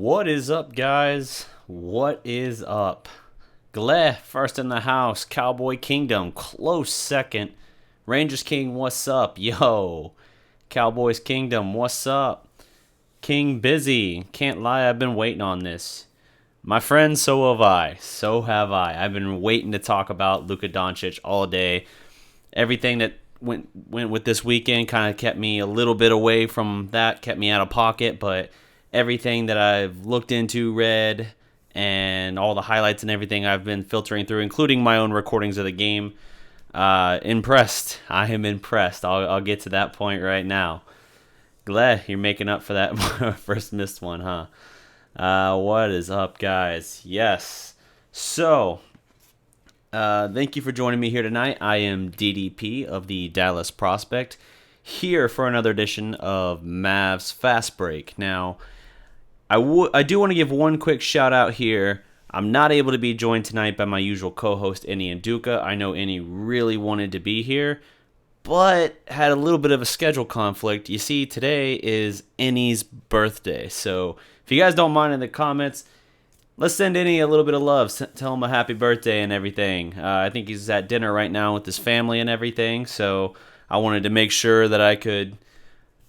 What is up, guys? What is up? Gleh, first in the house. Cowboy Kingdom, close second. Rangers King, what's up? Yo. Cowboys Kingdom, what's up? King busy. Can't lie, I've been waiting on this. My friend, so have I. So have I. I've been waiting to talk about Luka Doncic all day. Everything that went with this weekend kind of kept me a little bit away from that, kept me out of pocket, but everything that I've looked into, read, and all the highlights and everything I've been filtering through, including my own recordings of the game, impressed. I am impressed. I'll get to that point right now. Glad you're making up for that first missed one, huh? What is up, guys? Yes. So, thank you for joining me here tonight. I am DDP of the Dallas Prospect, here for another edition of Mavs Fastbreak. Now, I do want to give one quick shout out here. I'm not able to be joined tonight by my usual co-host, Eni and Duca. I know Eni really wanted to be here, but had a little bit of a schedule conflict. You see, today is Eni's birthday, so if you guys don't mind in the comments, let's send Eni a little bit of love. Tell him a happy birthday and everything. I think he's at dinner right now with his family and everything, so I wanted to make sure that I could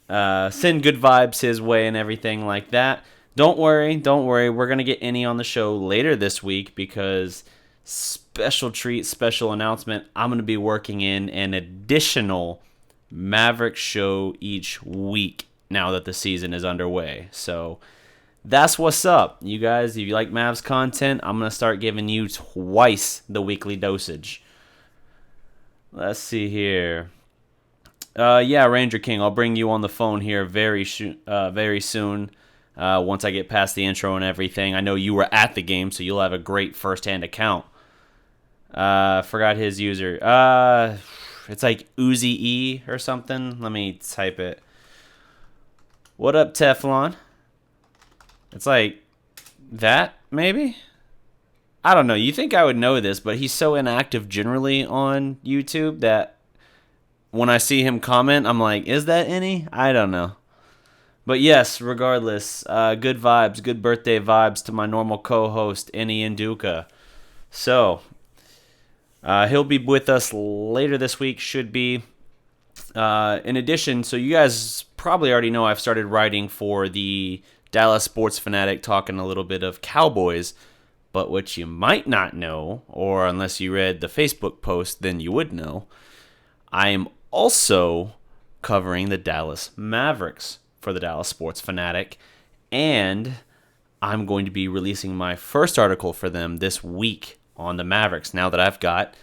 send good vibes his way and everything like that. Don't worry. We're going to get Eni on the show later this week because special treat, special announcement. I'm going to be working in an additional Mavericks show each week now that the season is underway. So that's what's up. You guys, if you like Mavs content, I'm going to start giving you twice the weekly dosage. Let's see here. Yeah, Ranger King, I'll bring you on the phone here very soon. Once I get past the intro and everything. I know you were at the game, so you'll have a great first-hand account. Forgot his user. It's like Uzi E or something. Let me type it. What up, Teflon? It's like that, maybe? I don't know. You think I would know this, but he's so inactive generally on YouTube that when I see him comment, I'm like, is that any? I don't know. But yes, regardless, good vibes, good birthday vibes to my normal co-host, Eni and Duca. So, he'll be with us later this week, should be. In addition, so you guys probably already know I've started writing for the Dallas Sports Fanatic, talking a little bit of Cowboys. But what you might not know, or unless you read the Facebook post, then you would know, I am also covering the Dallas Mavericks for the Dallas Sports Fanatic, and I'm going to be releasing my first article for them this week on the Mavericks, now that I've got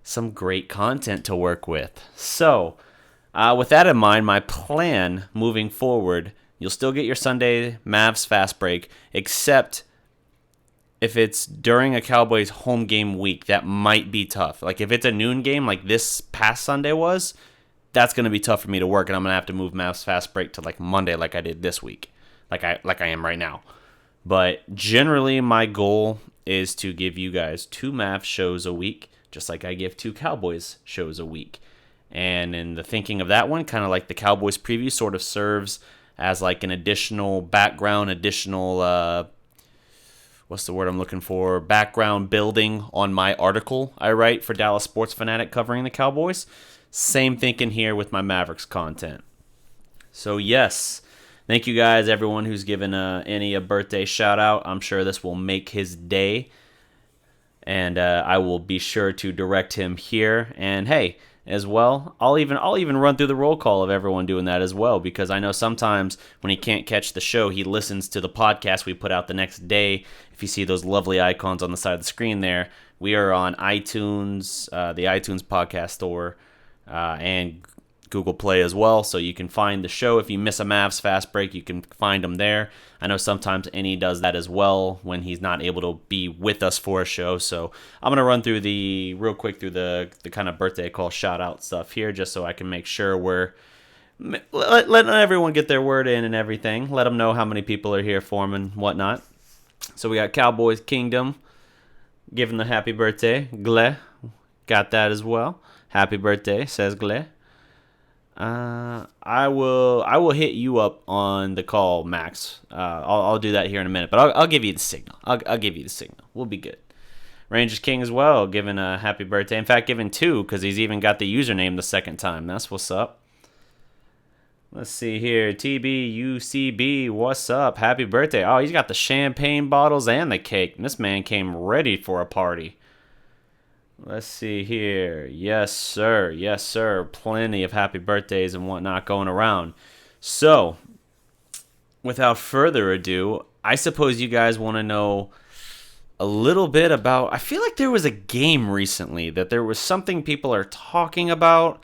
some great content to work with. So, with that in mind, my plan moving forward, you'll still get your Sunday Mavs Fast Break, except if it's during a Cowboys home game week, that might be tough. Like, if it's a noon game like this past Sunday was, that's going to be tough for me to work, and I'm going to have to move Mavs Fast Break to like Monday like I did this week, like I am right now. But generally, my goal is to give you guys 2 Mavs shows a week, just like I give 2 Cowboys shows a week. And in the thinking of that one, kind of like the Cowboys preview sort of serves as like an additional background, what's the word I'm looking for? Background building on my article I write for Dallas Sports Fanatic covering the Cowboys. Same thinking here with my Mavericks content. So yes, thank you guys, everyone who's given Eni a birthday shout out. I'm sure this will make his day, and I will be sure to direct him here. And hey, as well, I'll even run through the roll call of everyone doing that as well, because I know sometimes when he can't catch the show, he listens to the podcast we put out the next day. If you see those lovely icons on the side of the screen there, we are on iTunes, the iTunes podcast store, and Google Play as well, so you can find the show. If you miss a Mavs Fast Break, you can find them there. I know sometimes Eni does that as well when he's not able to be with us for a show, so I'm going to run through real quick through the kind of birthday call shout-out stuff here, just so I can make sure we're letting everyone get their word in and everything. Let them know how many people are here for them and whatnot. So we got Cowboys Kingdom giving the happy birthday. Gle got that as well. Happy birthday, says Gle. I will hit you up on the call, Max. I'll do that here in a minute, but I'll give you the signal. I'll give you the signal. We'll be good. Rangers King as well, giving a happy birthday. In fact, giving two because he's even got the username the second time. That's what's up. Let's see here. TBUCB, what's up? Happy birthday. Oh, he's got the champagne bottles and the cake. This man came ready for a party. Let's see here. Yes, sir. Yes, sir. Plenty of happy birthdays and whatnot going around. So, without further ado, I suppose you guys want to know a little bit about... I feel like there was a game recently that there was something people are talking about.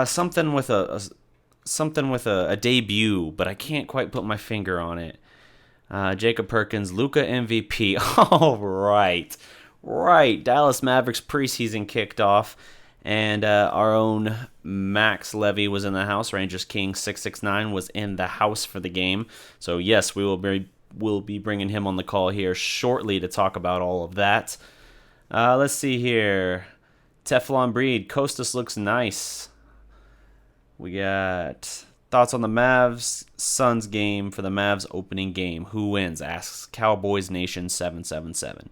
Something with a debut, but I can't quite put my finger on it. Jacob Perkins, Luka MVP. All right. Right, Dallas Mavericks preseason kicked off, and our own Max Levy was in the house. Rangers King 669 was in the house for the game. So yes, we'll be bringing him on the call here shortly to talk about all of that. Let's see here. Teflon Breed, Costas looks nice. We got thoughts on the Mavs Suns game for the Mavs opening game. Who wins? Asks Cowboys Nation 777.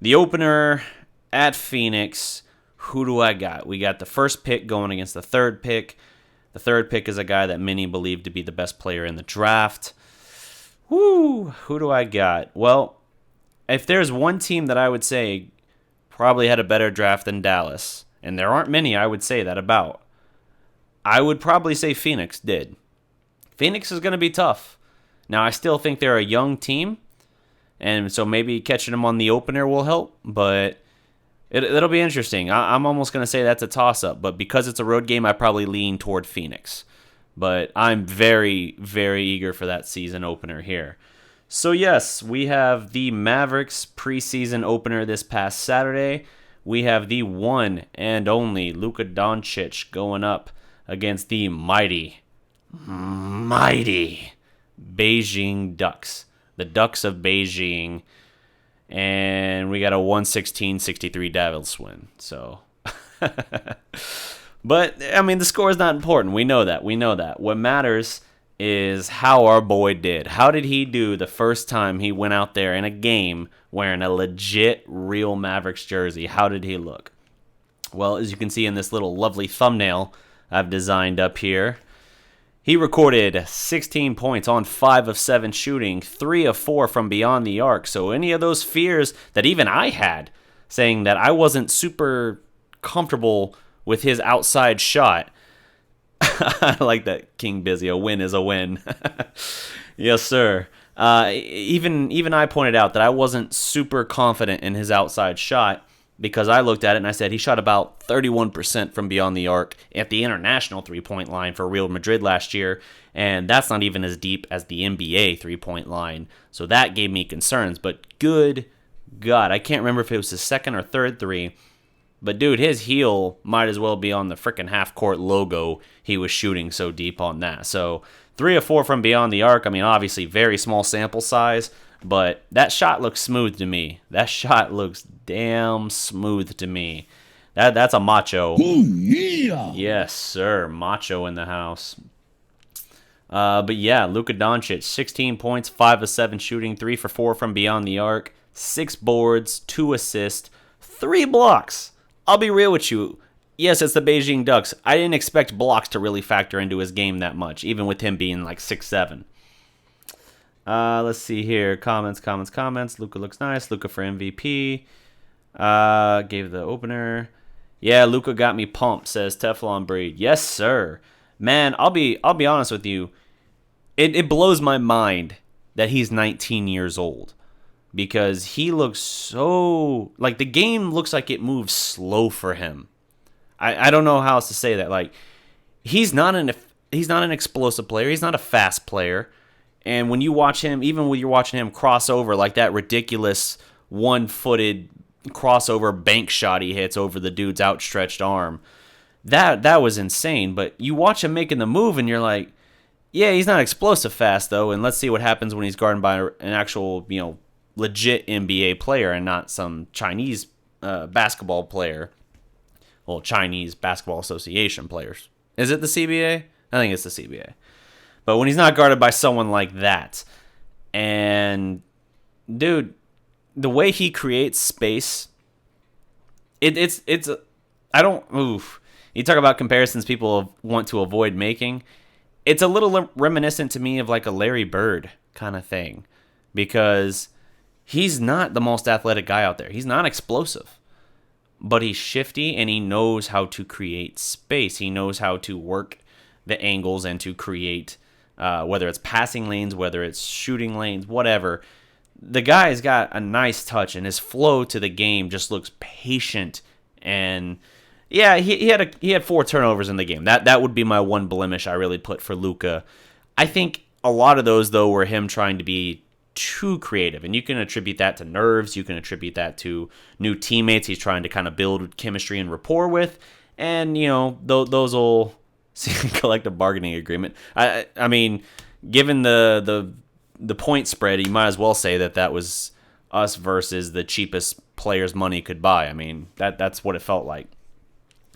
The opener at Phoenix, who do I got? We got the first pick going against the third pick. The third pick is a guy that many believe to be the best player in the draft. Woo! Who do I got? Well, if there's one team that I would say probably had a better draft than Dallas, and there aren't many I would say that about, I would probably say Phoenix did. Phoenix is going to be tough. Now, I still think they're a young team, and so maybe catching them on the opener will help, but it'll be interesting. I'm almost going to say that's a toss-up, but because it's a road game, I probably lean toward Phoenix. But I'm very, very eager for that season opener here. So yes, we have the Mavericks preseason opener this past Saturday. We have the one and only Luka Doncic going up against the mighty Beijing Ducks. The Ducks of Beijing, and we got a 116-63 Devils win. So, but I mean, the score is not important. We know that. What matters is how our boy did. How did he do the first time he went out there in a game wearing a legit, real Mavericks jersey? How did he look? Well, as you can see in this little lovely thumbnail I've designed up here, he recorded 16 points on 5 of 7 shooting, 3 of 4 from beyond the arc. So any of those fears that even I had, saying that I wasn't super comfortable with his outside shot. I like that, King Busy. A win is a win. Yes, sir. Even I pointed out that I wasn't super confident in his outside shot, because I looked at it and I said he shot about 31% from beyond the arc at the international three-point line for Real Madrid last year, and that's not even as deep as the NBA three-point line. So that gave me concerns, but good God, I can't remember if it was his second or third three, but dude, his heel might as well be on the frickin' half-court logo. He was shooting so deep on that. So 3 of 4 from beyond the arc. I mean, obviously very small sample size, but that shot looks smooth to me. That shot looks damn smooth to me. That's a macho. Oh, yeah. Yes, sir. Macho in the house. But yeah, Luka Doncic, 16 points, 5 of 7 shooting, 3 for 4 from beyond the arc, 6 boards, 2 assists, 3 blocks. I'll be real with you. Yes, it's the Beijing Ducks. I didn't expect blocks to really factor into his game that much, even with him being like 6'7". Let's see here. Comments. Luka looks nice. Luka for MVP. Gave the opener. Yeah, Luka got me pumped, says Teflon Breed. Yes, sir. Man, I'll be honest with you. It blows my mind that he's 19 years old, because he looks so, like, the game looks like it moves slow for him. I don't know how else to say that. Like, he's not an explosive player. He's not a fast player. And when you watch him, even when you're watching him cross over, like that ridiculous one-footed crossover bank shot he hits over the dude's outstretched arm, that was insane. But you watch him making the move, and you're like, yeah, he's not explosive fast, though, and let's see what happens when he's guarded by an actual, legit NBA player and not some Chinese basketball player. Well, Chinese Basketball Association players, Is it the CBA? I think it's the CBA. But when he's not guarded by someone like that, and dude, the way he creates space, it's I don't oof. You talk about comparisons people want to avoid making. It's a little reminiscent to me of like a Larry Bird kind of thing, because he's not the most athletic guy out there. He's not explosive, but he's shifty and he knows how to create space. He knows how to work the angles and to create, whether it's passing lanes, whether it's shooting lanes, whatever. The guy's got a nice touch, and his flow to the game just looks patient. And yeah, he had 4 turnovers in the game. That would be my one blemish I really put for Luka. I think a lot of those, though, were him trying to be too creative, and you can attribute that to nerves. You can attribute that to new teammates he's trying to kind of build chemistry and rapport with, and those will collective bargaining agreement. I mean, given the point spread, you might as well say that was us versus the cheapest players money could buy. I mean, that's what it felt like.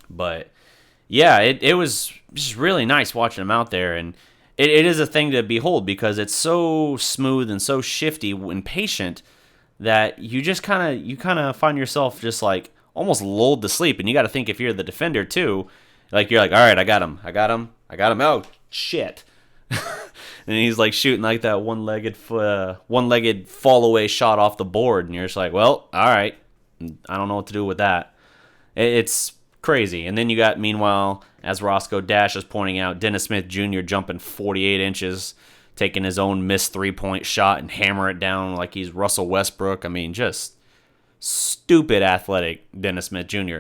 But yeah, it was just really nice watching him out there, and it is a thing to behold because it's so smooth and so shifty and patient that you just kind of find yourself just like almost lulled to sleep. And you got to think, if you're the defender too, like you're like, all right, I got him. Oh shit! And he's like shooting like that one-legged fall away shot off the board, and you're just like, well, all right, I don't know what to do with that. It's crazy. And then you got, meanwhile, as Roscoe Dash is pointing out, Dennis Smith Jr. jumping 48 inches, taking his own missed 3-point shot and hammer it down like he's Russell Westbrook. I mean, just stupid athletic Dennis Smith Jr.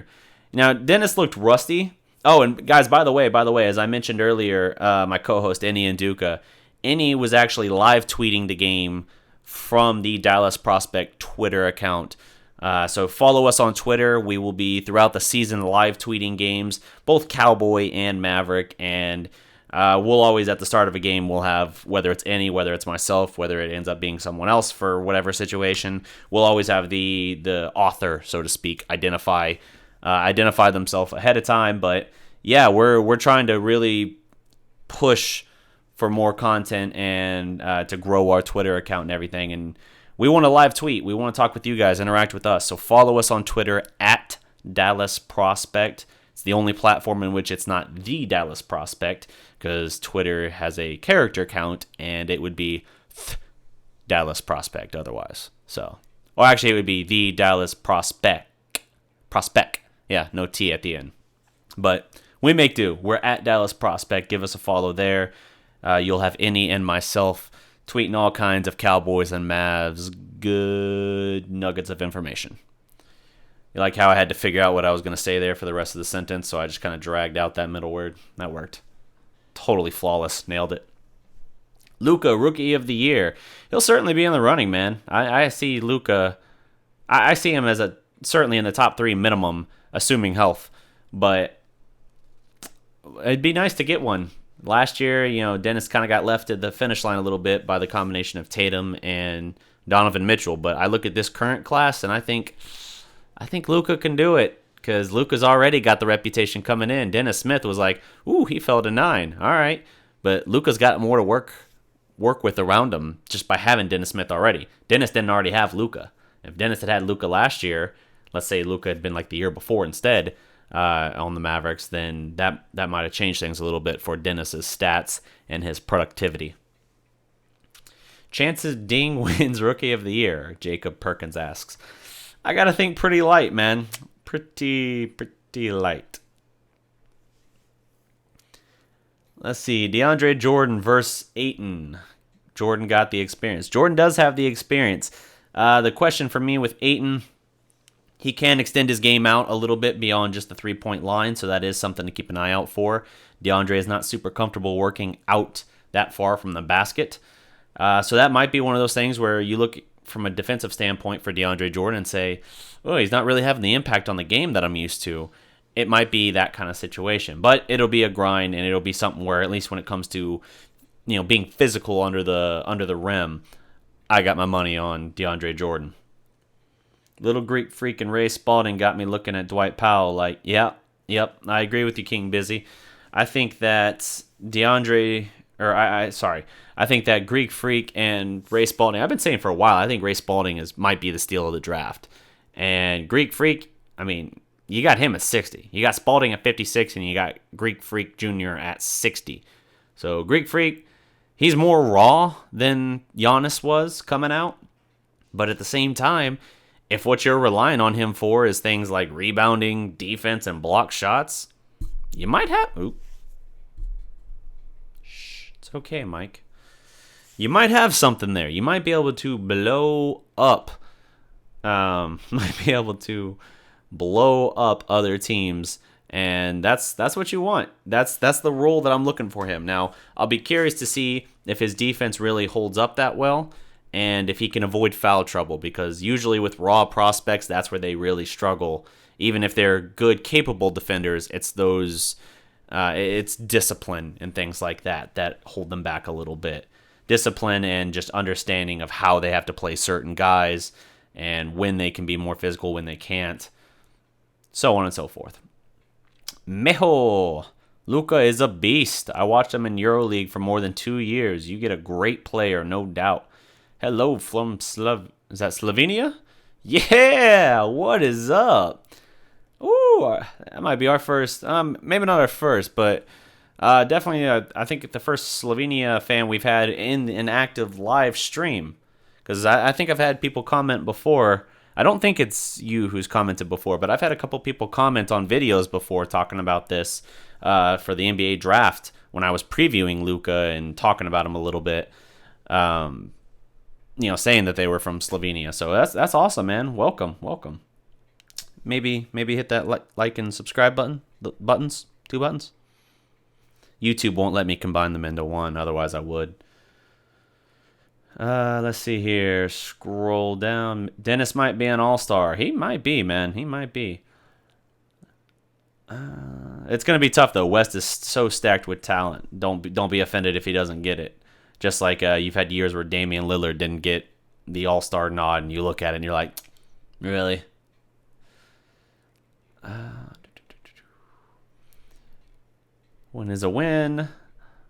Now, Dennis looked rusty. Oh, and guys, by the way, as I mentioned earlier, my co-host, Eni and Duca, Eni was actually live tweeting the game from the Dallas Prospect Twitter account. So follow us on Twitter. We will be, throughout the season, live tweeting games, both Cowboy and Maverick, and we'll always, at the start of a game, we'll have, whether it's Eni, whether it's myself, whether it ends up being someone else for whatever situation, we'll always have the author, so to speak, identify themselves ahead of time. But yeah, we're trying to really push for more content and to grow our Twitter account and everything. And we want to live tweet. We want to talk with you guys, interact with us. So follow us on Twitter at Dallas Prospect. It's the only platform in which it's not the Dallas Prospect, because Twitter has a character count, and it would be Dallas Prospect otherwise. So, or actually, it would be the Dallas Prospect. Yeah, no T at the end. But we make do. We're at Dallas Prospect. Give us a follow there. You'll have Eni and myself tweeting all kinds of Cowboys and Mavs good nuggets of information. You like how I had to figure out what I was going to say there for the rest of the sentence, so I just kind of dragged out that middle word. That worked. Totally flawless. Nailed it. Luka, Rookie of the Year. He'll certainly be in the running, man. I see Luka. I see him as certainly in the top 3 minimum, assuming health. But it'd be nice to get one. Last year, Dennis kind of got left at the finish line a little bit by the combination of Tatum and Donovan Mitchell. But I look at this current class, and I think Luka can do it, because Luka's already got the reputation coming in. Dennis Smith was like, ooh, he fell to 9. All right. But Luka's got more to work with around him just by having Dennis Smith already. Dennis didn't already have Luka. If Dennis had Luka last year, let's say Luka had been like the year before instead, on the Mavericks, then that might have changed things a little bit for Dennis's stats and his productivity. Chances Ding wins Rookie of the Year, Jacob Perkins asks. I gotta think pretty light, man. Pretty light. Let's see. DeAndre Jordan versus Ayton. Jordan got the experience. Jordan does have the experience. The question for me with Ayton, he can extend his game out a little bit beyond just the 3-point line, so that is something to keep an eye out for. DeAndre is not super comfortable working out that far from the basket. So that might be one of those things where you look from a defensive standpoint for DeAndre Jordan and say, oh, he's not really having the impact on the game that I'm used to. It might be that kind of situation. But it'll be a grind, and it'll be something where, at least when it comes to being physical under the rim, I got my money on DeAndre Jordan. Little Greek freak and Ray Spalding got me looking at Dwight Powell like, yep, I agree with you, King Busy. I think that I think that Greek Freak and Ray Spalding, I've been saying for a while, I think Ray Spalding might be the steal of the draft. And Greek Freak, I mean, you got him at 60. You got Spalding at 56, and you got Greek Freak Jr. at 60. So Greek Freak, he's more raw than Giannis was coming out. But at the same time, if what you're relying on him for is things like rebounding, defense, and block shots, you might have... Shh, it's okay, Mike. You might have something there. You might be able to blow up other teams, and that's what you want. That's the role that I'm looking for him. Now, I'll be curious to see if his defense really holds up that well, and if he can avoid foul trouble, because usually with raw prospects, that's where they really struggle. Even if they're good, capable defenders, it's it's discipline and things like that hold them back a little bit. Discipline and just understanding of how they have to play certain guys, and when they can be more physical, when they can't, so on and so forth. Mejo, Luka is a beast. I watched him in EuroLeague for more than 2 years. You get a great player, no doubt. Hello from is that Slovenia? Yeah, what is up? Ooh, that might be our first, maybe not our first, but definitely, I think the first Slovenia fan we've had in an active live stream. Because I think I've had people comment before. I don't think it's you who's commented before, but I've had a couple people comment on videos before talking about this for the NBA draft when I was previewing Luka and talking about him a little bit. Saying that they were from Slovenia. So that's awesome, man. Welcome. Maybe hit that like and subscribe buttons. 2 buttons. YouTube won't let me combine them into one, otherwise I would. Let's see here. Scroll down. Dennis might be an all-star. He might be, man. He might be. It's going to be tough, though. West is so stacked with talent. Don't be offended if he doesn't get it. Just like you've had years where Damian Lillard didn't get the all-star nod, and you look at it and you're like, really? Win is a win.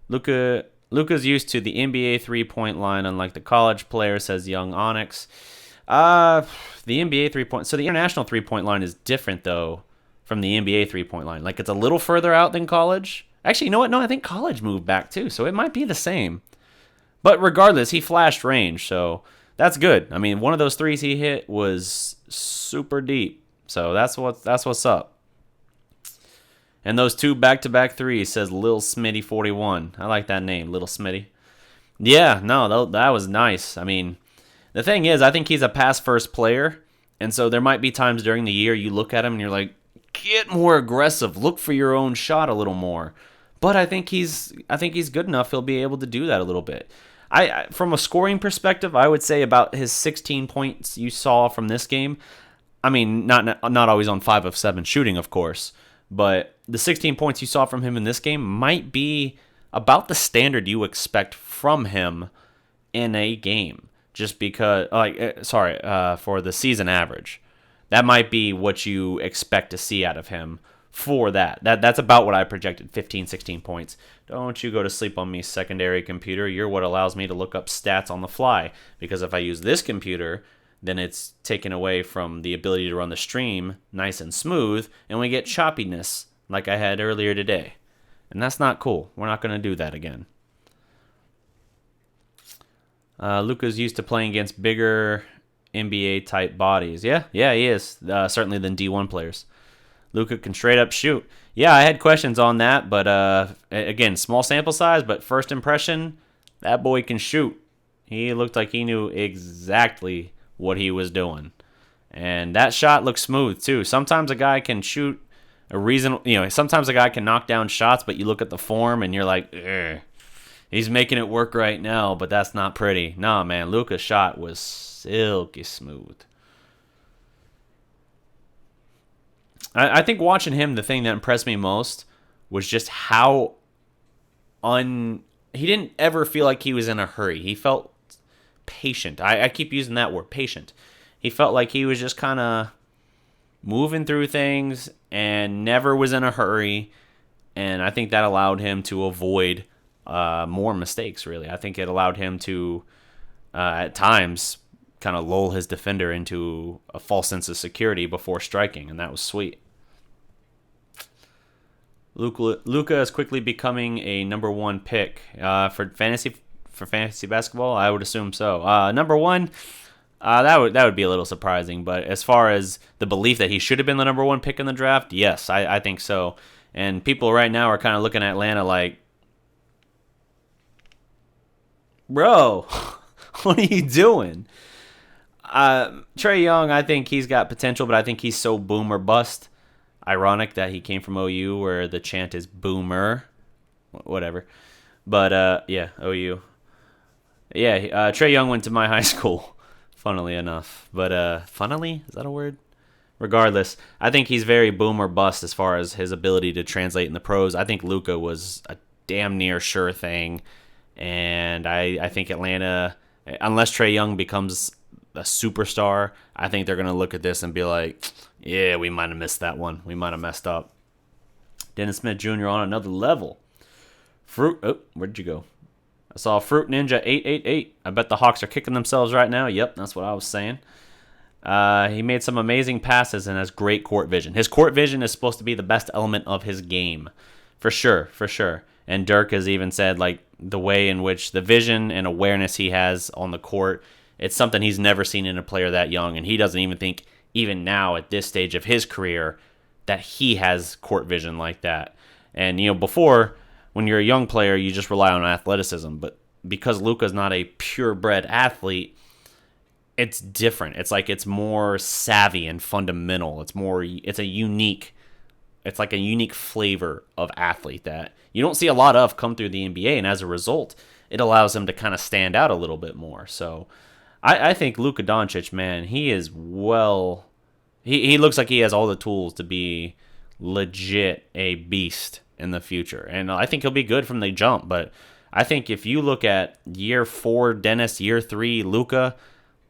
Luka's used to the NBA three-point line, unlike the college player, says Young Onyx. The NBA three-point... So the international three-point line is different, though, from the NBA three-point line. Like, it's a little further out than college. Actually, you know what? No, I think college moved back, too, so it might be the same. But regardless, he flashed range, so that's good. I mean, one of those threes he hit was super deep, so that's what's up. And those 2 back-to-back threes, says Lil Smitty 41. I like that name, Little Smitty. Yeah, no, that was nice. I mean, the thing is, I think he's a pass-first player, and so there might be times during the year you look at him and you're like, get more aggressive, look for your own shot a little more. But I think he's good enough. He'll be able to do that a little bit. I from a scoring perspective, I would say about his 16 points you saw from this game. I mean, not always on 5 of 7 shooting, of course. But the 16 points you saw from him in this game might be about the standard you expect from him in a game. Just because, for the season average. That might be what you expect to see out of him for that. That's about what I projected, 15, 16 points. Don't you go to sleep on me, secondary computer. You're what allows me to look up stats on the fly. Because if I use this computer, then it's taken away from the ability to run the stream nice and smooth, and we get choppiness like I had earlier today. And that's not cool. We're not going to do that again. Luka's used to playing against bigger NBA-type bodies. Yeah, he is. Certainly than D1 players. Luka can straight up shoot. Yeah, I had questions on that, but again, small sample size, but first impression, that boy can shoot. He looked like he knew exactly what he was doing. And that shot looks smooth, too. Sometimes a guy can shoot sometimes a guy can knock down shots, but you look at the form and you're like, ugh. He's making it work right now, but that's not pretty. Nah, man, Luka's shot was silky smooth. I think watching him, the thing that impressed me most was just how he didn't ever feel like he was in a hurry. He felt patient. I keep using that word, patient. He felt like he was just kind of moving through things and never was in a hurry. And I think that allowed him to avoid more mistakes, really. I think it allowed him to, at times, kind of lull his defender into a false sense of security before striking, and that was sweet. Luka is quickly becoming a number one pick for fantasy basketball. I would assume so. Number one, that would be a little surprising, but as far as the belief that he should have been the number one pick in the draft, yes, I think so. And people right now are kind of looking at Atlanta like, bro, what are you doing? Trae Young, I think he's got potential, but I think he's so boom or bust. Ironic that he came from OU where the chant is boomer. Whatever. But, yeah, OU. Yeah, Trae Young went to my high school, funnily enough. But, funnily? Is that a word? Regardless, I think he's very boom or bust as far as his ability to translate in the pros. I think Luka was a damn near sure thing. And I think Atlanta, unless Trae Young becomes a superstar, I think they're going to look at this and be like, yeah, we might have missed that one. We might have messed up. Dennis Smith Jr. on another level. Where'd you go? I saw Fruit Ninja 888. I bet the Hawks are kicking themselves right now. Yep, that's what I was saying. He made some amazing passes and has great court vision. His court vision is supposed to be the best element of his game. For sure. And Dirk has even said, like, the way in which the vision and awareness he has on the court, it's something he's never seen in a player that young, and he doesn't even think, even now at this stage of his career, that he has court vision like that. And, before, when you're a young player, you just rely on athleticism. But because Luka's not a purebred athlete, it's different. It's like it's more savvy and fundamental. It's like a unique flavor of athlete that you don't see a lot of come through the NBA, and as a result, it allows him to kind of stand out a little bit more. So I think Luka Doncic, man, he is he looks like he has all the tools to be legit a beast in the future. And I think he'll be good from the jump, but I think if you look at year 4 Dennis, year 3 Luka,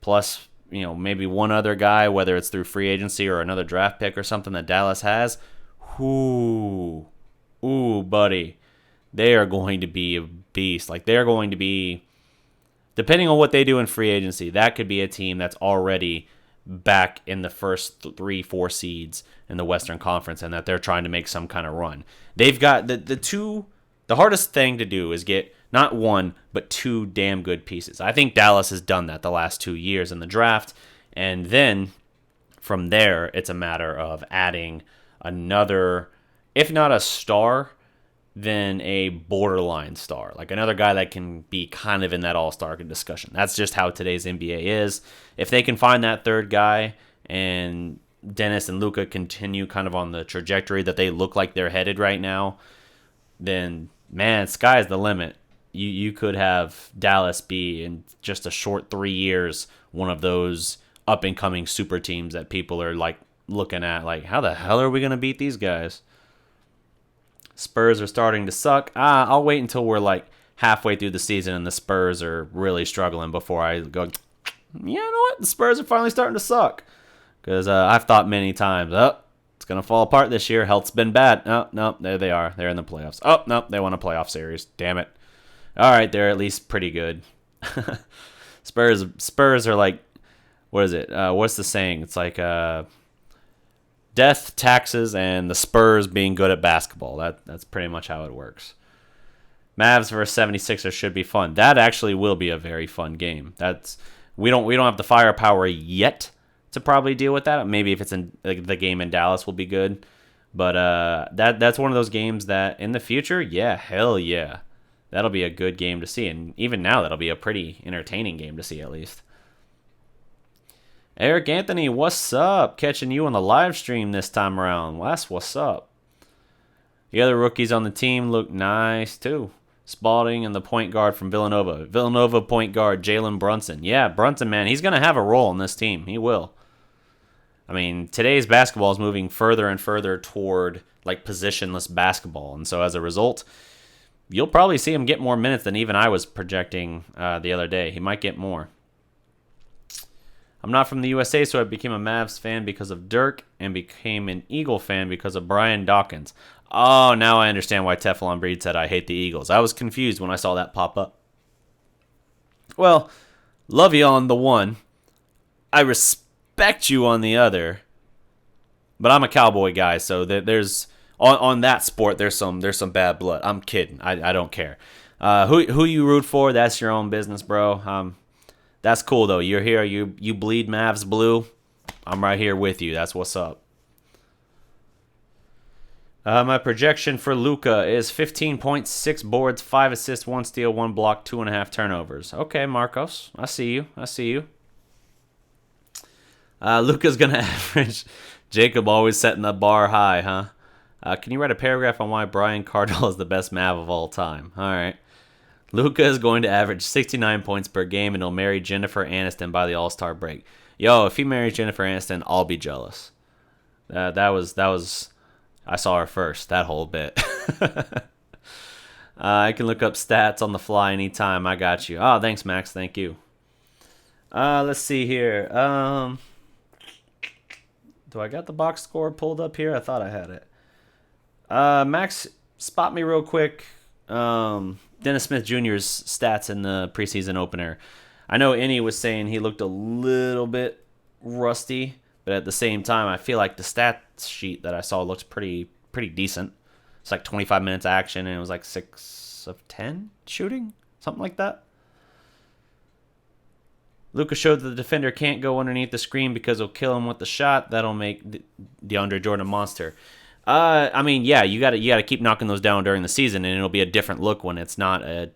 plus maybe one other guy, whether it's through free agency or another draft pick or something that Dallas has, ooh, buddy, they are going to be a beast. Like, they're going to be, depending on what they do in free agency, that could be a team that's already back in the first 3-4 seeds in the Western Conference, and that they're trying to make some kind of run. They've got the hardest thing to do is get not one, but 2 damn good pieces. I think Dallas has done that the last 2 years in the draft, and then from there, it's a matter of adding another, if not a star, then a borderline star, like another guy that can be kind of in that all-star discussion. That's just how today's NBA is. If they can find that third guy and Dennis and Luka continue kind of on the trajectory that they look like they're headed right now, then, man, sky's the limit. You could have Dallas be, in just a short 3 years, one of those up-and-coming super teams that people are like looking at like, how the hell are we going to beat these guys? Spurs are starting to suck. I'll wait until we're like halfway through the season and the Spurs are really struggling before I go, you know what? The Spurs are finally starting to suck. Because I've thought many times, it's going to fall apart this year. Health's been bad. Oh, no, there they are. They're in the playoffs. Oh, no, they won a playoff series. Damn it. All right, they're at least pretty good. Spurs are like, what is it? What's the saying? It's like death, taxes, and the Spurs being good at basketball. That's pretty much how it works. Mavs versus 76ers should be fun. That actually will be a very fun game. We don't have the firepower yet to probably deal with that. Maybe if it's in the game in Dallas will be good. But that's one of those games that in the future, yeah, hell yeah. That'll be a good game to see. And even now, that'll be a pretty entertaining game to see at least. Eric Anthony, what's up? Catching you on the live stream this time around. What's up? The other rookies on the team look nice too. Spalding and the point guard from Villanova. Villanova point guard Jalen Brunson. Yeah, Brunson, man, he's going to have a role on this team. He will. I mean, today's basketball is moving further and further toward like positionless basketball. And so as a result, you'll probably see him get more minutes than even I was projecting the other day. He might get more. I'm not from the USA, so I became a Mavs fan because of Dirk and became an Eagle fan because of Brian Dawkins. Oh, now I understand why Teflon Breed said I hate the Eagles. I was confused when I saw that pop up. Well, love you on the one. I respect you on the other. But I'm a Cowboy guy, so there's on that sport there's some bad blood. I'm kidding. I don't care. Who you root for? That's your own business, bro. That's cool though. You're here. You bleed Mavs blue. I'm right here with you. That's what's up. My projection for Luka is 15.6 boards, 5 assists, 1 steal, 1 block, 2.5 turnovers. Okay, Marcos. I see you. Luka's going to average. Jacob always setting the bar high, huh? Can you write a paragraph on why Brian Cardell is the best Mav of all time? All right. Luka is going to average 69 points per game, and he'll marry Jennifer Aniston by the All-Star break. Yo, if he marries Jennifer Aniston, I'll be jealous. That was. I saw her first. That whole bit. I can look up stats on the fly anytime. I got you. Oh, thanks, Max. Thank you. Let's see here. Do I got the box score pulled up here? I thought I had it. Max, spot me real quick. Dennis Smith Jr.'s stats in the preseason opener. I know Innie was saying he looked a little bit rusty, but at the same time, I feel like the stats sheet that I saw looked pretty decent. It's like 25 minutes action, and it was like 6 of 10 shooting, something like that. Luka showed that the defender can't go underneath the screen because he'll kill him with the shot. That'll make DeAndre Jordan a monster. I mean, yeah, you got to keep knocking those down during the season, and it'll be a different look when it's not a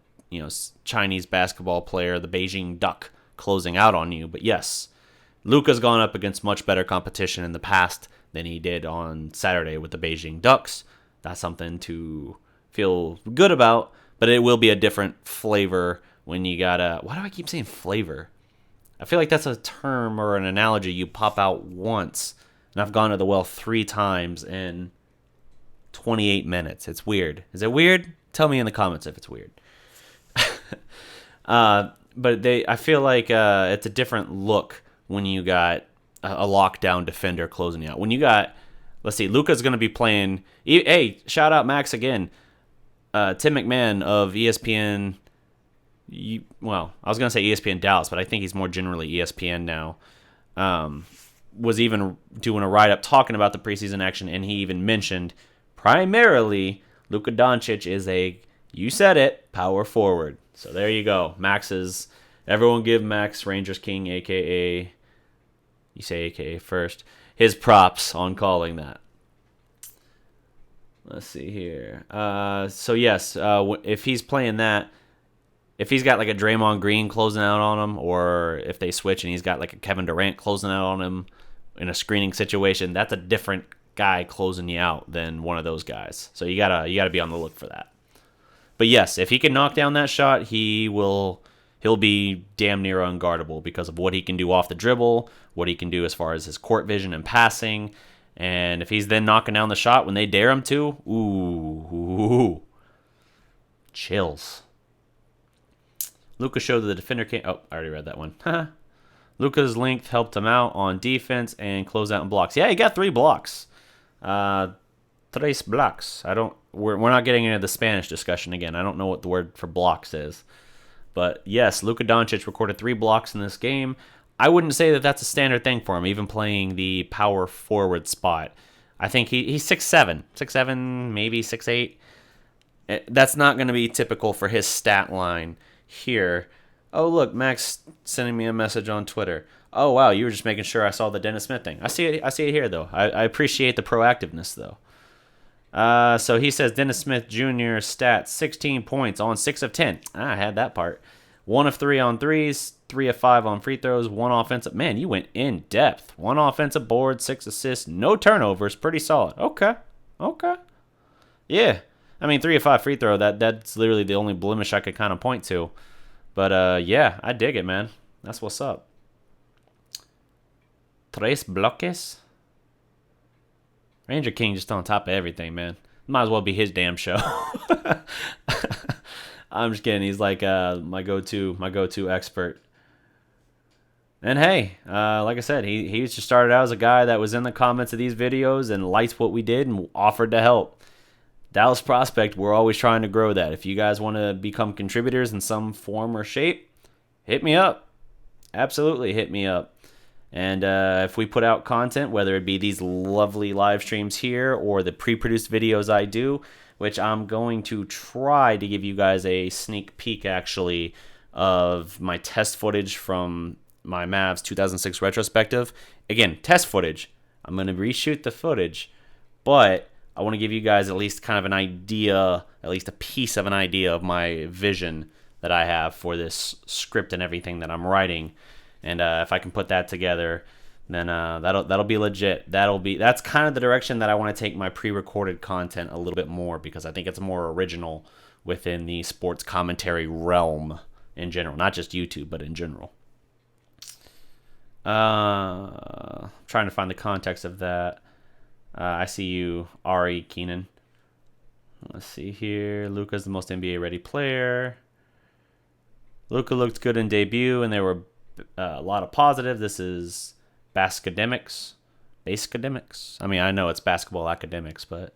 Chinese basketball player, the Beijing Duck, closing out on you. But yes, Luka's gone up against much better competition in the past than he did on Saturday with the Beijing Ducks. That's something to feel good about, but it will be a different flavor when you got a... Why do I keep saying flavor? I feel like that's a term or an analogy you pop out once, and I've gone to the well 3 times in 28 minutes. It's weird. Is it weird? Tell me in the comments if it's weird. But I feel like it's a different look when you got a lockdown defender closing you out. When you got, let's see, Luka's going to be playing. Hey, shout out Max again. Tim McMahon of ESPN. Well, I was going to say ESPN Dallas, but I think he's more generally ESPN now. Was even doing a write-up talking about the preseason action, and he even mentioned primarily Luka Doncic is you said it, power forward. So there you go. Everyone give Max Rangers King, a.k.a. You say a.k.a. first. His props on calling that. Let's see here. So yes, if he's playing that, if he's got like a Draymond Green closing out on him, or if they switch and he's got like a Kevin Durant closing out on him in a screening situation, that's a different guy closing you out than one of those guys. So you gotta be on the look for that. But yes, if he can knock down that shot, he'll be damn near unguardable because of what he can do off the dribble, what he can do as far as his court vision and passing. And if he's then knocking down the shot when they dare him to, ooh, chills. Luka showed that the defender can't... Oh, I already read that one. Luka's length helped him out on defense and close out in blocks. Yeah, he got 3 blocks. Tres blocks. We're not getting into the Spanish discussion again. I don't know what the word for blocks is. But yes, Luka Doncic recorded 3 blocks in this game. I wouldn't say that that's a standard thing for him, even playing the power forward spot. I think he's 6'7", 6'7", maybe 6'8". That's not going to be typical for his stat line here. Oh, look, Max sending me a message on Twitter. Oh, wow, you were just making sure I saw the Dennis Smith thing. I see it here, though. I appreciate the proactiveness, though. So he says Dennis Smith Jr. stats, 16 points on 6 of 10. I had that part. 1 of 3 on threes, 3 of 5 on free throws, 1 offensive. Man, you went in depth. 1 offensive board, 6 assists, no turnovers. Pretty solid. Okay. Yeah. I mean, 3 of 5 free throw, that's literally the only blemish I could kind of point to. But, yeah, I dig it, man. That's what's up. Tres bloques? Ranger King just on top of everything, man. Might as well be his damn show. I'm just kidding. He's like my go-to expert. And hey, like I said, he just started out as a guy that was in the comments of these videos and liked what we did and offered to help. Dallas Prospect, we're always trying to grow that. If you guys want to become contributors in some form or shape, hit me up. Absolutely hit me up. And if we put out content, whether it be these lovely live streams here or the pre-produced videos I do, which I'm going to try to give you guys a sneak peek, actually, of my test footage from my Mavs 2006 retrospective. Again, test footage. I'm going to reshoot the footage, but I want to give you guys at least kind of an idea, at least a piece of an idea of my vision that I have for this script and everything that I'm writing. And if I can put that together, then that'll be legit. That's kind of the direction that I want to take my pre-recorded content a little bit more, because I think it's more original within the sports commentary realm in general, not just YouTube, but in general. Trying to find the context of that. I see you, Ari Keenan. Let's see here. Luka's the most NBA ready player. Luka looked good in debut, and there were a lot of positive. This is Baskademics. I mean, I know it's basketball academics, but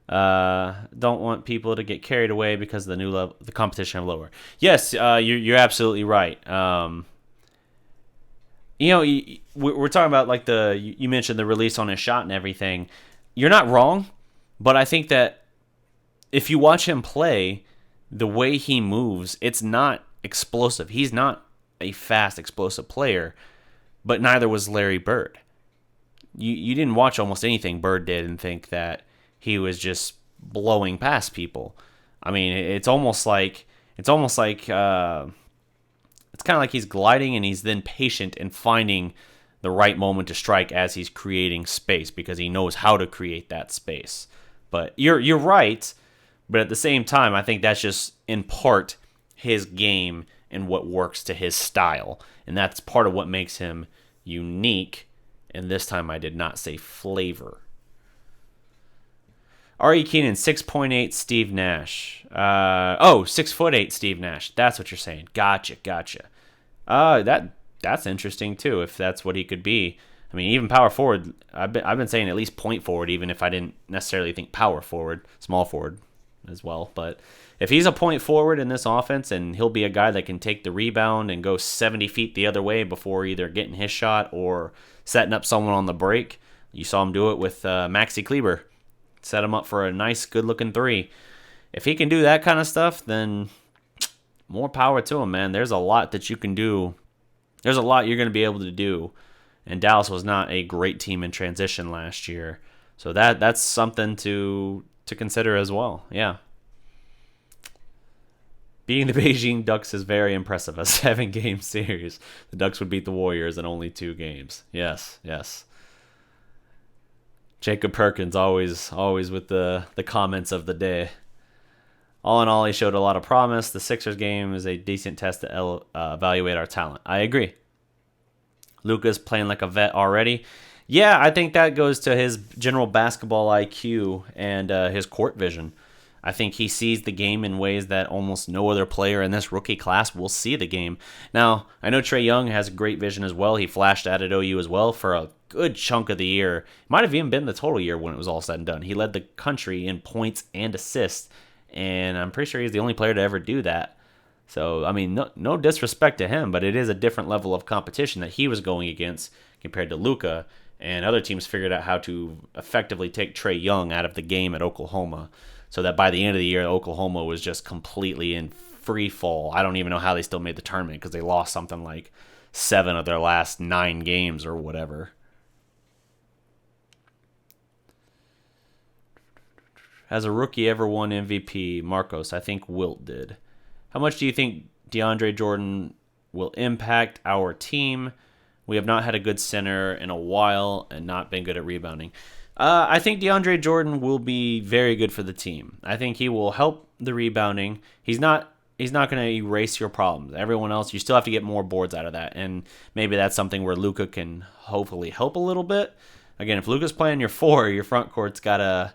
don't want people to get carried away because the new level, the competition lower. Yes, you're absolutely right. We're talking about like you mentioned the release on his shot and everything. You're not wrong, but I think that if you watch him play, the way he moves, it's not explosive. He's not a fast, explosive player, but neither was Larry Bird. You didn't watch almost anything Bird did and think that he was just blowing past people. I mean, it's kind of like he's gliding and he's then patient and finding the right moment to strike as he's creating space, because he knows how to create that space. But you're right, but at the same time, I think that's just in part his game and what works to his style. And that's part of what makes him unique. And this time I did not say flavor. R.E. Keenan, 6'8" Steve Nash. 6'8" Steve Nash. That's what you're saying. Gotcha. That's interesting too, if that's what he could be. I mean, even power forward, I've been saying at least point forward, even if I didn't necessarily think power forward, small forward as well. But if he's a point forward in this offense, and he'll be a guy that can take the rebound and go 70 feet the other way before either getting his shot or setting up someone on the break. You saw him do it with Maxi Kleber. Set him up for a nice, good-looking three. If he can do that kind of stuff, then more power to him, man. There's a lot that you can do. There's a lot you're going to be able to do. And Dallas was not a great team in transition last year. So that's something to consider as well. Yeah. Beating the Beijing Ducks is very impressive. A 7-game series. The Ducks would beat the Warriors in only 2 games. Yes. Jacob Perkins always with the comments of the day. All in all, he showed a lot of promise. The Sixers game is a decent test to evaluate our talent. I agree. Luka's playing like a vet already. Yeah, I think that goes to his general basketball IQ and his court vision. I think he sees the game in ways that almost no other player in this rookie class will see the game. Now, I know Trae Young has great vision as well. He flashed at OU as well for a good chunk of the year. Might have even been the total year when it was all said and done. He led the country in points and assists, and I'm pretty sure he's the only player to ever do that. So, I mean, no disrespect to him, but it is a different level of competition that he was going against compared to Luka, and other teams figured out how to effectively take Trae Young out of the game at Oklahoma, so that by the end of the year, Oklahoma was just completely in free fall. I don't even know how they still made the tournament, because they lost something like 7 of their last 9 games or whatever. Has a rookie ever won MVP? Marcos, I think Wilt did. How much do you think DeAndre Jordan will impact our team? We have not had a good center in a while and not been good at rebounding. I think DeAndre Jordan will be very good for the team. I think he will help the rebounding. He's not going to erase your problems. Everyone else, you still have to get more boards out of that, and maybe that's something where Luka can hopefully help a little bit. Again, if Luka's playing your 4, your front court's got to,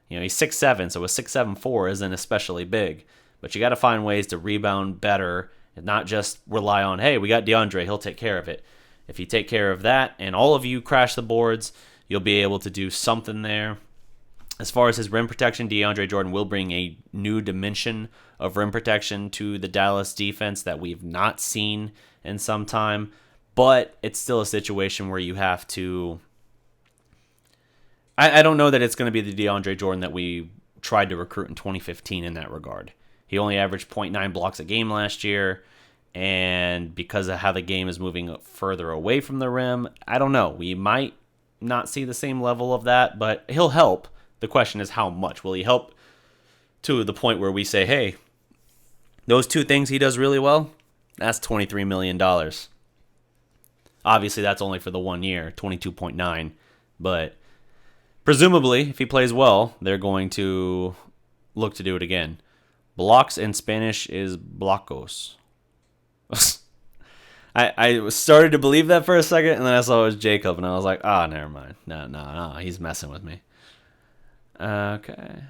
he's 6'7", so a 6'7" isn't especially big. But you got to find ways to rebound better and not just rely on, hey, we got DeAndre, he'll take care of it. If you take care of that and all of you crash the boards, you'll be able to do something there. As far as his rim protection, DeAndre Jordan will bring a new dimension of rim protection to the Dallas defense that we've not seen in some time. But it's still a situation where you have to... I don't know that it's going to be the DeAndre Jordan that we tried to recruit in 2015 in that regard. He only averaged 0.9 blocks a game last year. And because of how the game is moving further away from the rim, I don't know. We might not see the same level of that, but he'll help. The question is how much. Will he help to the point where we say, hey, those two things he does really well, that's $23 million. Obviously, that's only for the 1 year, 22.9. But presumably, if he plays well, they're going to look to do it again. Blocks in Spanish is blocos. I started to believe that for a second, and then I saw it was Jacob, and I was like, never mind. No, he's messing with me. Okay.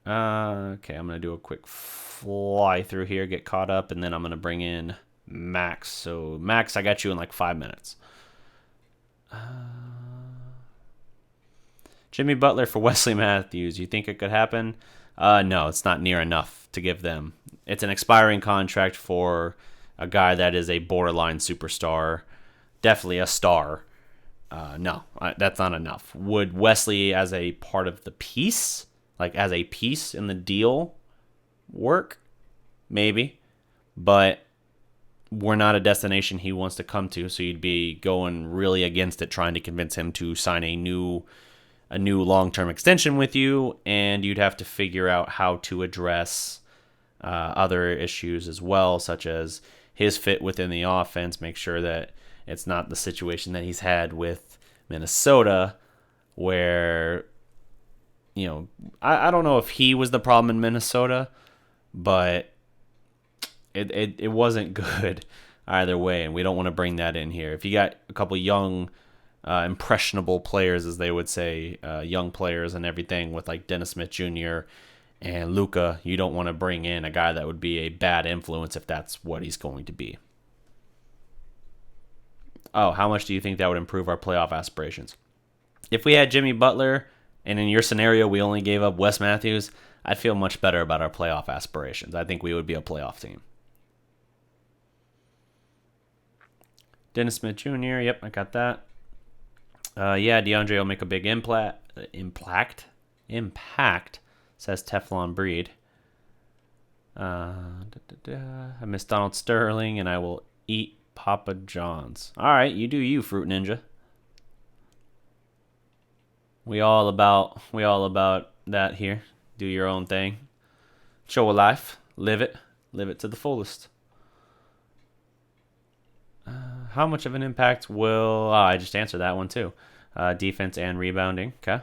I'm going to do a quick fly through here, get caught up, and then I'm going to bring in Max. So, Max, I got you in like 5 minutes. Jimmy Butler for Wesley Matthews. You think it could happen? No, it's not near enough to give them. It's an expiring contract for a guy that is a borderline superstar. Definitely a star. No, that's not enough. Would Wesley as a part of the piece, like as a piece in the deal, work? Maybe. But we're not a destination he wants to come to, so you'd be going really against it trying to convince him to sign a new long-term extension with you, and you'd have to figure out how to address other issues as well, such as his fit within the offense, make sure that it's not the situation that he's had with Minnesota where, I don't know if he was the problem in Minnesota, but it wasn't good either way, and we don't want to bring that in here. If you got a couple young, impressionable players, as they would say, young players and everything with like Dennis Smith Jr. and Luka, you don't want to bring in a guy that would be a bad influence if that's what he's going to be. Oh, how much do you think that would improve our playoff aspirations? If we had Jimmy Butler, and in your scenario we only gave up Wes Matthews, I'd feel much better about our playoff aspirations. I think we would be a playoff team. Dennis Smith Jr., yep, I got that. DeAndre will make a big impact, says Teflon Breed. I miss Donald Sterling, and I will eat Papa John's. All right, you do you, Fruit Ninja. We all about that here. Do your own thing. Show a life. Live it to the fullest. How much of an impact will... I just answered that one too. Defense and rebounding. Okay.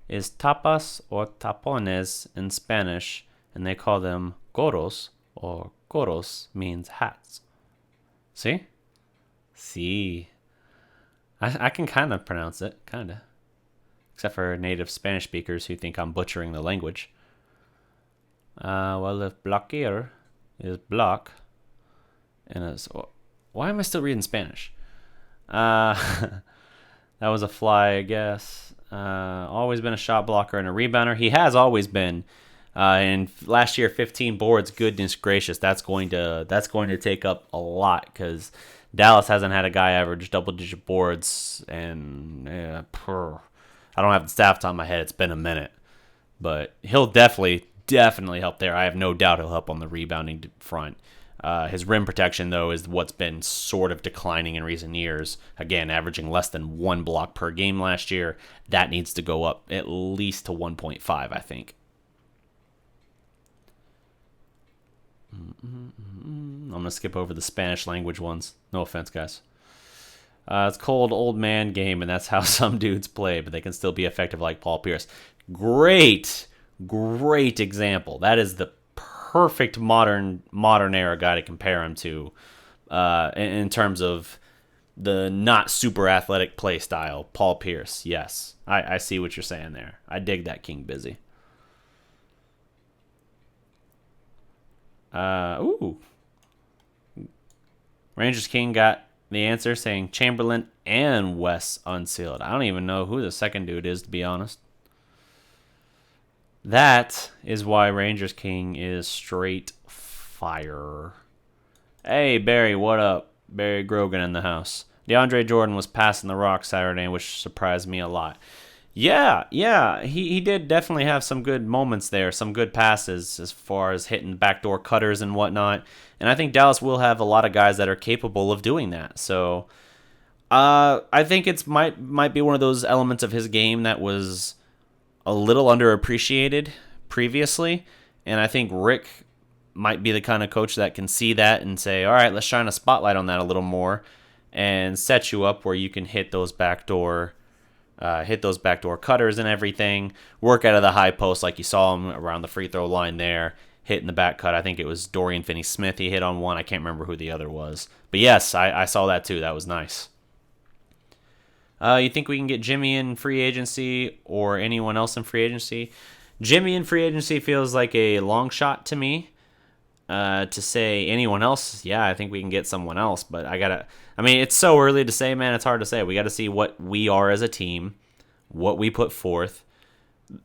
Is tapas or tapones in Spanish, and they call them gorros, or gorros means hats. See? See. I can kind of pronounce it. Kind of. Except for native Spanish speakers who think I'm butchering the language. Well, if bloquear is block, and it's... Why am I still reading Spanish? That was a fly, I guess. Always been a shot blocker and a rebounder. He has always been. And last year, 15 boards. Goodness gracious, that's going to take up a lot because Dallas hasn't had a guy average double-digit boards, and I don't have the stats on my head. It's been a minute, but he'll definitely help there. I have no doubt he'll help on the rebounding front. His rim protection, though, is what's been sort of declining in recent years. Again, averaging less than 1 block per game last year. That needs to go up at least to 1.5, I think. I'm going to skip over the Spanish language ones. No offense, guys. It's called old man game, and that's how some dudes play, but they can still be effective like Paul Pierce. Great example. That is the perfect modern era guy to compare him to in terms of the not super athletic play style. Paul Pierce, yes. I see what you're saying there. I dig that King Busy. Rangers King got the answer saying Chamberlain and Wes unsealed. I don't even know who the second dude is, to be honest. That is why Rangers King is straight fire. Hey, Barry, what up? Barry Grogan in the house. DeAndre Jordan was passing the rock Saturday, which surprised me a lot. Yeah, he did definitely have some good moments there, some good passes as far as hitting backdoor cutters and whatnot. And I think Dallas will have a lot of guys that are capable of doing that. So I think it's might be one of those elements of his game that was a little underappreciated previously. And I think Rick might be the kind of coach that can see that and say, all right, let's shine a spotlight on that a little more and set you up where you can hit those backdoor cutters and everything, work out of the high post like you saw him around the free throw line there, hitting the back cut. I think it was Dorian Finney-Smith he hit on one. I can't remember who the other was. But yes, I saw that too. That was nice. You think we can get Jimmy in free agency or anyone else in free agency? Jimmy in free agency feels like a long shot to me. To say anyone else, yeah, I think we can get someone else. But it's so early to say, man. It's hard to say. We got to see what we are as a team, what we put forth.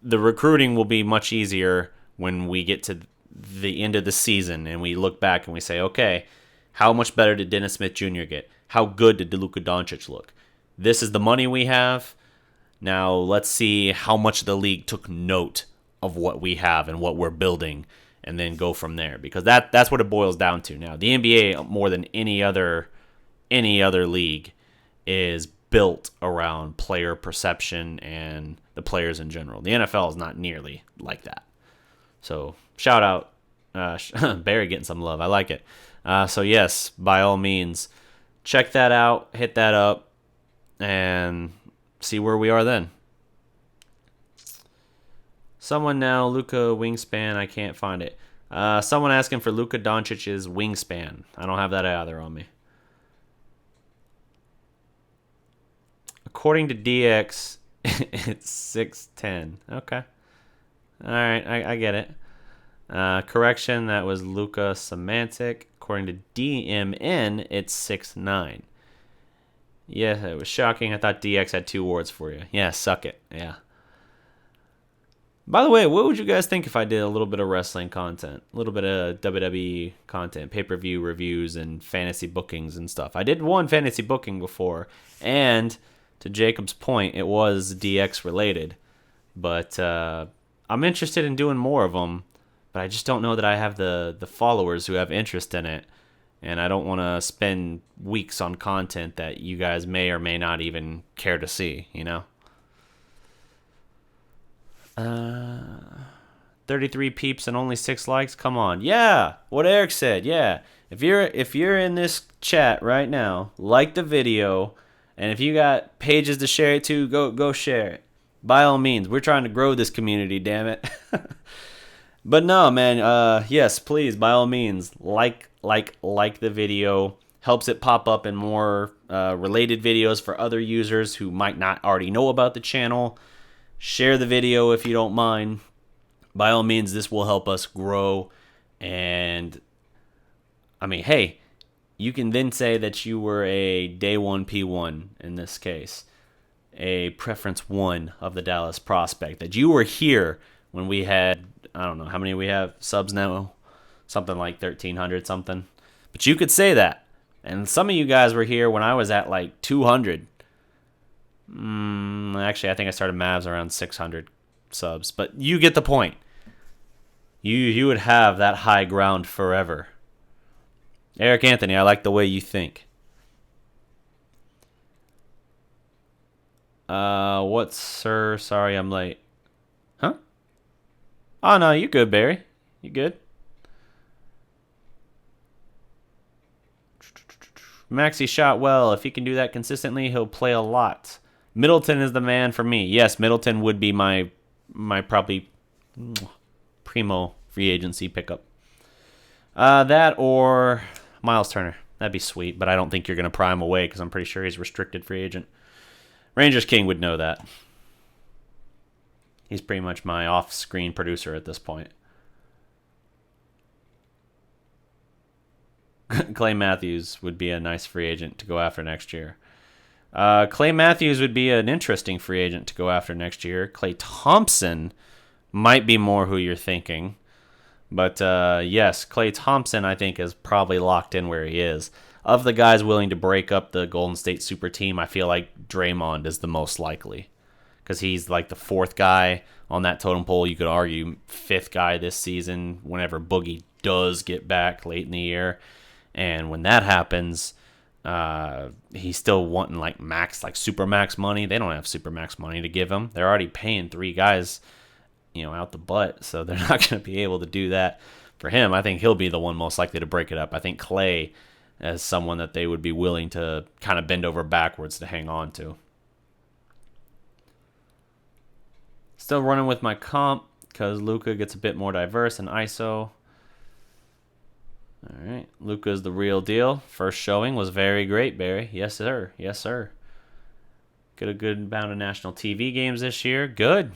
The recruiting will be much easier when we get to the end of the season and we look back and we say, okay, how much better did Dennis Smith Jr. get? How good did Luka Doncic look? This is the money we have. Now let's see how much the league took note of what we have and what we're building, and then go from there, because that's what it boils down to now. The NBA, more than any other league, is built around player perception and the players in general. The NFL is not nearly like that. So shout out Barry getting some love. I like it. So yes, by all means, check that out, hit that up, and see where we are then. Someone now, Luca Wingspan, I can't find it. Someone asking for Luka Doncic's wingspan. I don't have that either on me. According to DX, it's 6'10". Okay. All right, I get it. Correction, that was Luka Semantic. According to DMN, it's 6'9". Yeah, it was shocking. I thought DX had 2 words for you. Yeah, suck it. Yeah. By the way, what would you guys think if I did a little bit of wrestling content, a little bit of WWE content, pay-per-view reviews, and fantasy bookings and stuff? I did one fantasy booking before, and to Jacob's point, it was DX related. But I'm interested in doing more of them, but I just don't know that I have the followers who have interest in it, and I don't want to spend weeks on content that you guys may or may not even care to see, you know? 33 peeps and only 6 likes. Come on. Yeah, what Eric said. Yeah. If you're in this chat right now, like the video, and if you got pages to share it to, go share it. By all means, we're trying to grow this community, damn it. But no, man, yes, please, by all means, like the video. Helps it pop up in more related videos for other users who might not already know about the channel. Share the video if you don't mind. By all means, this will help us grow. And, I mean, hey, you can then say that you were a day one P1 in this case. A preference 1 of the Dallas prospect. That you were here when we had, I don't know, how many we have subs now? Something like 1,300 something. But you could say that. And some of you guys were here when I was at like 200. Actually, I think I started Mavs around 600 subs, but you get the point. You would have that high ground forever. Eric Anthony, I like the way you think. What, sir? Sorry, I'm late. Huh? Oh, no, you good, Barry. You good? Maxey shot well. If he can do that consistently, he'll play a lot. Middleton is the man for me. Yes, Middleton would be my probably primo free agency pickup. That or Miles Turner. That'd be sweet, but I don't think you're going to pry him away because I'm pretty sure he's restricted free agent. Rangers King would know that. He's pretty much my off-screen producer at this point. Clay Matthews would be a nice free agent to go after next year. Clay Matthews would be an interesting free agent to go after next year. Klay Thompson might be more who you're thinking. But yes, Klay Thompson, I think, is probably locked in where he is. Of the guys willing to break up the Golden State super team, I feel like Draymond is the most likely. Because he's like the fourth guy on that totem pole. You could argue fifth guy this season whenever Boogie does get back late in the year. And when that happens, he's still wanting like super max money. They don't have super max money to give him. They're already paying three guys, out the butt. So they're not going to be able to do that for him. I think he'll be the one most likely to break it up. I think Clay as someone that they would be willing to kind of bend over backwards to hang on to. Still running with my comp because Luka gets a bit more diverse in ISO. All right, Luka is the real deal. First showing was very great, Barry. Yes, sir. Yes, sir. Get a good amount of national TV games this year. Good.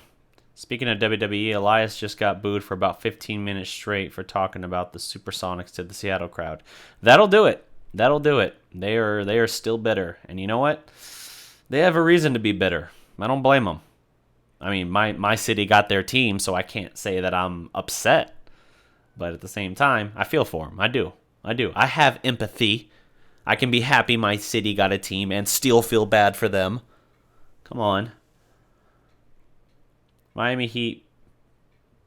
Speaking of WWE, Elias just got booed for about 15 minutes straight for talking about the Supersonics to the Seattle crowd. That'll do it. That'll do it. They are still bitter. And you know what? They have a reason to be bitter. I don't blame them. I mean, my city got their team, so I can't say that I'm upset. But at the same time, I feel for them. I do. I have empathy. I can be happy my city got a team and still feel bad for them. Come on. Miami Heat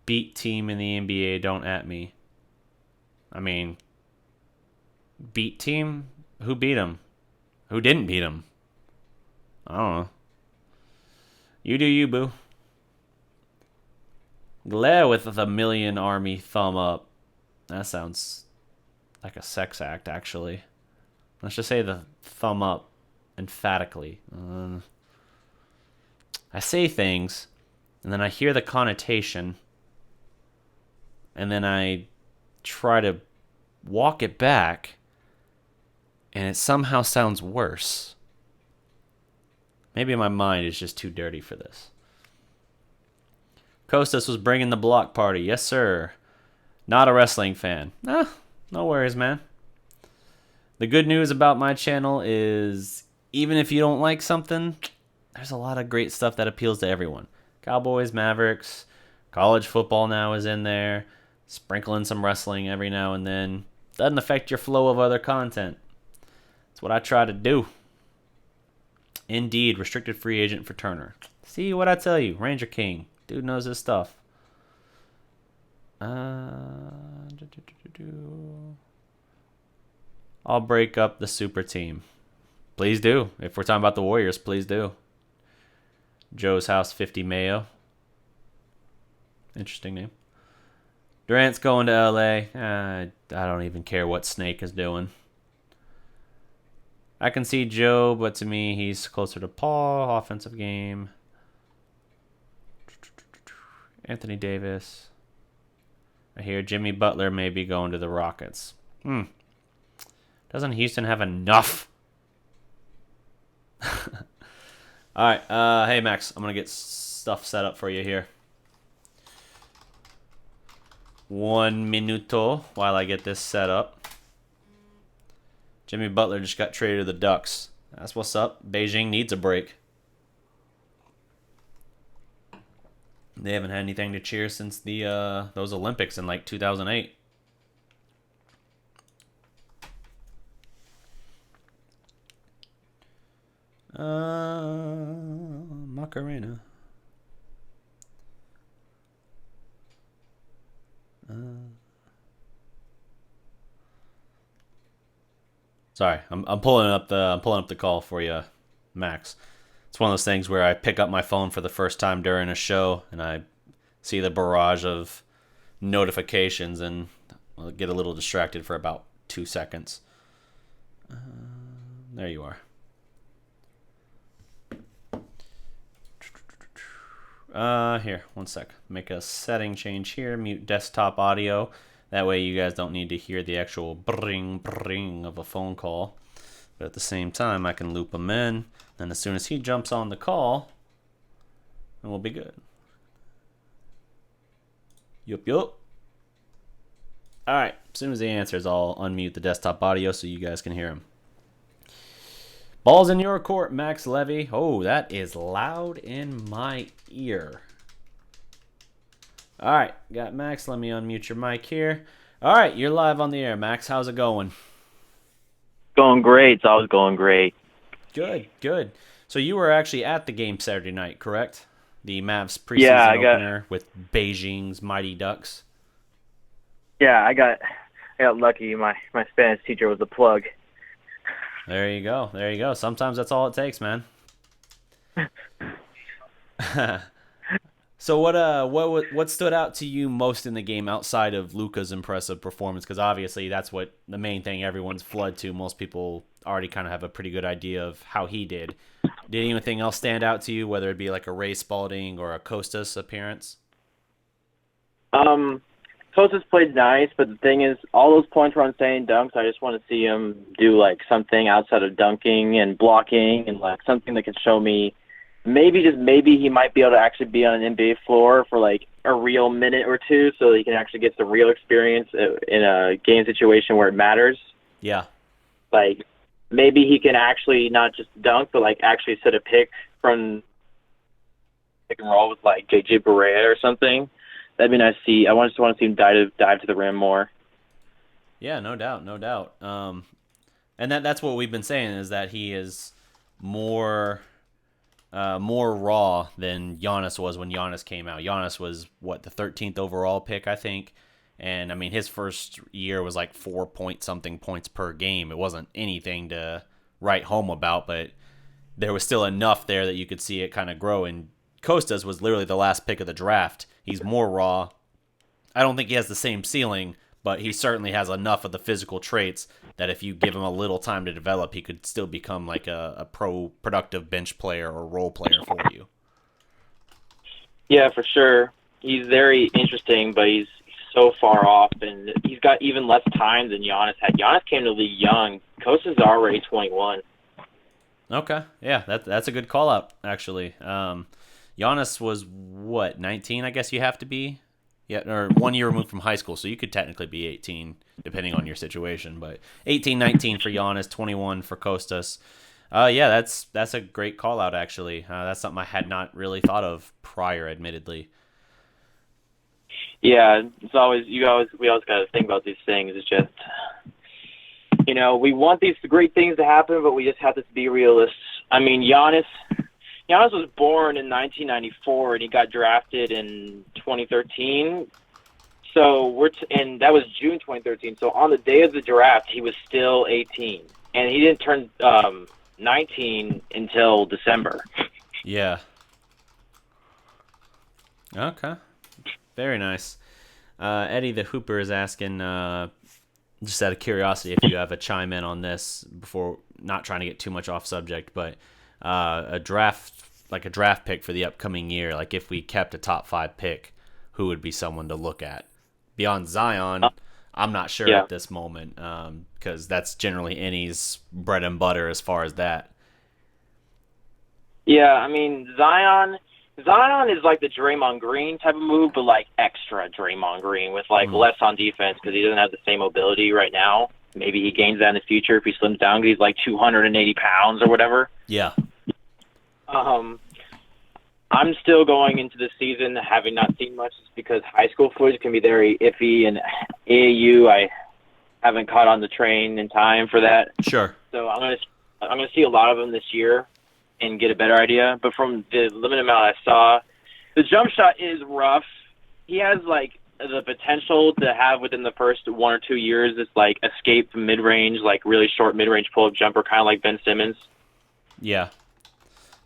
beat team in the NBA. Don't at me. I mean, beat team? Who beat them? Who didn't beat them? I don't know. You do you, boo. Glare with the Million Army thumb up. That sounds like a sex act, actually. Let's just say the thumb up emphatically. I say things, and then I hear the connotation, and then I try to walk it back, and it somehow sounds worse. Maybe my mind is just too dirty for this. Costas was bringing the block party. Yes, sir. Not a wrestling fan. No worries, man. The good news about my channel is even if you don't like something, there's a lot of great stuff that appeals to everyone. Cowboys, Mavericks, college football now is in there. Sprinkling some wrestling every now and then. Doesn't affect your flow of other content. That's what I try to do. Indeed, restricted free agent for Turner. See what I tell you, Ranger King. Dude knows his stuff. I'll break up the super team. Please do. If we're talking about the Warriors, please do. Joe's House 50 Mayo. Interesting name. Durant's going to LA. I don't even care what Snake is doing. I can see Joe, but to me, he's closer to Paul. Offensive game. Anthony Davis. I hear Jimmy Butler may be going to the Rockets. Doesn't Houston have enough? All right. Hey, Max. I'm going to get stuff set up for you here. 1 minuto while I get this set up. Jimmy Butler just got traded to the Ducks. That's what's up. Beijing needs a break. They haven't had anything to cheer since the those Olympics in like 2008. Macarena. Sorry, I'm pulling up the call for you, Max. It's one of those things where I pick up my phone for the first time during a show and I see the barrage of notifications and I'll get a little distracted for about 2 seconds. There you are. Here, 1 sec. Make a setting change here. Mute desktop audio. That way you guys don't need to hear the actual bring of a phone call. But at the same time, I can loop him in. And as soon as he jumps on the call, then we'll be good. Yup. All right. As soon as he answers, I'll unmute the desktop audio so you guys can hear him. Ball's in your court, Max Levy. Oh, that is loud in my ear. All right, got Max. Let me unmute your mic here. All right, you're live on the air, Max. How's it going? Going great. It's always going great. Good. So you were actually at the game Saturday night, correct? The Mavs preseason opener with Beijing's Mighty Ducks. Yeah, I got lucky. My Spanish teacher was a plug. There you go. Sometimes that's all it takes, man. So what stood out to you most in the game outside of Luka's impressive performance? Because obviously that's what the main thing everyone's flood to. Most people already kind of have a pretty good idea of how he did. Did anything else stand out to you, whether it be like a Ray Spalding or a Costas appearance? Costas played nice, but the thing is, all those points were on standing dunks. I just want to see him do like something outside of dunking and blocking, and like something that could show me maybe he might be able to actually be on an NBA floor for like a real minute or two, so he can actually get the real experience in a game situation where it matters. Yeah. Like maybe he can actually not just dunk, but like actually set a pick from pick and roll with like JJ Barea or something. That'd be nice to see. I just want to see him dive to the rim more. Yeah, no doubt. And that's what we've been saying, is that he is more raw than Giannis was when Giannis came out. Giannis was the 13th overall pick, I think. And I mean, his first year was like 4-point-something points per game. It wasn't anything to write home about, but there was still enough there that you could see it kind of grow. And Costas was literally the last pick of the draft. He's more raw. I don't think he has the same ceiling, but he certainly has enough of the physical traits that if you give him a little time to develop, he could still become like a productive bench player or role player for you. Yeah, for sure. He's very interesting, but he's so far off, and he's got even less time than Giannis had. Giannis came to the league young. Costas is already 21. Okay, yeah, that's a good call out, actually. Giannis was, 19, I guess you have to be? Yeah, or 1 year removed from high school, so you could technically be 18, depending on your situation. But 18, 19 for Giannis, 21 for Costas. Yeah, that's a great call out, actually. That's something I had not really thought of prior, admittedly. Yeah, we always got to think about these things. It's just, we want these great things to happen, but we just have to be realists. I mean, Giannis was born in 1994, and he got drafted in 2013. So and that was June 2013. So on the day of the draft, he was still 18, and he didn't turn 19 until December. Yeah. Okay. Very nice. Eddie the Hooper is asking, just out of curiosity, if you have a chime in on this before, not trying to get too much off subject, but a draft pick for the upcoming year, like if we kept a top 5 pick, who would be someone to look at? Beyond Zion, I'm not sure at this moment, because that's generally Annie's bread and butter as far as that. Yeah, I mean, Zion is like the Draymond Green type of move, but like extra Draymond Green with like less on defense because he doesn't have the same mobility right now. Maybe he gains that in the future if he slims down because he's like 280 pounds or whatever. Yeah. I'm still going into the season having not seen much just because high school footage can be very iffy, and AAU I haven't caught on the train in time for that. Sure. So I'm gonna see a lot of them this year and get a better idea. But from the limited amount I saw, the jump shot is rough. He has like the potential to have within the first 1 or 2 years this like escape mid-range, like really short mid-range pull-up jumper, kind of like Ben Simmons. Yeah.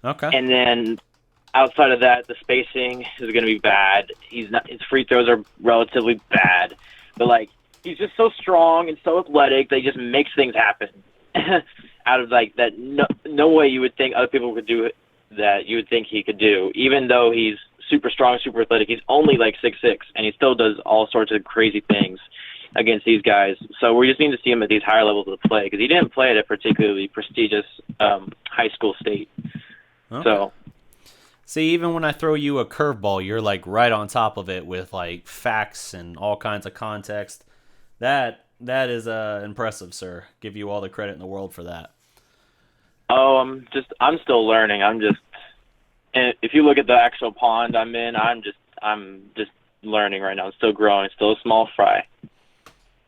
Okay. And then outside of that, the spacing is going to be bad. His free throws are relatively bad, but like he's just so strong and so athletic that he just makes things happen. Out of like that, no way you would think other people could do it that you would think he could do. Even though he's super strong, super athletic, he's only like 6'6", and he still does all sorts of crazy things against these guys. So we just need to see him at these higher levels of play because he didn't play at a particularly prestigious high school state. Okay. So, see, even when I throw you a curveball, you're like right on top of it with like facts and all kinds of context. That is impressive, sir. Give you all the credit in the world for that. Oh, I'm still learning. And if you look at the actual pond I'm in, I'm just learning right now. It's still growing. It's still a small fry.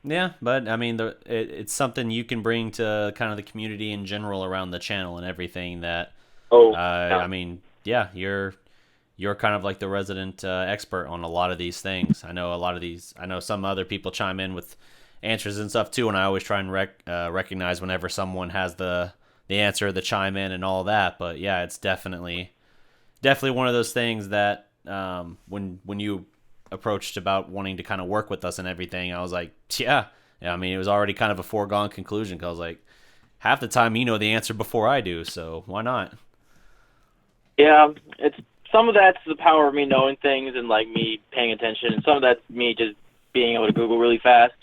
Yeah, but I mean, it's something you can bring to kind of the community in general around the channel and everything. That, Yeah. I mean, yeah, you're kind of like the resident expert on a lot of these things. I know some other people chime in with answers and stuff too, and I always try and recognize whenever someone has the answer, the chime in and all that. But yeah, it's definitely one of those things that when you approached about wanting to kind of work with us and everything, I was like, yeah. I mean, it was already kind of a foregone conclusion, because I was like, half the time you know the answer before I do, so why not? Yeah, it's some of that's the power of me knowing things and like me paying attention, and some of that's me just being able to Google really fast.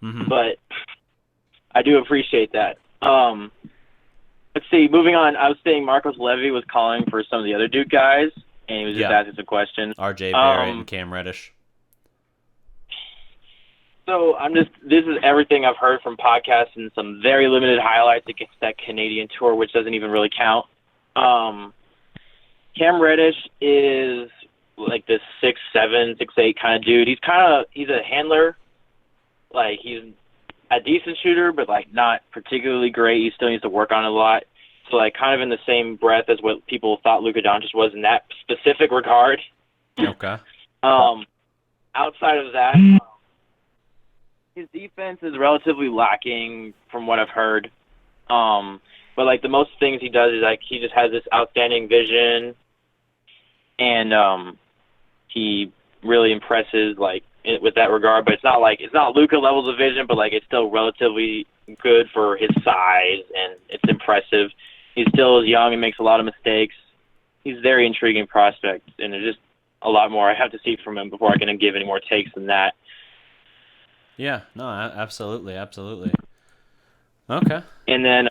Mm-hmm. But I do appreciate that. Let's see. Moving on, I was saying Marcos Levy was calling for some of the other Duke guys, and he was just asking some questions. R.J. Barrett and Cam Reddish. So this is everything I've heard from podcasts and some very limited highlights against that Canadian tour, which doesn't even really count. Cam Reddish is like this 6'7", 6'8" kind of dude. He's a handler. Like, he's a decent shooter, but like not particularly great. He still needs to work on it a lot. So like kind of in the same breath as what people thought Luka Doncic was in that specific regard. Okay. Outside of that, his defense is relatively lacking from what I've heard. But like the most things he does is like he just has this outstanding vision, and he really impresses like with that regard. But it's not Luka levels of vision, but like it's still relatively good for his size, and it's impressive. He still is young and makes a lot of mistakes. He's a very intriguing prospect, and there's just a lot more I have to see from him before I can give any more takes than that. Yeah, no, absolutely. Okay. And then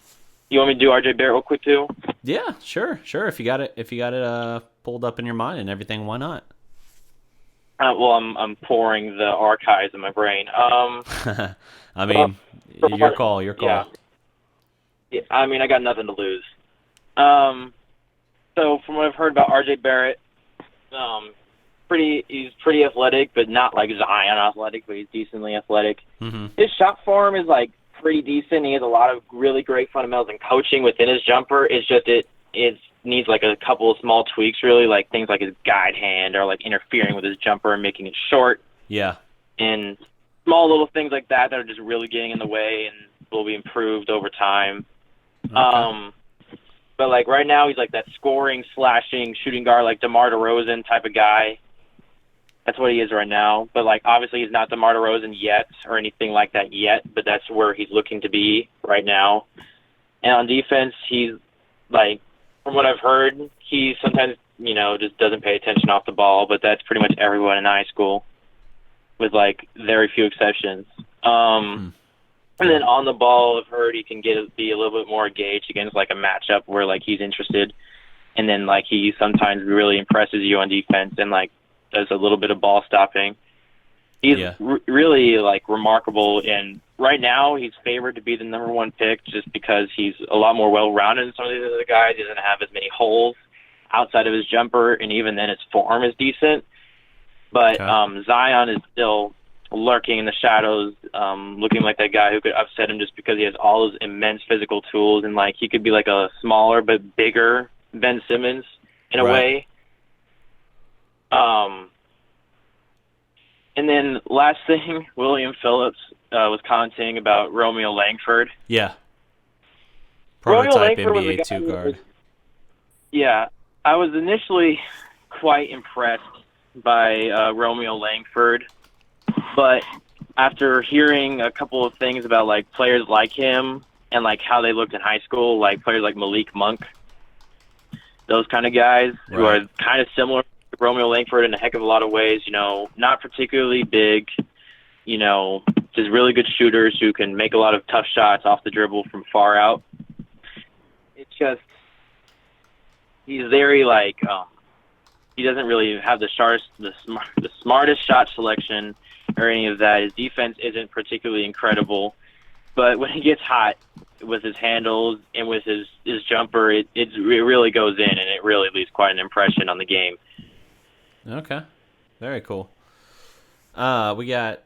you want me to do RJ Barrett real quick too? Yeah, sure. If you got it pulled up in your mind and everything, why not? Well, I'm pouring the archives in my brain. I mean, your call. Yeah, I mean, I got nothing to lose. So from what I've heard about RJ Barrett, he's pretty athletic, but not like Zion athletic, but he's decently athletic. Mm-hmm. His shot form is like pretty decent. He has a lot of really great fundamentals and coaching within his jumper. It's just it needs like a couple of small tweaks, really, like things like his guide hand or like interfering with his jumper and making it short. Yeah. And small little things like that are just really getting in the way and will be improved over time. Okay. But like right now he's like that scoring, slashing, shooting guard, like DeMar DeRozan type of guy. That's what he is right now. But like obviously he's not DeMar DeRozan yet or anything like that yet, but that's where he's looking to be right now. And on defense, he's like, from what I've heard, he sometimes, just doesn't pay attention off the ball, but that's pretty much everyone in high school, with like very few exceptions. And then on the ball, I've heard he can be a little bit more engaged against like a matchup where like he's interested, and then like he sometimes really impresses you on defense and like does a little bit of ball stopping. He's really like remarkable, and right now he's favored to be the number one pick just because he's a lot more well-rounded than some of the other guys. He doesn't have as many holes outside of his jumper, and even then his form is decent. But Zion is still lurking in the shadows, looking like that guy who could upset him just because he has all his immense physical tools, and like he could be like a smaller but bigger Ben Simmons in a way. And then last thing, William Phillips was commenting about Romeo Langford. Yeah. Prototype NBA 2 guard. Yeah. I was initially quite impressed by Romeo Langford, but after hearing a couple of things about like players like him and like how they looked in high school, like players like Malik Monk, those kind of guys who are kind of similar to Romeo Langford in a heck of a lot of ways, not particularly big, just really good shooters who can make a lot of tough shots off the dribble from far out. It's just, he's very he doesn't really have the smartest shot selection. or any of that. His defense isn't particularly incredible, but when he gets hot with his handles and with his jumper, it really goes in, and it really leaves quite an impression on the game. Okay, very cool. We got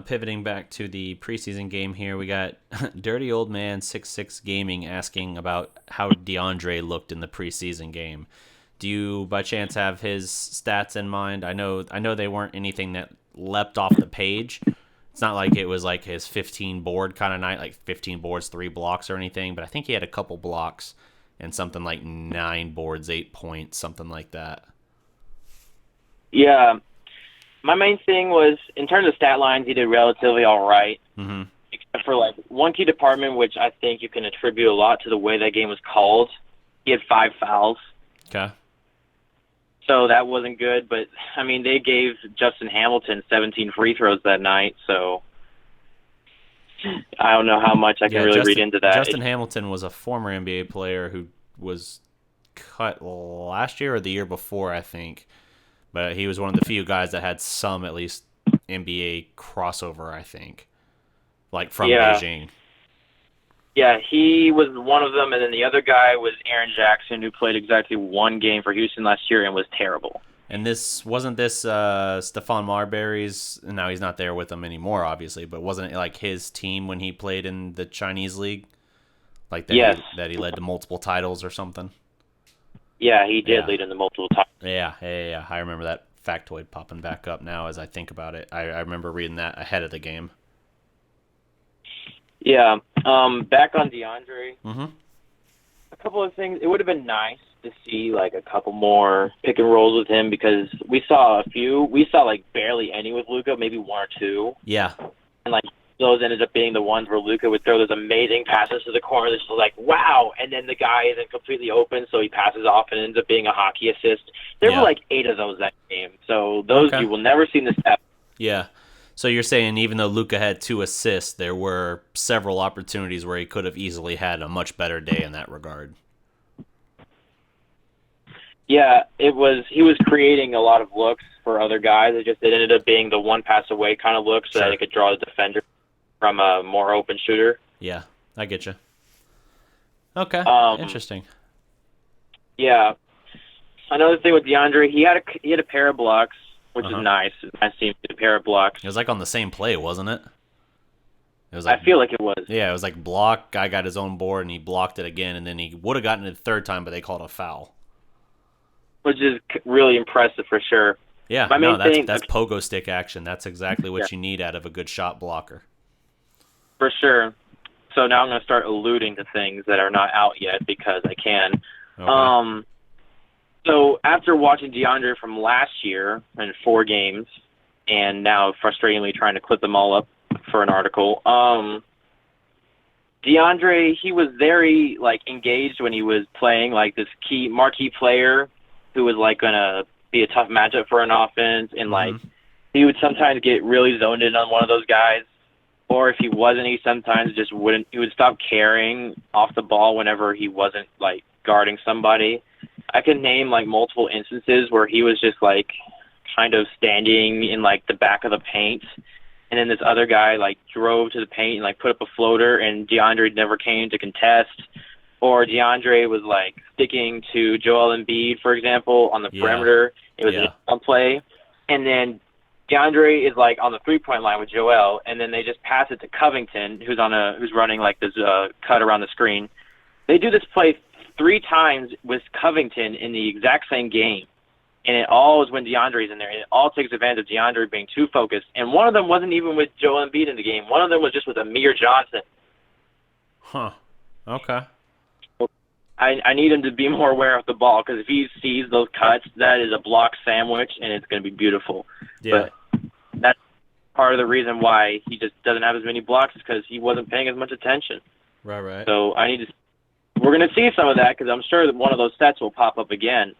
pivoting back to the preseason game here. We got Dirty Old Man 66 Gaming asking about how DeAndre looked in the preseason game. Do you, by chance, have his stats in mind? I know they weren't anything that leapt off the page. It's not like it was like his 15 board kind of night, like 15 boards, 3 blocks or anything. But I think he had a couple blocks and something like 9 boards, 8 points, something like that. Yeah. My main thing was, in terms of stat lines, he did relatively all right, except for like one key department, which I think you can attribute a lot to the way that game was called. He had 5 fouls. Okay. So that wasn't good, but, I mean, they gave Justin Hamilton 17 free throws that night, so I don't know how much I can really read into that. Justin Hamilton was a former NBA player who was cut last year or the year before, I think. But he was one of the few guys that had some, at least, NBA crossover, I think. Like, from Beijing. Yeah, he was one of them, and then the other guy was Aaron Jackson, who played exactly 1 game for Houston last year and was terrible. And wasn't this Stephon Marbury's, now he's not there with them anymore, obviously, but wasn't it like his team when he played in the Chinese league? Like that, that he led to multiple titles or something? Yeah, he did lead in the multiple times. Yeah. I remember that factoid popping back up now as I think about it. I remember reading that ahead of the game. Yeah. Back on DeAndre, Mm-hmm. a couple of things. It would have been nice to see like a couple more pick and rolls with him because we saw a few. We saw like barely any with Luka, maybe 1 or 2. Yeah. And like those ended up being the ones where Luka would throw those amazing passes to the corner that's just like, wow, and then the guy isn't completely open, so he passes off and ends up being a hockey assist. There were like 8 of those that game. So those you will never see in the stats. Yeah. So you're saying even though Luka had 2 assists, there were several opportunities where he could have easily had a much better day in that regard. Yeah, he was creating a lot of looks for other guys. It ended up being the one pass away kind of look so that it could draw the defender from a more open shooter. Yeah, I get you. Okay, interesting. Yeah. Another thing with DeAndre, he had a pair of blocks, which is nice. I see a pair of blocks. It was like on the same play, wasn't it? It was like, I feel like it was. Yeah, it was like block, guy got his own board, and he blocked it again, and then he would have gotten it the third time, but they called a foul. Which is really impressive for sure. Yeah, that's pogo stick action. That's exactly what you need out of a good shot blocker. For sure. So now I'm going to start alluding to things that are not out yet because I can. Okay. So after watching DeAndre from last year in 4 games, and now frustratingly trying to clip them all up for an article, DeAndre, he was very engaged when he was playing this marquee player who was going to be a tough matchup for an offense, and he would sometimes get really zoned in on one of those guys. Or if he wasn't, he sometimes just wouldn't. He would stop carrying off the ball whenever he wasn't guarding somebody. I could name multiple instances where he was just kind of standing in the back of the paint, and then this other guy drove to the paint and put up a floater, and DeAndre never came to contest. Or DeAndre was sticking to Joel Embiid, for example, on the perimeter. It was a play, and then DeAndre is on the 3-point line with Joel, and then they just pass it to Covington, who's running this cut around the screen. They do this play 3 times with Covington in the exact same game, and it all is when DeAndre's in there, and it all takes advantage of DeAndre being too focused. And one of them wasn't even with Joel Embiid in the game. One of them was just with Amir Johnson. Huh. Okay. I need him to be more aware of the ball because if he sees those cuts, that is a block sandwich, and it's going to be beautiful. Yeah. But that's part of the reason why he just doesn't have as many blocks is because he wasn't paying as much attention. Right. So we're going to see some of that because I'm sure that one of those sets will pop up again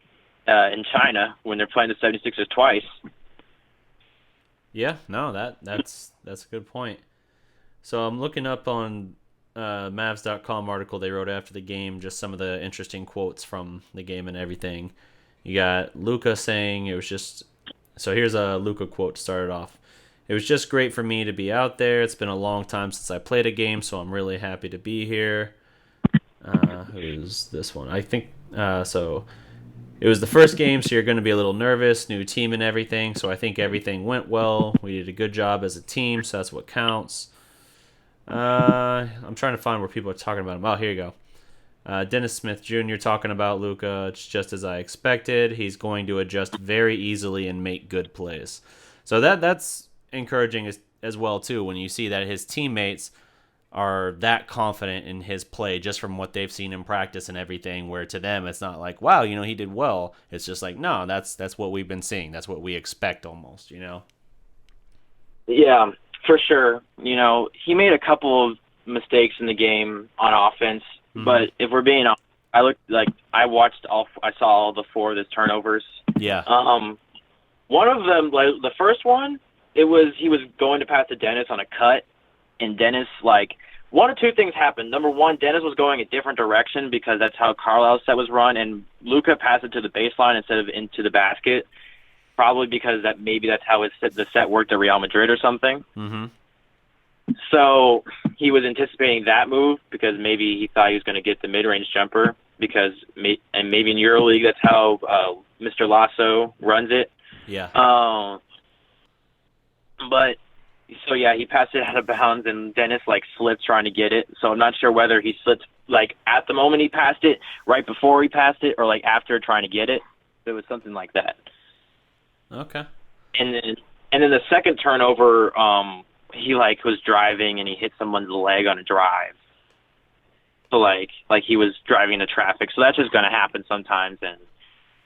in China when they're playing the 76ers twice. Yeah, no, that's a good point. So I'm looking up on Mavs.com article they wrote after the game, just some of the interesting quotes from the game and everything. You got Luka saying it was just... So here's a Luka quote to start it off. It was just great for me to be out there. It's been a long time since I played a game, so I'm really happy to be here. Who's this one? I think so. It was the first game, so you're going to be a little nervous, new team and everything. So I think everything went well. We did a good job as a team, so that's what counts. I'm trying to find where people are talking about him. Oh, here you go. Dennis Smith Jr. talking about Luka. It's just as I expected. He's going to adjust very easily and make good plays. So that's encouraging as well too, when you see that his teammates are that confident in his play just from what they've seen in practice and everything, where to them it's not like, wow, he did well. It's just like, no, that's what we've been seeing. That's what we expect almost, Yeah, for sure. He made a couple of mistakes in the game on offense, but if we're being honest, I saw all the 4 of his turnovers. Yeah. One of them, like the first one, he was going to pass to Dennis on a cut, and Dennis, one or two things happened. Number one, Dennis was going a different direction because that's how Carlisle's set was run, and Luka passed it to the baseline instead of into the basket, probably because that's how the set worked at Real Madrid or something. Mm-hmm. So he was anticipating that move because maybe he thought he was going to get the mid-range jumper maybe in EuroLeague that's how Mr. Lasso runs it. Yeah. But so yeah, he passed it out of bounds, and Dennis slipped trying to get it. So I'm not sure whether he slipped at the moment he passed it, right before he passed it, or after trying to get it. It was something like that. Okay. And then the second turnover, he was driving and he hit someone's leg on a drive. So he was driving into traffic. So that's just going to happen sometimes, and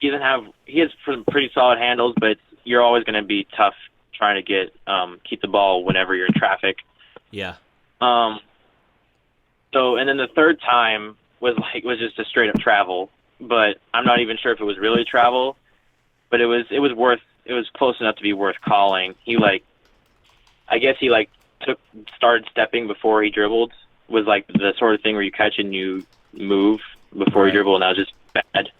he has some pretty solid handles, but you're always going to be tough trying to keep the ball whenever you're in traffic. Yeah. So, and then the third time was just a straight up travel, but I'm not even sure if it was really travel, but it was close enough to be worth calling. I guess he started stepping before he dribbled, was the sort of thing where you catch and you move before you dribble, and that was just bad.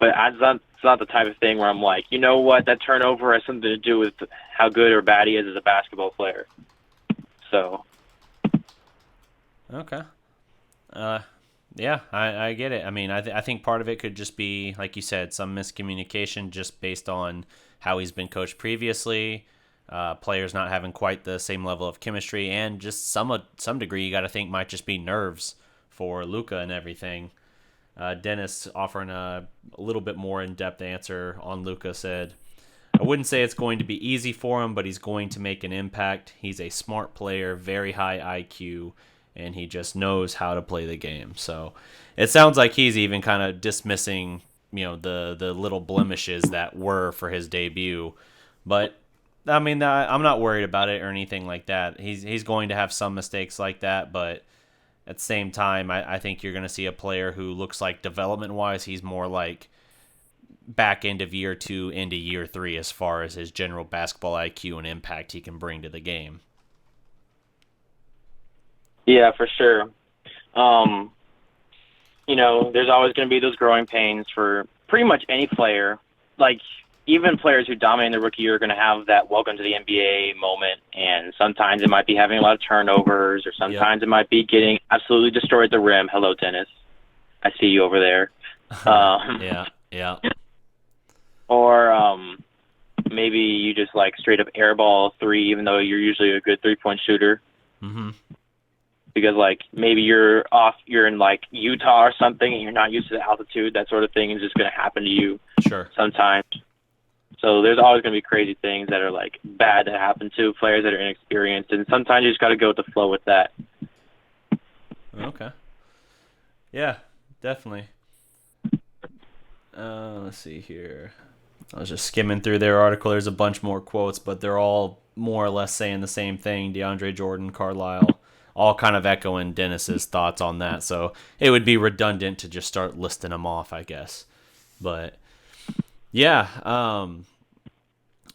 But it's not the type of thing where I'm like, you know what, that turnover has something to do with how good or bad he is as a basketball player. So. Okay. Yeah, I get it. I mean, I think part of it could just be, like you said, some miscommunication just based on how he's been coached previously, players not having quite the same level of chemistry, and just some degree you got to think might just be nerves for Luka and everything. Dennis, offering a little bit more in-depth answer on Luka, said, I wouldn't say it's going to be easy for him, but he's going to make an impact. He's a smart player, very high IQ, and he just knows how to play the game. So it sounds like he's even kind of dismissing, the little blemishes that were for his debut. But, I mean, I'm not worried about it or anything like that. He's going to have some mistakes like that, but at the same time, I think you're going to see a player who looks like development-wise, he's more like back end of year 2 into year 3 as far as his general basketball IQ and impact he can bring to the game. Yeah, for sure. There's always going to be those growing pains for pretty much any player. Even players who dominate the rookie year are going to have that welcome to the NBA moment, and sometimes it might be having a lot of turnovers, or sometimes it might be getting absolutely destroyed at the rim. Hello, Dennis. I see you over there. Yeah. Or maybe you just straight up airball 3, even though you're usually a good 3-point shooter. Mm-hmm. Because maybe you're in Utah or something, and you're not used to the altitude. That sort of thing is just going to happen to you. Sure. Sometimes. So there's always going to be crazy things that are bad that happen to players that are inexperienced, and sometimes you just got to go with the flow with that. Okay. Yeah, definitely. Let's see here. I was just skimming through their article. There's a bunch more quotes, but they're all more or less saying the same thing. DeAndre Jordan, Carlisle, all kind of echoing Dennis's thoughts on that. So it would be redundant to just start listing them off, I guess. But yeah,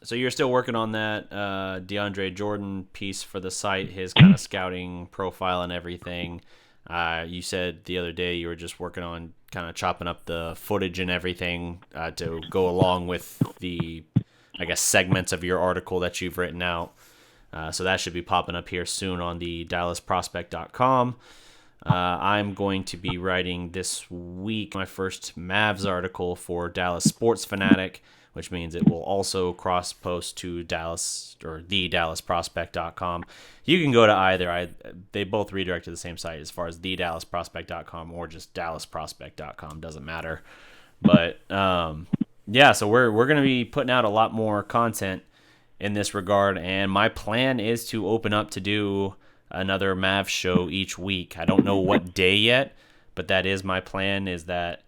so you're still working on that DeAndre Jordan piece for the site, his kind of scouting profile and everything. You said the other day you were just working on kind of chopping up the footage and everything to go along with the, I guess, segments of your article that you've written out. So that should be popping up here soon on the DallasProspect.com. I'm going to be writing this week my first Mavs article for Dallas Sports Fanatic, which means it will also cross-post to Dallas or the DallasProspect.com. You can go to either. They both redirect to the same site as far as the DallasProspect.com or just DallasProspect.com. Doesn't matter. But yeah, so we're going to be putting out a lot more content in this regard, and my plan is to open up to do another Mavs show each week. I don't know what day yet, but that is my plan, is that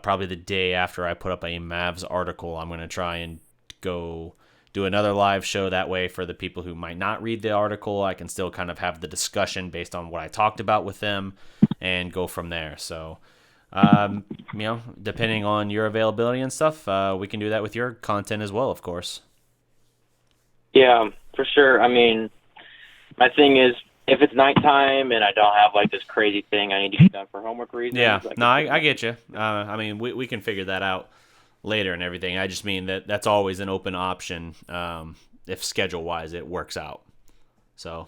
probably the day after I put up a Mavs article, I'm going to try and go do another live show. That way, for the people who might not read the article, I can still kind of have the discussion based on what I talked about with them and go from there. So, depending on your availability and stuff, we can do that with your content as well, of course. Yeah, for sure. I mean, my thing is, if it's nighttime and I don't have like this crazy thing I need to get done for homework reasons. Yeah, like, no, I get you. I mean, we can figure that out later and everything. I just mean that's always an open option if schedule-wise it works out. So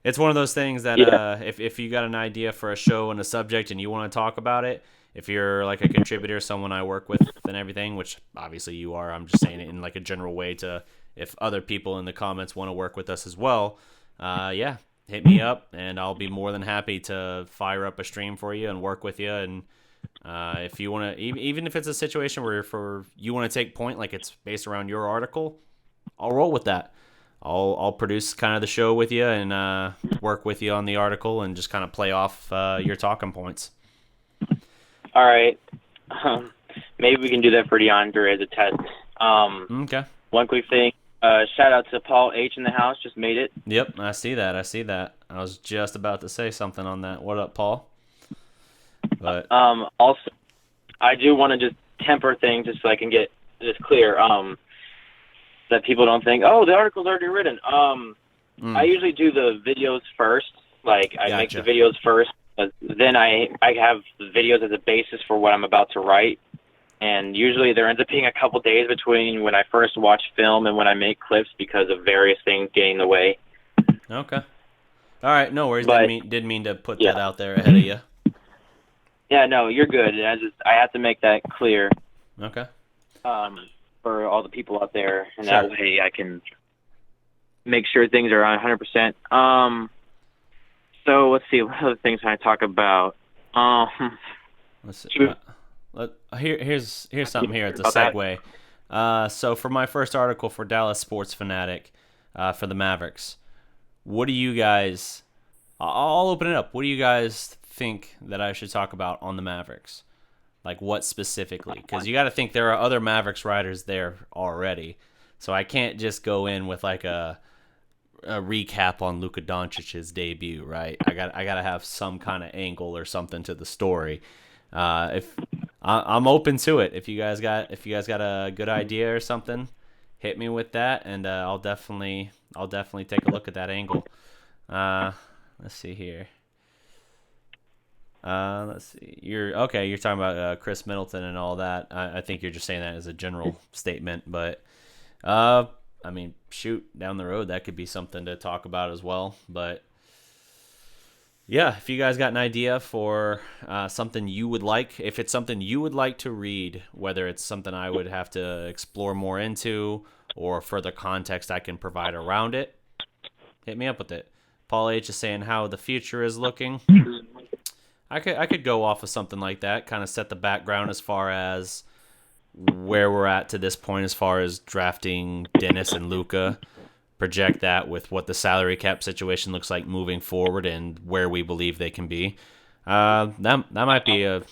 it's one of those things that if you got an idea for a show and a subject and you want to talk about it, if you're like a contributor, someone I work with and everything, which obviously you are, I'm just saying it in like a general way to if other people in the comments want to work with us as well, hit me up, and I'll be more than happy to fire up a stream for you and work with you. And if you want to, even if it's a situation where you want to take point, like it's based around your article, I'll roll with that. I'll produce kind of the show with you and work with you on the article and just kind of play off your talking points. All right. Maybe we can do that for DeAndre as a test. Okay. One quick thing. Shout out to Paul H in the house. Just made it. Yep, I see that. I was just about to say something on that. What up, Paul? But also, I do want to just temper things just so I can get this clear. That people don't think, oh, the article's already written. I usually do the videos first. Like I make the videos first. Then I have the videos as a basis for what I'm about to write. And usually there ends up being a couple days between when I first watch film and when I make clips because of various things getting in the way. Okay. All right, no worries. But, didn't mean to put that out there ahead of you. Yeah, no, you're good. I have to make that clear. Okay. For all the people out there, and that way I can make sure things are 100%. So let's see, what other things can I talk about? Let's see. Here's something here. It's a segue. So for my first article for Dallas Sports Fanatic, for the Mavericks, what do you guys? I'll open it up. What do you guys think that I should talk about on the Mavericks? Like what specifically? Because you got to think there are other Mavericks writers there already, so I can't just go in with like a recap on Luka Doncic's debut, right? I got to have some kind of angle or something to the story. If I'm open to it. If you guys got a good idea or something, hit me with that, and I'll definitely take a look at that angle. Let's see here. Let's see. You're talking about Chris Middleton and all that. I think you're just saying that as a general statement, but I mean, shoot, down the road that could be something to talk about as well. But yeah, if you guys got an idea for something you would like, if it's something you would like to read, whether it's something I would have to explore more into or further context I can provide around it, hit me up with it. Paul H is saying how the future is looking. I could go off of something like that, kind of set the background as far as where we're at to this point as far as drafting Dennis and Luka, project that with what the salary cap situation looks like moving forward and where we believe they can be. That might be a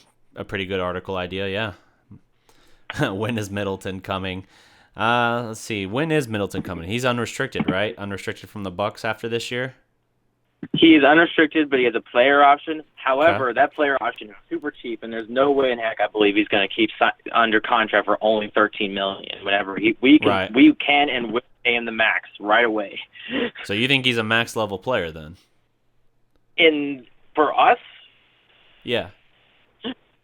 pretty good article idea, yeah. When is Middleton coming? Let's see. When is Middleton coming? He's unrestricted, right? Unrestricted from the Bucks after this year? He's unrestricted, but he has a player option. However, that player option is super cheap, and there's no way in heck I believe he's going to keep under contract for only $13 million. Whatever we can and will pay him the max right away. So you think he's a max level player then? For us? Yeah.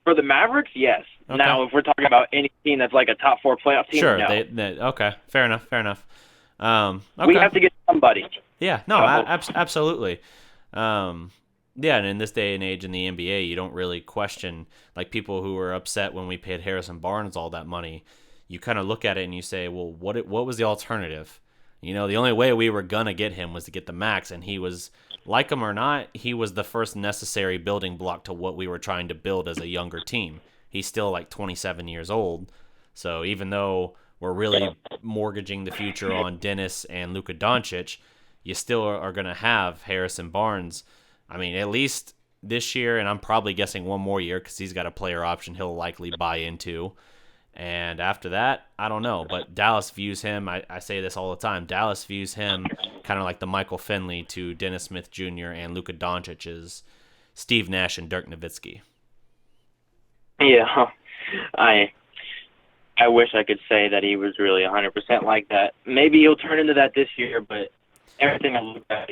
For the Mavericks, yes. Okay. Now, if we're talking about any team that's like a top four playoff team, sure. no. Okay. Fair enough. Okay. We have to get somebody. Yeah, no, absolutely. Yeah, and in this day and age in the NBA, you don't really question like people who were upset when we paid Harrison Barnes all that money. You kind of look at it and you say, well, what was the alternative? The only way we were gonna get him was to get the max, and he was, like him or not, he was the first necessary building block to what we were trying to build as a younger team. He's still like 27 years old, so even though we're really mortgaging the future on Dennis and Luka Doncic, you still are going to have Harrison Barnes. I mean, at least this year, and I'm probably guessing one more year because he's got a player option he'll likely buy into. And after that, I don't know. But Dallas views him, I say this all the time, Dallas views him kind of like the Michael Finley to Dennis Smith Jr. and Luka Doncic's Steve Nash and Dirk Nowitzki. Yeah, I wish I could say that he was really 100% like that. Maybe he'll turn into that this year, but everything I look at,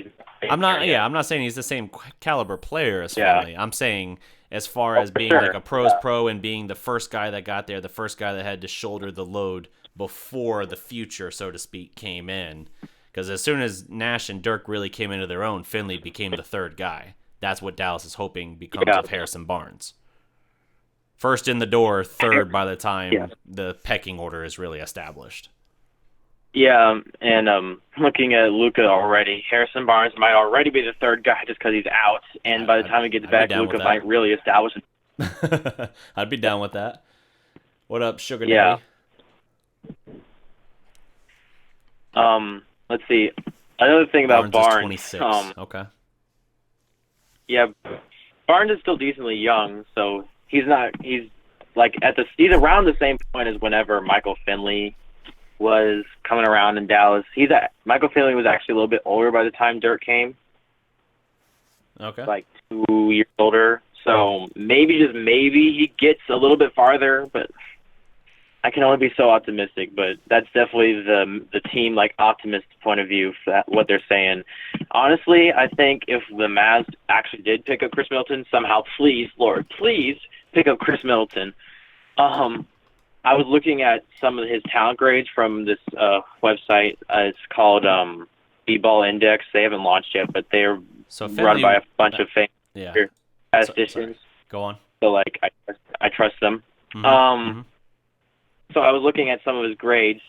I'm not saying he's the same caliber player as Finley. I'm saying as far as being like a pro's pro and being the first guy that got there, the first guy that had to shoulder the load before the future, so to speak, came in. Because as soon as Nash and Dirk really came into their own, Finley became the third guy. That's what Dallas is hoping becomes of Harrison Barnes. First in the door, third by the time the pecking order is really established. Yeah, and looking at Luka already, Harrison Barnes might already be the third guy just because he's out, and by the time he gets back, Luka might really establish him. I'd be down with that. What up, Sugar Daddy? Let's see. Another thing about Barnes. 26. Okay. Yeah, Barnes is still decently young, so he's like he's around the same point as whenever Michael Finley was coming around in Dallas. Michael Finley was actually a little bit older by the time Dirk came. Okay. Like 2 years older. So maybe, just maybe, he gets a little bit farther, but I can only be so optimistic. But that's definitely the team like optimist point of view for what they're saying. Honestly, I think if the Mavs actually did pick up Chris Middleton somehow, please, Lord, please pick up Chris Middleton. I was looking at some of his talent grades from this website. It's called B-Ball Index. They haven't launched yet, but they're run by a bunch of famous statisticians. Go on. So, like, I trust them. Mm-hmm. So I was looking at some of his grades,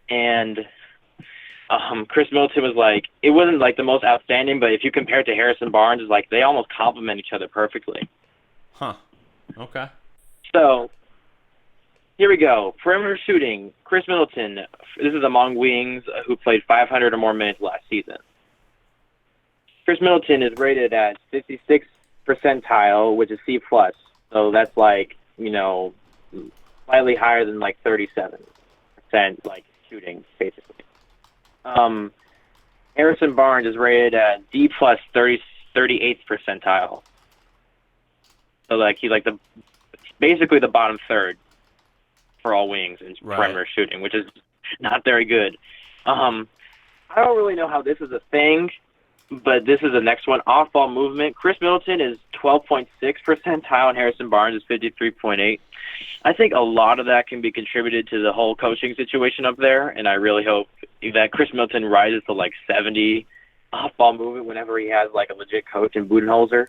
and Chris Middleton was like, it wasn't like the most outstanding, but if you compare it to Harrison Barnes, it's like they almost complement each other perfectly. Huh. Okay. So here we go. Perimeter shooting. Chris Middleton. This is among wings who played 500 or more minutes last season. Chris Middleton is rated at 56th percentile, which is C+. So that's like, slightly higher than like 37% like shooting, basically. Harrison Barnes is rated at D+, 38th percentile. So like he's like basically the bottom third for all wings in perimeter shooting, which is not very good. I don't really know how this is a thing, but this is the next one. Off-ball movement. Chris Middleton is 12.6 percentile, and Harrison Barnes is 53.8. I think a lot of that can be contributed to the whole coaching situation up there, and I really hope that Chris Middleton rises to like 70 off-ball movement whenever he has like a legit coach in Budenholzer.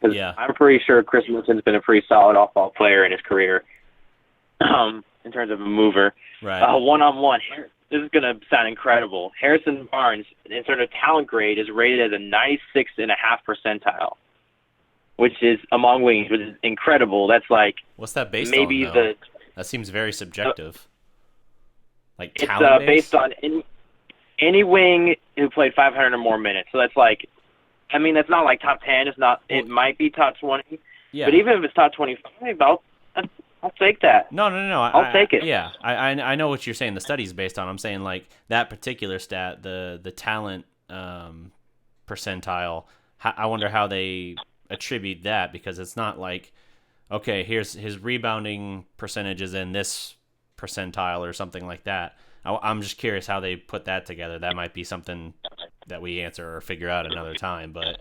Because I'm pretty sure Chris Middleton's been a pretty solid off-ball player in his career in terms of a mover. Right. One-on-one. This is going to sound incredible. Harrison Barnes, in terms of talent grade, is rated as a 96.5 percentile, which is among wings, which is incredible. That's like what's that based maybe on? Maybe that seems very subjective. Like it's talent based on any wing who played 500 or more minutes. So that's like, I mean, that's not like top 10. It's not. It might be top 20. Yeah. But even if it's top 25, I'll take that. No. I'll take it. Yeah, I know what you're saying. The study's based on. I'm saying like that particular stat, the talent percentile. I wonder how they attribute that, because it's not like, okay, here's his rebounding percentages in this percentile or something like that. I'm just curious how they put that together. That might be something that we answer or figure out another time, but.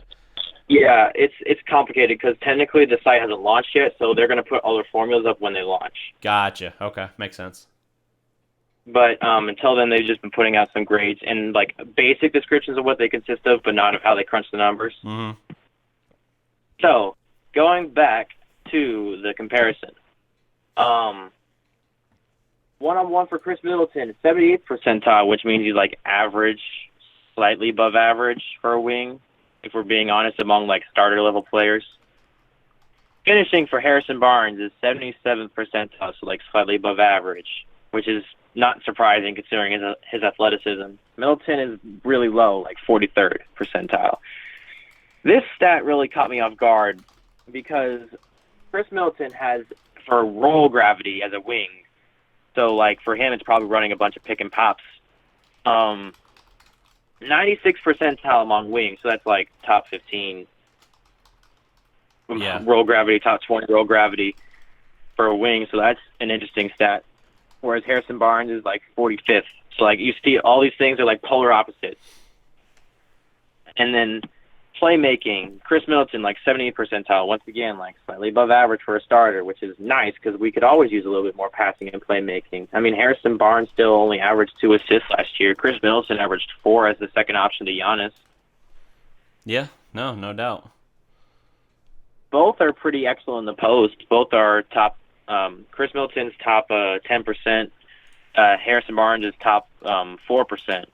Yeah, it's complicated because technically the site hasn't launched yet, so they're going to put all their formulas up when they launch. Gotcha. Okay, makes sense. But until then, they've just been putting out some grades and like basic descriptions of what they consist of, but not of how they crunch the numbers. Mm-hmm. So going back to the comparison, one-on-one for Chris Middleton, 78th percentile, which means he's like average, slightly above average for a wing, if we're being honest, among like starter level players. Finishing for Harrison Barnes is 77th percentile, so like slightly above average, which is not surprising considering his athleticism. Middleton is really low, like 43rd percentile. This stat really caught me off guard because Chris Middleton has, for roll gravity as a wing, so like for him it's probably running a bunch of pick and pops, 96th percentile among wings, so that's like top 15 roll gravity, top 20 roll gravity for a wing, so that's an interesting stat. Whereas Harrison Barnes is like 45th. So like you see all these things are like polar opposites. And then playmaking, Chris Middleton like 78th percentile, once again like slightly above average for a starter, which is nice because we could always use a little bit more passing and playmaking. I mean, Harrison Barnes still only averaged 2 assists last year. Chris Middleton averaged 4 as the second option to Giannis. Yeah, no doubt. Both are pretty excellent in the post. Both are top. Chris Middleton's top 10%. Harrison Barnes is top 4%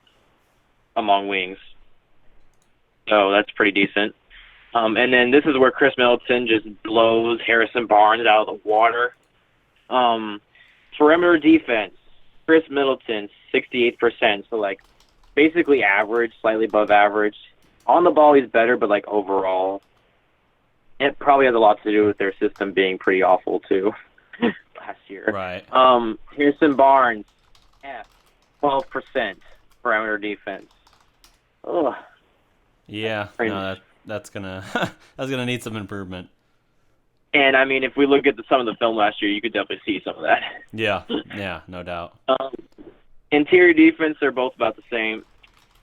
among wings. So that's pretty decent. And then this is where Chris Middleton just blows Harrison Barnes out of the water. Perimeter defense, Chris Middleton, 68%. So, like, basically average, slightly above average. On the ball, he's better, but, like, overall, it probably has a lot to do with their system being pretty awful, too. Last year. Right. Harrison Barnes, 12% perimeter defense. Ugh. Yeah, no, that's gonna need some improvement. And I mean, if we look at some of the film last year, you could definitely see some of that. Yeah, no doubt. Interior defense, they're both about the same.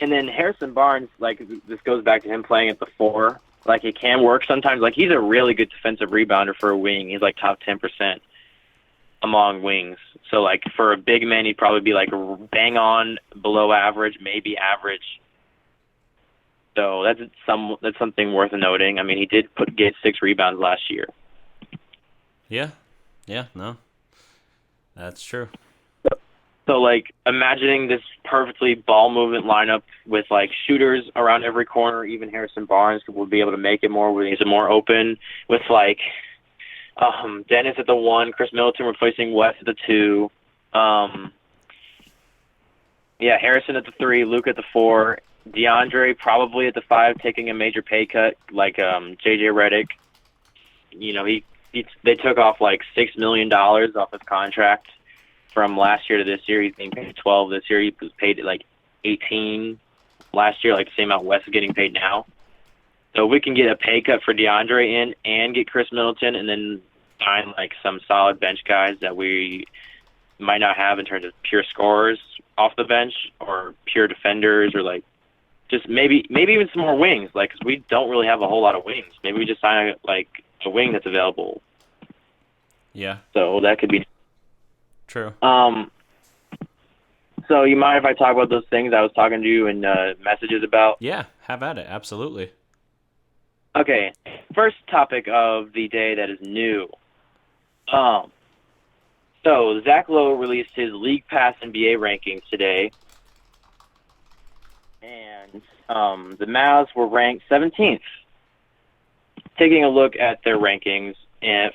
And then Harrison Barnes, like this goes back to him playing at the 4. Like it can work sometimes. Like he's a really good defensive rebounder for a wing. He's like top 10% among wings. So like for a big man, he'd probably be like bang on below average, maybe average. So that's something worth noting. I mean, he did get 6 rebounds last year. Yeah, no, that's true. So like imagining this perfectly ball movement lineup with like shooters around every corner, even Harrison Barnes will be able to make it more when he's more open with like Dennis at the 1, Chris Middleton replacing West at the 2. Harrison at the 3, Luke at the 4, DeAndre probably at the 5, taking a major pay cut like JJ Redick. You know, they took off like $6 million off his contract from last year to this year. He's being paid 12 this year. He was paid like 18 last year, like the same amount West is getting paid now. So we can get a pay cut for DeAndre in and get Chris Middleton and then sign like some solid bench guys that we might not have in terms of pure scorers off the bench or pure defenders or like just maybe even some more wings. Like 'cause we don't really have a whole lot of wings. Maybe we just sign like a wing that's available. Yeah. So that could be true. So you mind if I talk about those things I was talking to you in messages about? Yeah, have at it. Absolutely. Okay, first topic of the day that is new. So Zach Lowe released his League Pass NBA rankings today, and the Mavs were ranked 17th. Taking a look at their rankings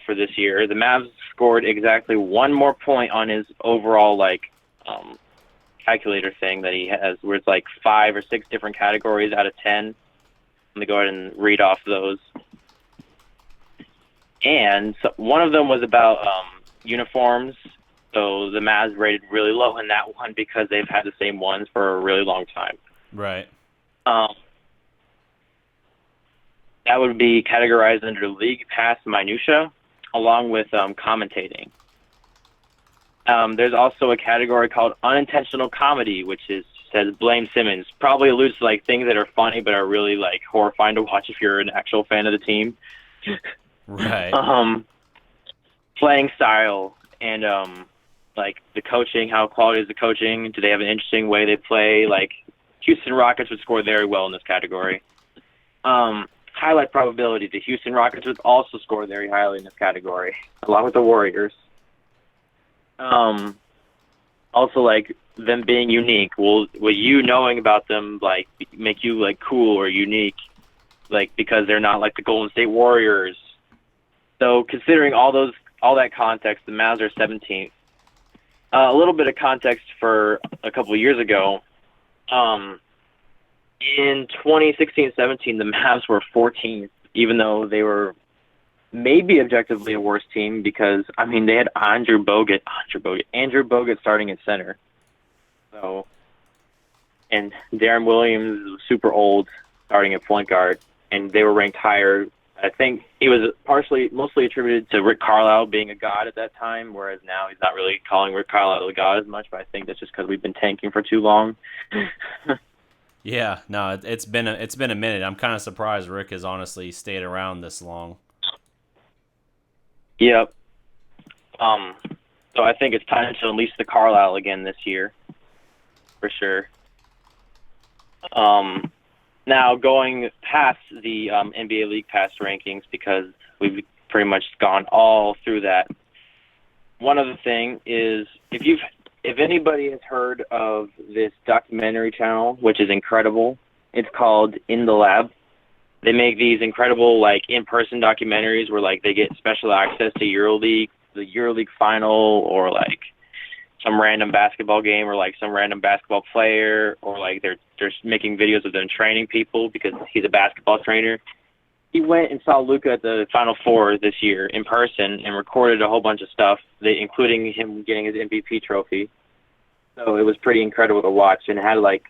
for this year, the Mavs scored exactly 1 more point on his overall calculator thing that he has, where it's like 5 or 6 different categories out of 10. Let me go ahead and read off those. And so one of them was about uniforms. So the Mavs rated really low in that one because they've had the same ones for a really long time. Right. That would be categorized under League Pass minutia, along with commentating. There's also a category called unintentional comedy, which says blame Simmons. Probably alludes to like things that are funny but are really like horrifying to watch if you're an actual fan of the team. Right. Playing style and like the coaching, how quality is the coaching? Do they have an interesting way they play? Like Houston Rockets would score very well in this category. Highlight probability. The Houston Rockets would also score very highly in this category, along with the Warriors. Also, like them being unique. Will you knowing about them like make you like cool or unique? Like because they're not like the Golden State Warriors. So considering all that context, the Mavs are 17th. A little bit of context for a couple of years ago. In 2016-17, the Mavs were 14th, even though they were maybe objectively a worse team because, I mean, they had Andrew Bogut starting at center. So, and Darren Williams was super old starting at point guard, and they were ranked higher. I think it was mostly attributed to Rick Carlisle being a god at that time, whereas now he's not really calling Rick Carlisle a god as much, but I think that's just because we've been tanking for too long. Yeah, no, it's been a minute. I'm kind of surprised Rick has honestly stayed around this long. Yep. So I think it's time to unleash the Carlisle again this year, for sure. Now going past the NBA League Pass rankings, because we've pretty much gone all through that. One other thing is if anybody has heard of this documentary channel, which is incredible, it's called In the Lab. They make these incredible like in-person documentaries where like they get special access to the EuroLeague final, or like some random basketball game, or like some random basketball player, or like they're making videos of them training people because he's a basketball trainer. He went and saw Luka at the Final Four this year in person and recorded a whole bunch of stuff, including him getting his MVP trophy. So it was pretty incredible to watch, and it had like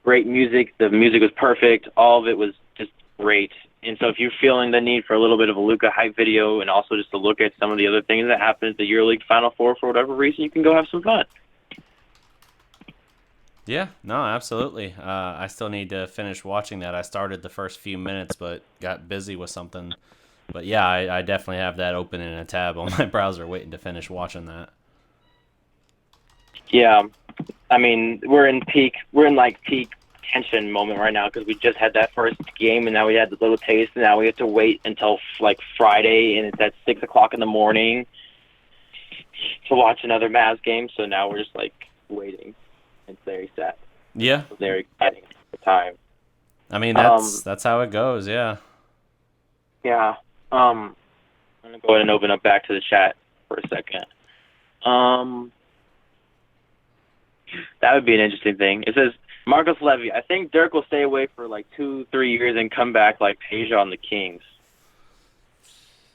great music. The music was perfect. All of it was just great. And so if you're feeling the need for a little bit of a Luka hype video and also just to look at some of the other things that happened at the EuroLeague Final Four for whatever reason, you can go have some fun. Yeah, no, absolutely. I still need to finish watching that. I started the first few minutes, but got busy with something. But yeah, I definitely have that open in a tab on my browser waiting to finish watching that. Yeah, I mean, we're in peak tension moment right now because we just had that first game and now we had the little taste, and now we have to wait until like Friday, and it's at 6:00 in the morning to watch another Mavs game. So now we're just like waiting. It's very sad. Yeah, it's very exciting at the time. I mean, that's how it goes. Yeah. Yeah. I'm gonna go ahead and open up back to the chat for a second. That would be an interesting thing. It says, Marcus Levy, I think Dirk will stay away for like 2-3 years and come back like Peja on the Kings.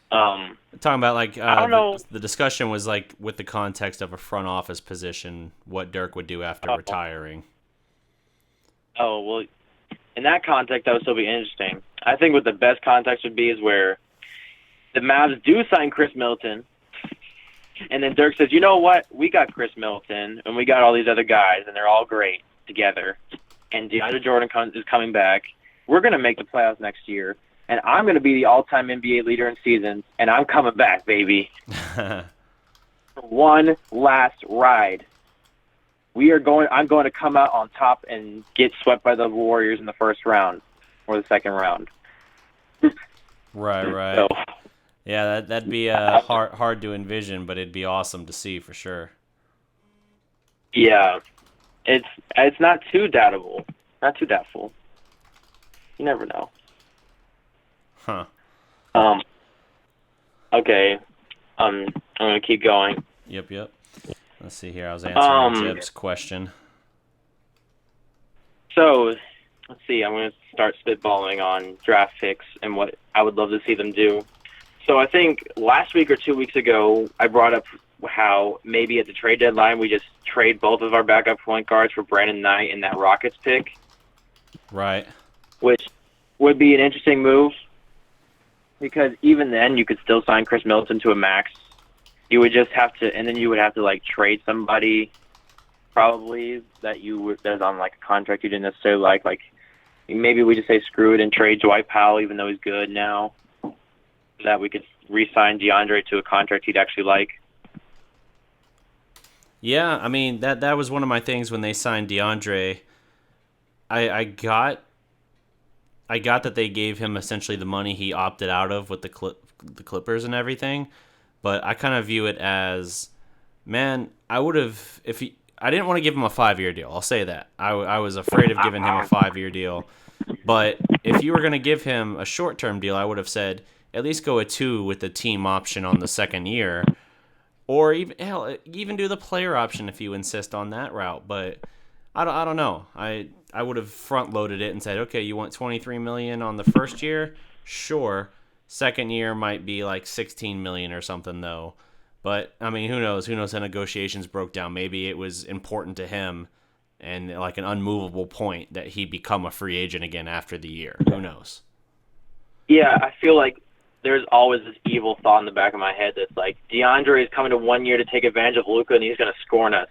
Talking about like I don't know. The discussion was like with the context of a front office position, what Dirk would do after retiring. Oh, well, in that context, that would still be interesting. I think what the best context would be is where the Mavs do sign Chris Middleton, and then Dirk says, you know what, we got Chris Middleton, and we got all these other guys, and they're all great together, and DeAndre Jordan is coming back. We're going to make the playoffs next year, and I'm going to be the all-time NBA leader in seasons, and I'm coming back, baby. For one last ride. I'm going to come out on top and get swept by the Warriors in the first round or the second round. Right. So, yeah, that'd be hard to envision, but it'd be awesome to see for sure. Yeah, it's not too doubtful. Not too doubtful. You never know. Huh. Okay. I'm gonna keep going. Yep. Let's see here. I was answering Jeb's question. So, let's see. I'm going to start spitballing on draft picks and what I would love to see them do. So I think last week or 2 weeks ago, I brought up how maybe at the trade deadline we just trade both of our backup point guards for Brandon Knight and that Rockets pick. Right. Which would be an interesting move because even then you could still sign Chris Middleton to a max. You would just have to, and then you would have to like trade somebody probably that's on like a contract you didn't necessarily like. Like maybe we just say screw it and trade Dwight Powell even though he's good now, so that we could re-sign DeAndre to a contract he'd actually like. Yeah, I mean that was one of my things when they signed DeAndre. I got that they gave him essentially the money he opted out of with the Clippers and everything, but I kind of view it as, man, I would have if he. I didn't want to give him a 5-year deal. I'll say that. I was afraid of giving him a 5-year deal, but if you were going to give him a short-term deal, I would have said at least go a 2 with the team option on the second year, or even do the player option if you insist on that route. But I don't know. I would have front loaded it and said, okay, you want 23 million on the first year? Sure. Second year might be like 16 million or something though. But I mean, who knows? Who knows how negotiations broke down? Maybe it was important to him and like an unmovable point that he become a free agent again after the year. Who knows? Yeah, I feel like there's always this evil thought in the back of my head that's like DeAndre is coming to 1 year to take advantage of Luka, and he's going to scorn us.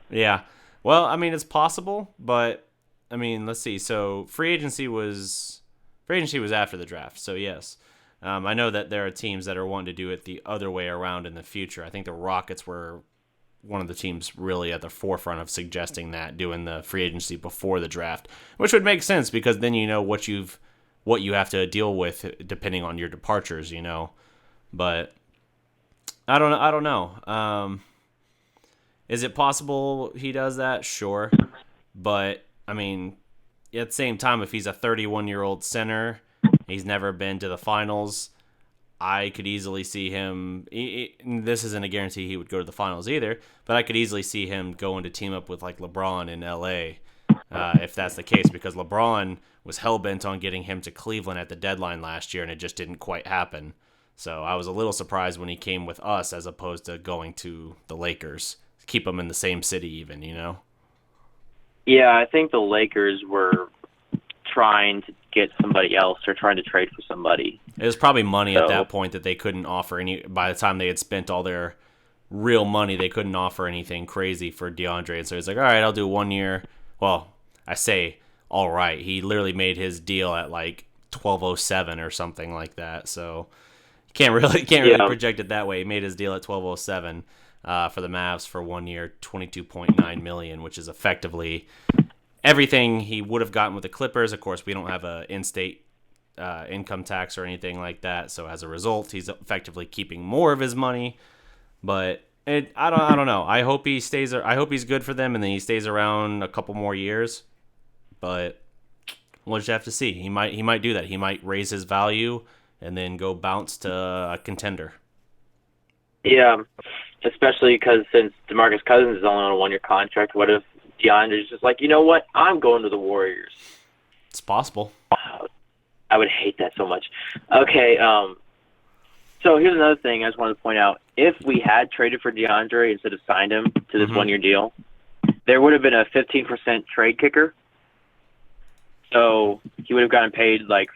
Yeah. Well, I mean, it's possible, but I mean, let's see. So free agency was after the draft. So yes, I know that there are teams that are wanting to do it the other way around in the future. I think the Rockets were one of the teams really at the forefront of suggesting that, doing the free agency before the draft, which would make sense because then you know what you have to deal with depending on your departures, you know. But I don't know. Is it possible he does that? Sure. But, I mean, at the same time, if he's a 31-year-old center, he's never been to the finals, I could easily see him. This isn't a guarantee he would go to the finals either, but I could easily see him going to team up with, like, LeBron in LA if that's the case, because LeBron was hell-bent on getting him to Cleveland at the deadline last year, and it just didn't quite happen. So I was a little surprised when he came with us as opposed to going to the Lakers. Keep them in the same city even, you know? Yeah, I think the Lakers were trying to get somebody else or trying to trade for somebody. It was probably money at that point that they couldn't offer any. By the time they had spent all their real money, they couldn't offer anything crazy for DeAndre. And so he's like, all right, I'll do 1 year. Well, I say all right. He literally made his deal at like 1207 or something like that. So can't really project it that way. He made his deal at 1207 for the Mavs for 1 year, 22.9 million, which is effectively everything he would have gotten with the Clippers. Of course, we don't have a in-state income tax or anything like that, so as a result, he's effectively keeping more of his money. But I don't know. I hope he stays. I hope he's good for them, and then he stays around a couple more years. But we'll just have to see. He might do that. He might raise his value and then go bounce to a contender. Yeah, especially because since DeMarcus Cousins is only on a 1 year contract, what if DeAndre's just like, you know what? I'm going to the Warriors. It's possible. I would hate that so much. Okay, so here's another thing I just wanted to point out. If we had traded for DeAndre instead of signed him to this 1 year deal, there would have been a 15% trade kicker. So he would have gotten paid like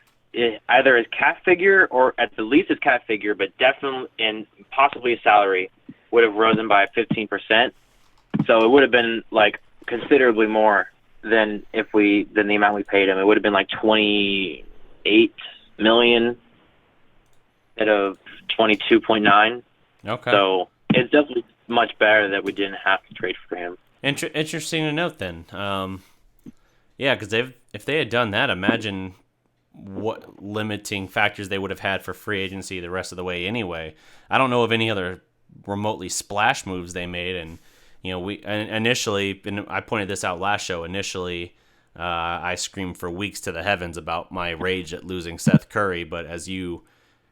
either his cap figure or at the least his cap figure, but definitely and possibly his salary would have risen by 15%. So it would have been like considerably more than the amount we paid him. It would have been like 28 million instead of 22.9. Okay. So it's definitely much better that we didn't have to trade for him. Interesting to note then. Yeah, because if they had done that, imagine what limiting factors they would have had for free agency the rest of the way anyway. I don't know of any other remotely splash moves they made. And, you know, initially, and I pointed this out last show, initially I screamed for weeks to the heavens about my rage at losing Seth Curry. But as you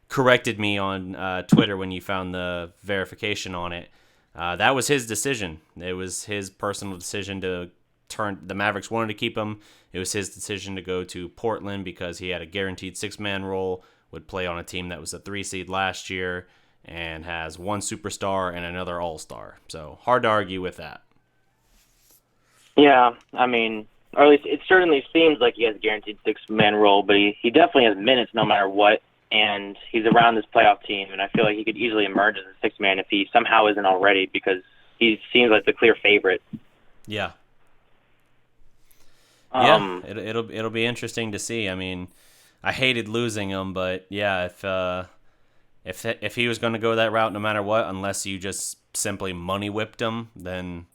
corrected me on Twitter when you found the verification on it, that was his decision. It was his personal decision to turn. The Mavericks wanted to keep him. It was his decision to go to Portland because he had a guaranteed 6-man role, would play on a team that was a 3 seed last year, and has one superstar and another all-star. So hard to argue with that. Yeah, I mean, or at least it certainly seems like he has a guaranteed 6-man role, but he definitely has minutes no matter what, and he's around this playoff team, and I feel like he could easily emerge as a 6-man if he somehow isn't already, because he seems like the clear favorite. Yeah. Yeah, it'll be interesting to see. I mean, I hated losing him, but yeah, if he was going to go that route, no matter what, unless you just simply money whipped him, then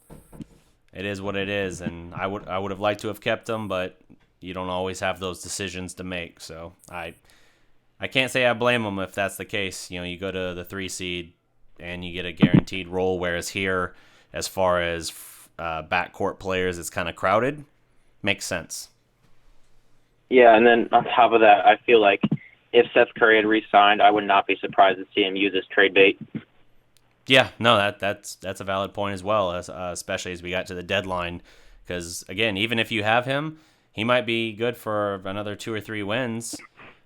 it is what it is. And I would have liked to have kept him, but you don't always have those decisions to make. So I can't say I blame him if that's the case. You go to the 3 seed and you get a guaranteed role, whereas here, as far as backcourt players, it's kind of crowded. Makes sense. Yeah, and then on top of that, I feel like if Seth Curry had re-signed, I would not be surprised to see him use this trade bait. Yeah, no, that's a valid point as well, especially as we got to the deadline. Because again, even if you have him, he might be good for another 2 or 3 wins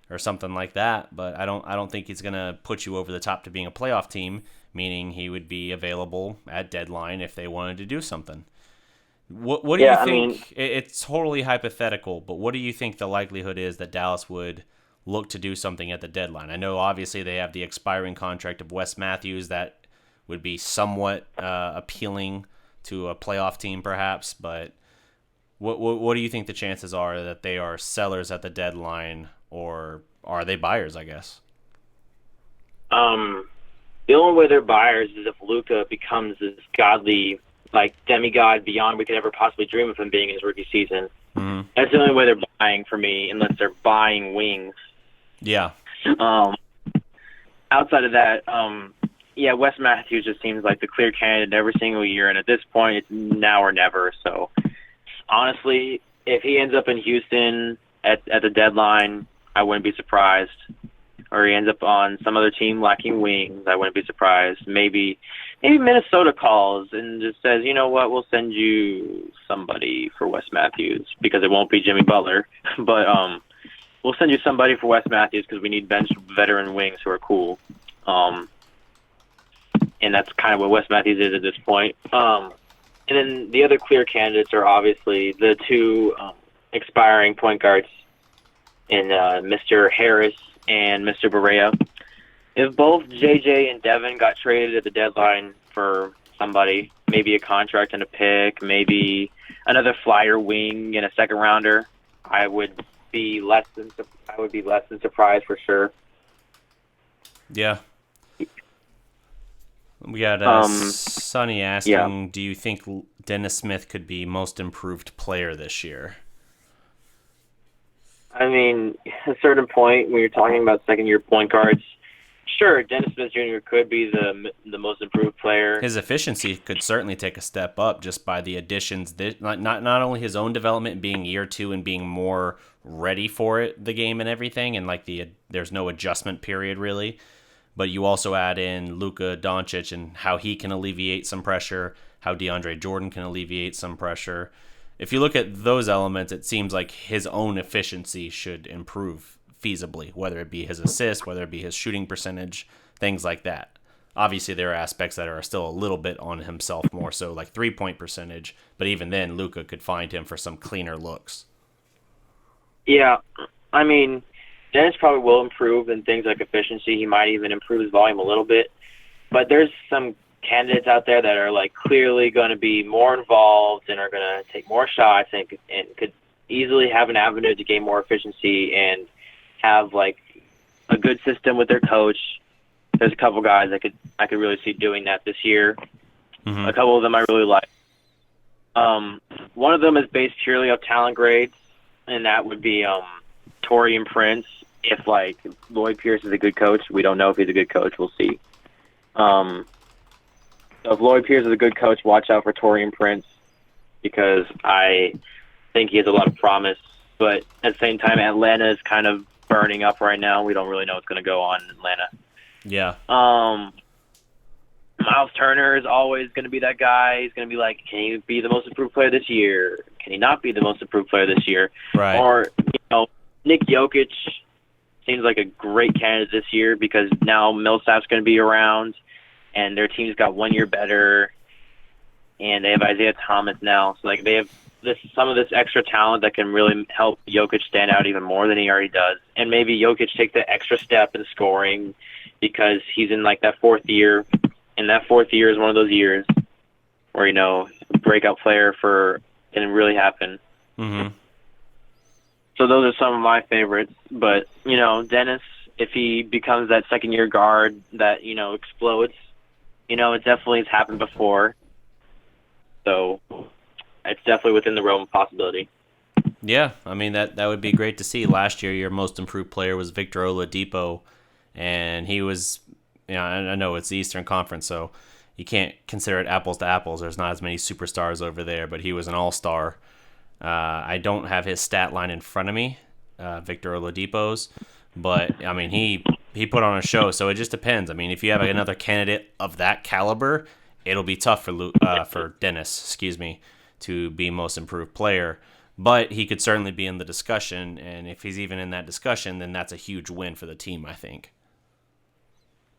or something like that. But I don't think he's gonna put you over the top to being a playoff team. Meaning he would be available at deadline if they wanted to do something. What do you think? I mean, it's totally hypothetical, but what do you think the likelihood is that Dallas would look to do something at the deadline? I know obviously they have the expiring contract of Wes Matthews that would be somewhat appealing to a playoff team perhaps, but what do you think the chances are that they are sellers at the deadline, or are they buyers, I guess? The only way they're buyers is if Luka becomes this godly, demigod beyond we could ever possibly dream of him being in his rookie season. Mm-hmm. That's the only way they're buying for me, unless they're buying wings. Yeah. Outside of that, Wes Matthews just seems like the clear candidate every single year, and at this point, it's now or never. So, honestly, if he ends up in Houston at the deadline, I wouldn't be surprised. Or he ends up on some other team lacking wings, I wouldn't be surprised. Maybe Minnesota calls and just says, you know what, we'll send you somebody for Wes Matthews, because it won't be Jimmy Butler. But we'll send you somebody for Wes Matthews because we need bench veteran wings who are cool. And that's kind of what Wes Matthews is at this point. And then the other clear candidates are obviously the 2 expiring point guards in Mr. Harris and Mr. Barea. If both JJ and Devin got traded at the deadline for somebody, maybe a contract and a pick, maybe another flyer wing and a second rounder, I would be less than surprised for sure. Yeah. We got Sonny asking, do you think Dennis Smith could be most improved player this year? I mean, at a certain point, when you're talking about second-year point guards, sure, Dennis Smith Jr. could be the most improved player. His efficiency could certainly take a step up just by the additions. Not only his own development being year 2 and being more ready for it, the game and everything, and there's no adjustment period really, but you also add in Luka Doncic and how he can alleviate some pressure, how DeAndre Jordan can alleviate some pressure. If you look at those elements, it seems like his own efficiency should improve feasibly, whether it be his assists, whether it be his shooting percentage, things like that. Obviously, there are aspects that are still a little bit on himself more so, like 3-point percentage, but even then, Luka could find him for some cleaner looks. Yeah, I mean, Dennis probably will improve in things like efficiency. He might even improve his volume a little bit, but there's some candidates out there that are clearly going to be more involved and are going to take more shots and could easily have an avenue to gain more efficiency and have a good system with their coach. There's a couple guys I could really see doing that this year. Mm-hmm. A couple of them I really like. One of them is based purely on talent grades, and that would be Taurean Prince. If Lloyd Pierce is a good coach, we don't know if he's a good coach. We'll see. So if Lloyd Pierce is a good coach, watch out for Taurean Prince, because I think he has a lot of promise. But at the same time, Atlanta is kind of burning up right now. We don't really know what's going to go on in Atlanta. Yeah. Miles Turner is always going to be that guy. He's going to be can he be the most improved player this year? Can he not be the most improved player this year? Right. Or, Nick Jokic seems like a great candidate this year because now Millsap's going to be around, and their team's got 1 year better, and they have Isaiah Thomas now. So they have some of this extra talent that can really help Jokic stand out even more than he already does. And maybe Jokic takes the extra step in scoring because he's in that 4th year, and that 4th year is one of those years where breakout player can really happen. Mm-hmm. So those are some of my favorites. But Dennis, if he becomes that second-year guard that explodes, It definitely has happened before. So it's definitely within the realm of possibility. Yeah, I mean that would be great to see. Last year, your most improved player was Victor Oladipo, and he was, I know it's the Eastern Conference, so you can't consider it apples to apples. There's not as many superstars over there, but he was an all-star. I don't have his stat line in front of me, Victor Oladipo's, but I mean he put on a show. So it just depends. I mean, if you have another candidate of that caliber, it'll be tough for Dennis, to be most improved player. But he could certainly be in the discussion, and if he's even in that discussion, then that's a huge win for the team, I think.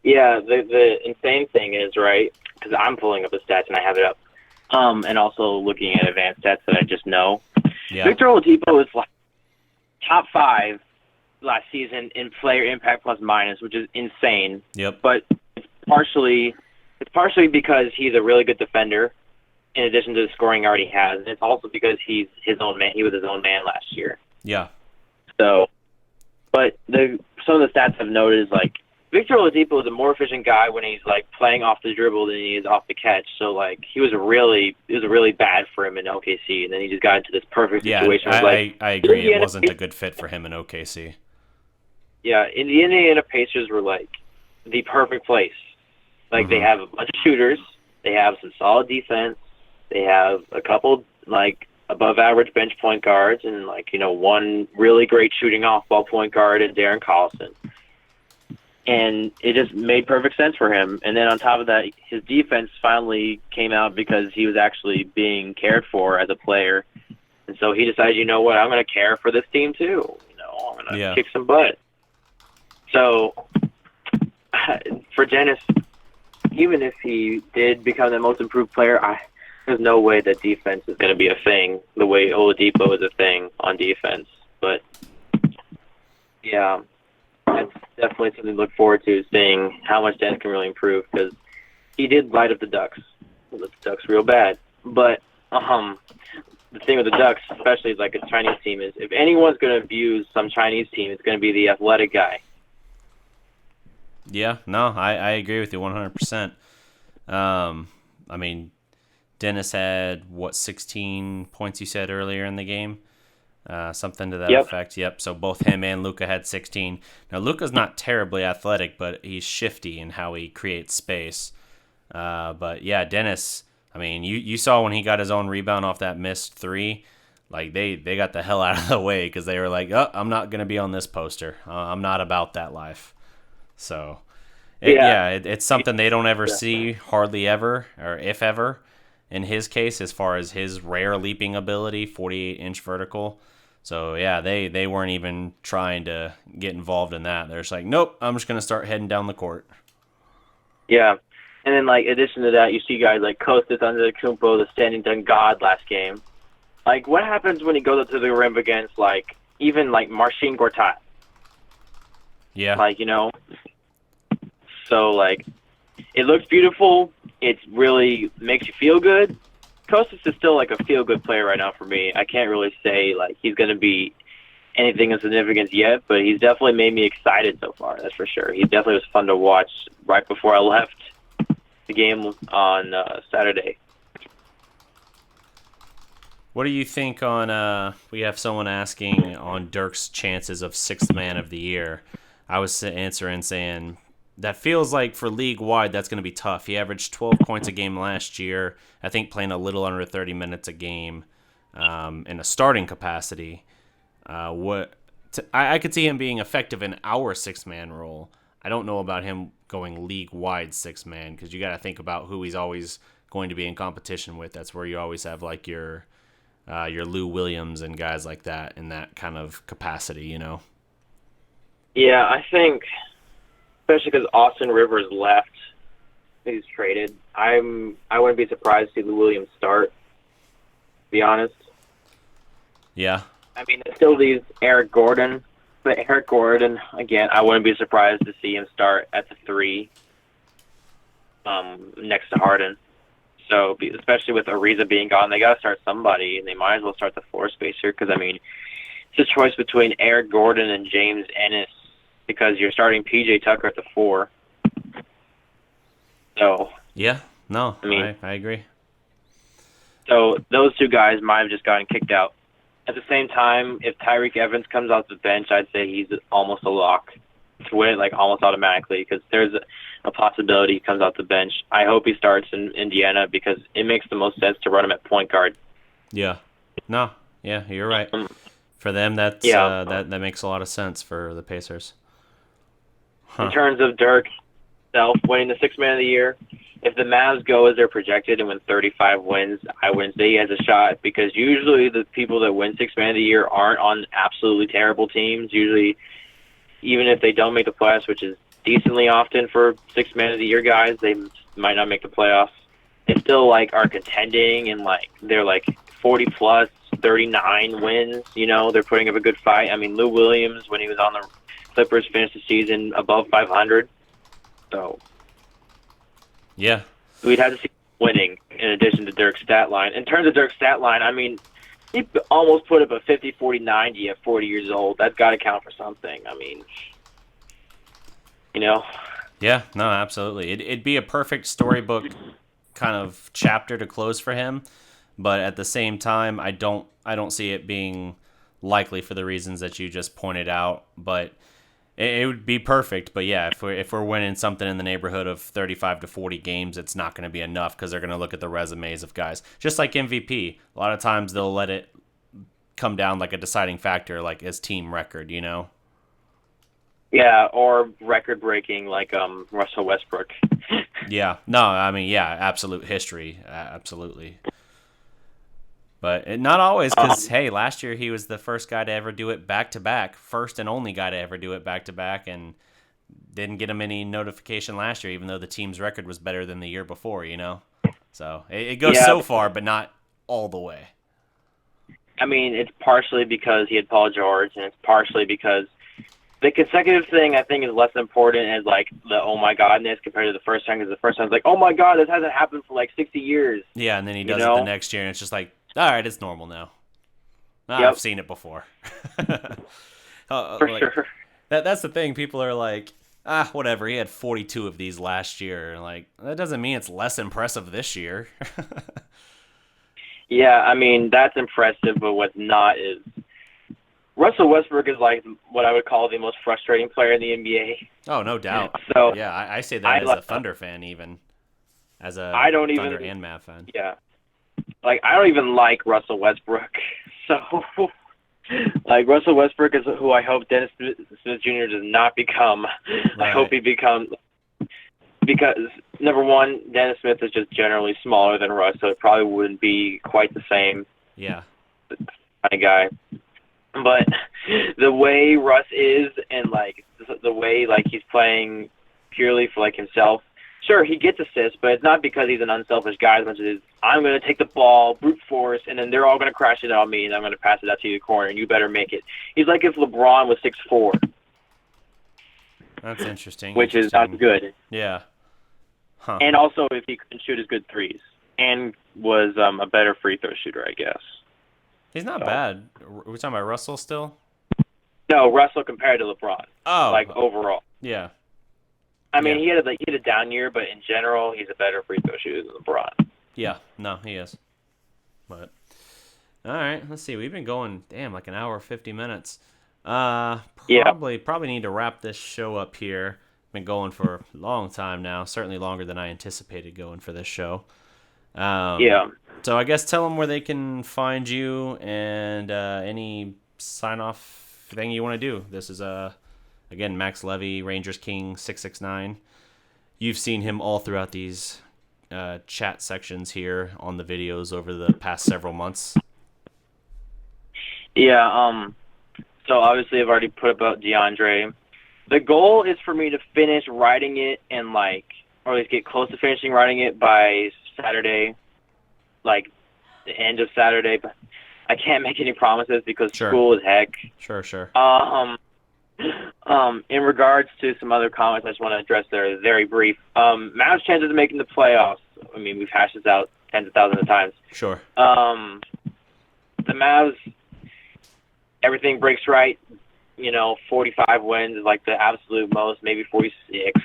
Yeah, the insane thing is, right, because I'm pulling up the stats and I have it up, and also looking at advanced stats that I just know. Yeah. Victor Oladipo was like top 5 last season in player impact plus minus, which is insane. Yep. But it's partially because he's a really good defender, in addition to the scoring he already has. And it's also because he's his own man. He was his own man last year. Yeah. So, but some of the stats I've noted is like Victor Oladipo is a more efficient guy when he's like playing off the dribble than he is off the catch. So like it was really bad for him in OKC, and then he just got into this perfect situation. Yeah, I agree. It wasn't a good fit for him in OKC. Yeah, the Indiana Pacers were like the perfect place. Like they have a bunch of shooters, they have some solid defense. They have a couple, like, above-average bench point guards and, like, one really great shooting off-ball point guard in Darren Collison. And it just made perfect sense for him. And then on top of that, his defense finally came out because he was actually being cared for as a player. And so he decided, you know what, I'm going to care for this team too. I'm going to kick some butt. So for Dennis, even if he did become the most improved player, there's no way that defense is going to be a thing the way Oladipo is a thing on defense. But, yeah, that's definitely something to look forward to, seeing how much Dennis can really improve, because he did light up the Ducks. He lit the Ducks real bad. But the thing with the Ducks, especially like a Chinese team, is if anyone's going to abuse some Chinese team, it's going to be the athletic guy. Yeah, no, I agree with you 100%. I mean, Dennis had, 16 points you said earlier in the game? Something to that effect. Yep, so both him and Luka had 16. Now, Luka's not terribly athletic, but he's shifty in how he creates space. But, yeah, Dennis, I mean, you saw when he got his own rebound off that missed 3, like, they got the hell out of the way because they were like, oh, I'm not going to be on this poster. I'm not about that life. So, it's something they don't ever see, hardly ever, or if ever. In his case, as far as his rare leaping ability, 48-inch vertical. So, yeah, they weren't even trying to get involved in that. They're just like, nope, I'm just going to start heading down the court. Yeah. And then, like, in addition to that, you see guys like Kostas Antetokounmpo, the standing dunk god last game. Like, what happens when he goes up to the rim against, like, even, like, Marcin Gortat? Yeah. Like, So, like, it looks beautiful. It really makes you feel good. Kostas is still, like, a feel-good player right now for me. I can't really say, like, he's going to be anything of significance yet, but he's definitely made me excited so far, that's for sure. He definitely was fun to watch right before I left the game on Saturday. What do you think on, we have someone asking on Dirk's chances of 6th man of the year. I was answering saying, that feels like for league-wide, that's going to be tough. He averaged 12 points a game last year, I think playing a little under 30 minutes a game in a starting capacity. I could see him being effective in our 6-man role. I don't know about him going league-wide 6-man, because you got to think about who he's always going to be in competition with. That's where you always have like your Lou Williams and guys like that in that kind of capacity, Yeah, I think, especially because Austin Rivers left, he's traded. I wouldn't be surprised to see Lou Williams start, to be honest. Yeah. I mean, it still leaves Eric Gordon, but Eric Gordon, again, I wouldn't be surprised to see him start at the 3 next to Harden. So, especially with Ariza being gone, they got to start somebody, and they might as well start the 4 spacer because, I mean, it's a choice between Eric Gordon and James Ennis because you're starting P.J. Tucker at the 4. So, Yeah, no, I mean, I agree. so those two guys might have just gotten kicked out. At the same time, if Tyreek Evans comes off the bench, I'd say he's almost a lock to win it, like almost automatically, because there's a possibility he comes off the bench. I hope he starts in Indiana because it makes the most sense to run him at point guard. Yeah, no, yeah, you're right. For them, that makes a lot of sense for the Pacers. In terms of Dirk himself winning the Sixth Man of the Year, if the Mavs go as they're projected and win 35 wins, I wouldn't say he has a shot, because usually the people that win Sixth Man of the Year aren't on absolutely terrible teams. Usually, even if they don't make the playoffs, which is decently often for Sixth Man of the Year guys, they might not make the playoffs. They still like are contending, and like they're like 40 plus, 39 wins. You know, they're putting up a good fight. I mean, Lou Williams, when he was on the Clippers, finished the season above 500. So, yeah, we'd have to see winning in addition to Dirk's stat line. In terms of Dirk's stat line, I mean, he almost put up a 50, 40, 90 at 40 years old. That's got to count for something. I mean, you know. Yeah, no, absolutely. It'd be a perfect storybook kind of chapter to close for him, but at the same time, I don't see it being likely for the reasons that you just pointed out. But it would be perfect. But yeah, if we're winning something in the neighborhood of 35 to 40 games, it's not going to be enough because they're going to look at the resumes of guys. Just like MVP, a lot of times they'll let it come down like a deciding factor, like his team record, you know? Yeah, or record-breaking like Russell Westbrook. Yeah, no, I mean, yeah, absolute history, absolutely. But not always, because, hey, last year he was the first guy to ever do it back-to-back, first and only guy to ever do it back-to-back, and didn't get him any notification last year, even though the team's record was better than the year before, you know? So it goes so far, but not all the way. I mean, it's partially because he had Paul George, and it's partially because the consecutive thing, I think, is less important as, like, the oh my godness compared to the first time, because the first time it's like, oh my god, this hasn't happened for, like, 60 years. Yeah, and then he does it the next year, and it's just like, all right, it's normal now. I've seen it before. For sure. That's the thing. People are like, whatever. He had 42 of these last year. Like, that doesn't mean it's less impressive this year. Yeah, I mean, that's impressive, but what's not is Russell Westbrook is like what I would call the most frustrating player in the NBA. Oh, no doubt. So yeah, I say that as a Thunder fan, even as a Thunder and Mav fan. Yeah, like I don't even like Russell Westbrook. So, like Russell Westbrook is who I hope Dennis Smith Jr. does not become. Right. I hope he becomes, because number one, Dennis Smith is just generally smaller than Russ, so it probably wouldn't be quite the same. Yeah, kind of guy. But the way Russ is, and like the way like he's playing purely for like himself, sure he gets assists, but it's not because he's an unselfish guy as much as it is, I'm going to take the ball, brute force, and then they're all going to crash it on me, and I'm going to pass it out to you the corner, and you better make it. He's like if LeBron was 6'4". That's interesting. Which is not good. Yeah. Huh. And also if he couldn't shoot his good threes, and was a better free throw shooter, I guess. He's not bad. Are we talking about Russell still? No, Russell compared to LeBron. Oh. Like, overall. Yeah. I mean, he had a down year, but in general, he's a better free throw shooter than LeBron. Yeah. No, he is. But, all right. Let's see. We've been going, like an hour, 50 minutes. Probably need to wrap this show up here. Been going for a long time now. Certainly longer than I anticipated going for this show. So I guess tell them where they can find you and any sign-off thing you want to do. This is, again, Max Levy, Rangers King 669. You've seen him all throughout these chat sections here on the videos over the past several months. Yeah, so obviously I've already put about DeAndre. The goal is for me to finish writing it and, like, or at least get close to finishing writing it by Saturday, like the end of Saturday, but I can't make any promises because school is heck. Sure. In regards to some other comments I just want to address there, very brief. Mavs' chances of making the playoffs, I mean, we've hashed this out tens of thousands of times. Sure. The Mavs, everything breaks right. 45 wins is like the absolute most, maybe 46,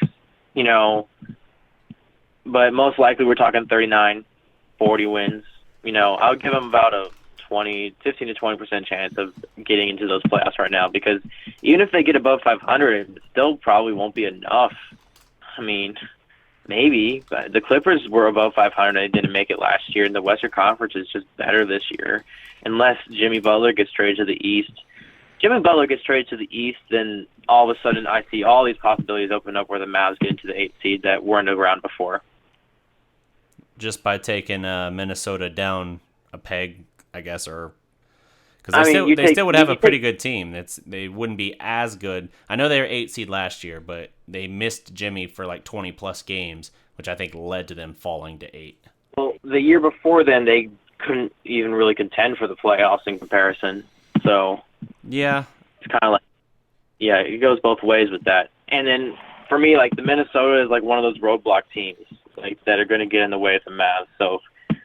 but but most likely we're talking 39, 40 wins. I would give them about a 15 to 20% chance of getting into those playoffs right now, because even if they get above 500, it still probably won't be enough. I mean, maybe, but the Clippers were above 500. They didn't make it last year, and the Western Conference is just better this year, unless Jimmy Butler gets traded to the East. Jimmy Butler gets traded to the East, then all of a sudden I see all these possibilities open up where the Mavs get into the 8th seed that weren't around before. Just by taking Minnesota down a peg, I guess, or because they still would have a pretty good team. They wouldn't be as good. I know they were 8th seed last year, but they missed Jimmy for like 20-plus games, which I think led to them falling to 8. Well, the year before then, they couldn't even really contend for the playoffs in comparison. So yeah, it's kind of like, yeah, it goes both ways with that. And then for me, like, the Minnesota is like one of those roadblock teams, like, that are going to get in the way of the Mavs. So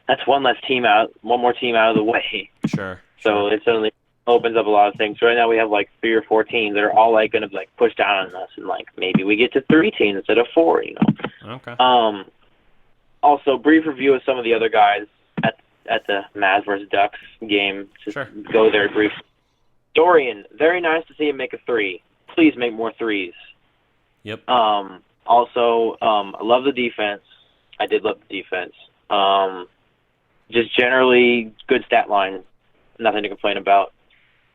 that's one more team out of the way. Sure. So it certainly opens up a lot of things. So right now we have like 3 or 4 teams that are all like going to like push down on us, and like maybe we get to 3 teams instead of 4. Okay. Also, brief review of some of the other guys at the Mavs versus Ducks game. Just go there briefly. Dorian, very nice to see him make a 3. Please make more 3s. Yep. Also, I love the defense. I did love the defense. Just generally good stat line. Nothing to complain about.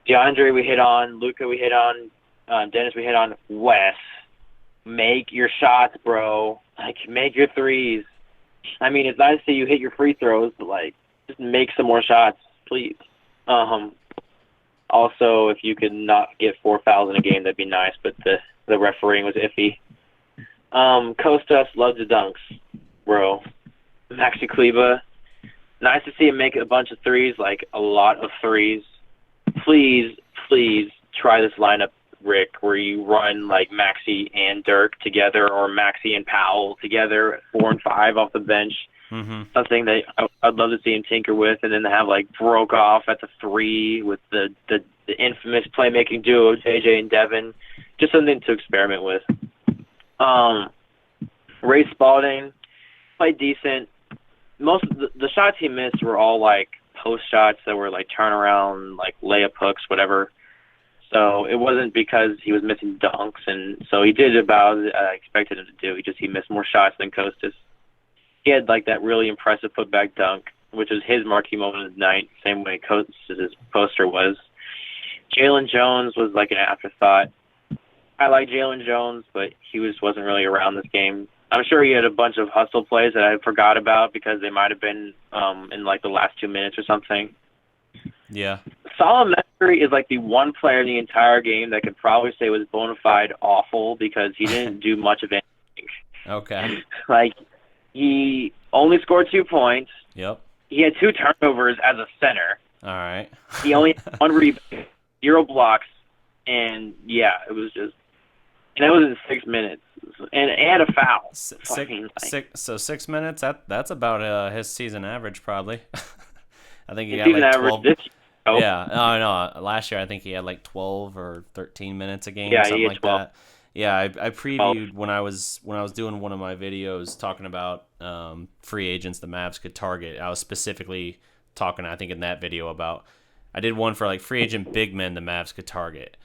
DeAndre we hit on. Luka we hit on. Dennis we hit on. Wes, make your shots, bro. Like, make your 3s. I mean, it's nice to see you hit your free throws, but, like, just make some more shots, please. Also, if you could not get 4 fouls in a game, that'd be nice, but the refereeing was iffy. Kostas loves the dunks, bro. Maxi Kleba, nice to see him make a bunch of 3s, like a lot of 3s. Please try this lineup, Rick, where you run like Maxi and Dirk together, or Maxi and Powell together at 4 and 5 off the bench. Mm-hmm. Something that I'd love to see him tinker with, and then to have like Brokoff at the 3 with the infamous playmaking duo JJ and Devin. Just something to experiment with. Ray Spalding played decent. Most of the shots he missed were all like post shots that were like turnaround, like layup hooks, whatever. So it wasn't because he was missing dunks, and so he did about as I expected him to do. He missed more shots than Kostas. He had like that really impressive putback dunk, which was his marquee moment of the night, same way Kostas' poster was. Jalen Jones was like an afterthought. I like Jalen Jones, but he wasn't really around this game. I'm sure he had a bunch of hustle plays that I forgot about because they might have been in like the last 2 minutes or something. Yeah. Solomon is like the one player in the entire game that could probably say was bona fide awful because he didn't do much of anything. Okay. Like, he only scored 2 points. Yep. He had 2 turnovers as a center. All right. He only had 1 rebound, 0 blocks, and yeah, it was just. And it was in 6 minutes, and had a foul. 6 minutes. That's about his season average, probably. I think he his got season like average 12. this year. Oh. Yeah. No. Last year, I think he had like 12 or 13 minutes a game, something like 12. that. Yeah, I previewed when I was doing one of my videos talking about free agents the Mavs could target. I was specifically talking, I think, in that video about I did one for like free agent big men the Mavs could target.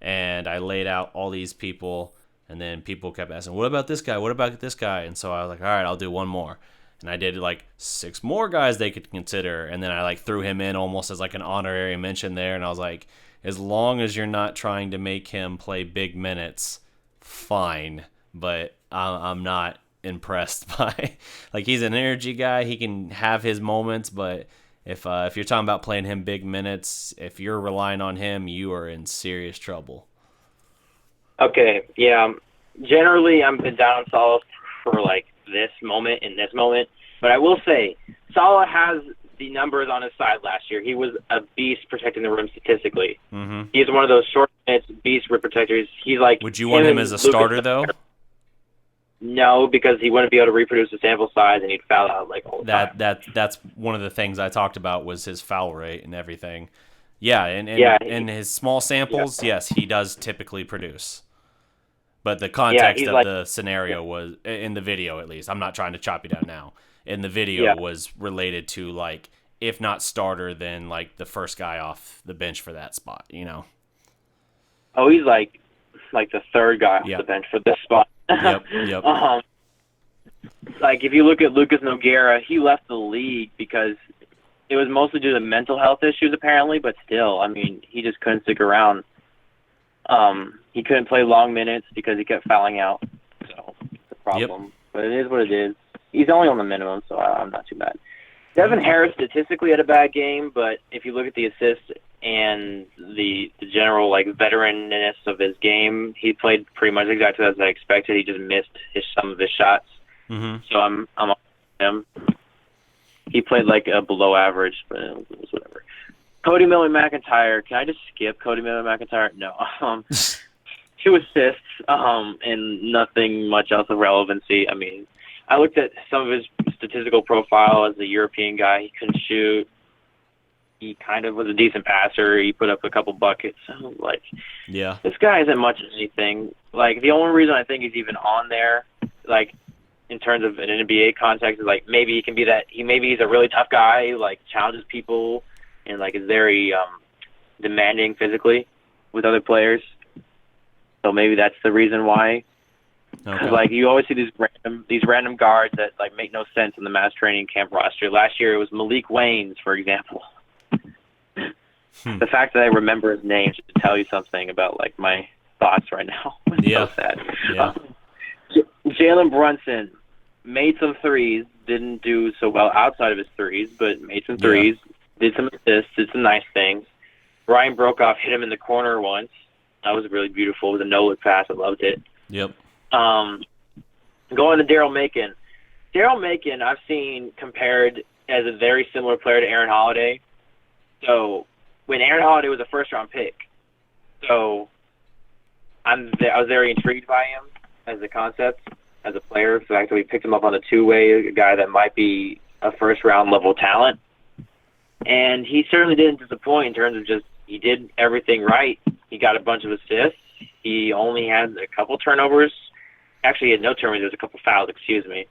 And I laid out all these people, and then people kept asking, what about this guy? What about this guy? And so I was like, all right, I'll do one more. And I did like 6 more guys they could consider. And then I like threw him in almost as like an honorary mention there. And I was like, as long as you're not trying to make him play big minutes, fine. But I'm not impressed by, like, he's an energy guy. He can have his moments, but if you're talking about playing him big minutes, if you're relying on him, you are in serious trouble. Okay, yeah. Generally, I'm been down on Salah for like this moment, but I will say Salah has the numbers on his side last year. He was a beast protecting the rim statistically. Mm-hmm. He's one of those short minutes beast rim protectors. He's like. Would you want him as a starter though? No, because he wouldn't be able to reproduce the sample size, and he'd foul out like all the time. That's one of the things I talked about was his foul rate and everything. Yeah, and his small samples, yes, he does typically produce. But the context of like, the scenario was, in the video at least, I'm not trying to chop you down now, in the video yeah. was related to, like, if not starter, then, like, the first guy off the bench for that spot, you know? Oh, he's like the third guy off the bench for this spot. Yep. Like, if you look at Lucas Nogueira, he left the league because it was mostly due to mental health issues, apparently, but still, I mean, he just couldn't stick around. He couldn't play long minutes because he kept fouling out, so it's a problem. Yep. But it is what it is. He's only on the minimum, so I'm not too bad. Devin Harris statistically had a bad game, but if you look at the assists and the general, like, veteranness of his game, he played pretty much exactly as I expected. He just missed some of his shots. Mm-hmm. So I'm on him. He played like a below average, but it was whatever. Cody Miller-McIntyre. Can I just skip Cody Miller-McIntyre? No. 2 assists and nothing much else of relevancy. I mean, I looked at some of his statistical profile as a European guy. He couldn't shoot. He kind of was a decent passer. He put up a couple buckets. Like, yeah, this guy isn't much of anything. Like, the only reason I think he's even on there, like, in terms of an NBA context, is like maybe he can be that. Maybe he's a really tough guy who, like, challenges people and, like, is very demanding physically with other players. So maybe that's the reason why. Okay. Like, you always see these random guards that, like, make no sense in the Mavs training camp roster. Last year it was Malik Waynes, for example. The fact that I remember his name should tell you something about, like, my thoughts right now. It's so sad. Yeah. Jalen Brunson made some threes, didn't do so well outside of his threes, but made some threes, did some assists, did some nice things. Ryan Brokoff hit him in the corner once. That was really beautiful. It was a no-look pass. I loved it. Yep. Going to Daryl Macon. Daryl Macon I've seen compared as a very similar player to Aaron Holiday. So when Aaron Holiday was a first-round pick, so I was very intrigued by him as a concept, as a player. So actually we picked him up on a two-way, a guy that might be a first-round level talent. And he certainly didn't disappoint in terms of just he did everything right. He got a bunch of assists. He only had a couple turnovers. Actually, he had no turnovers. There was a couple fouls, excuse me.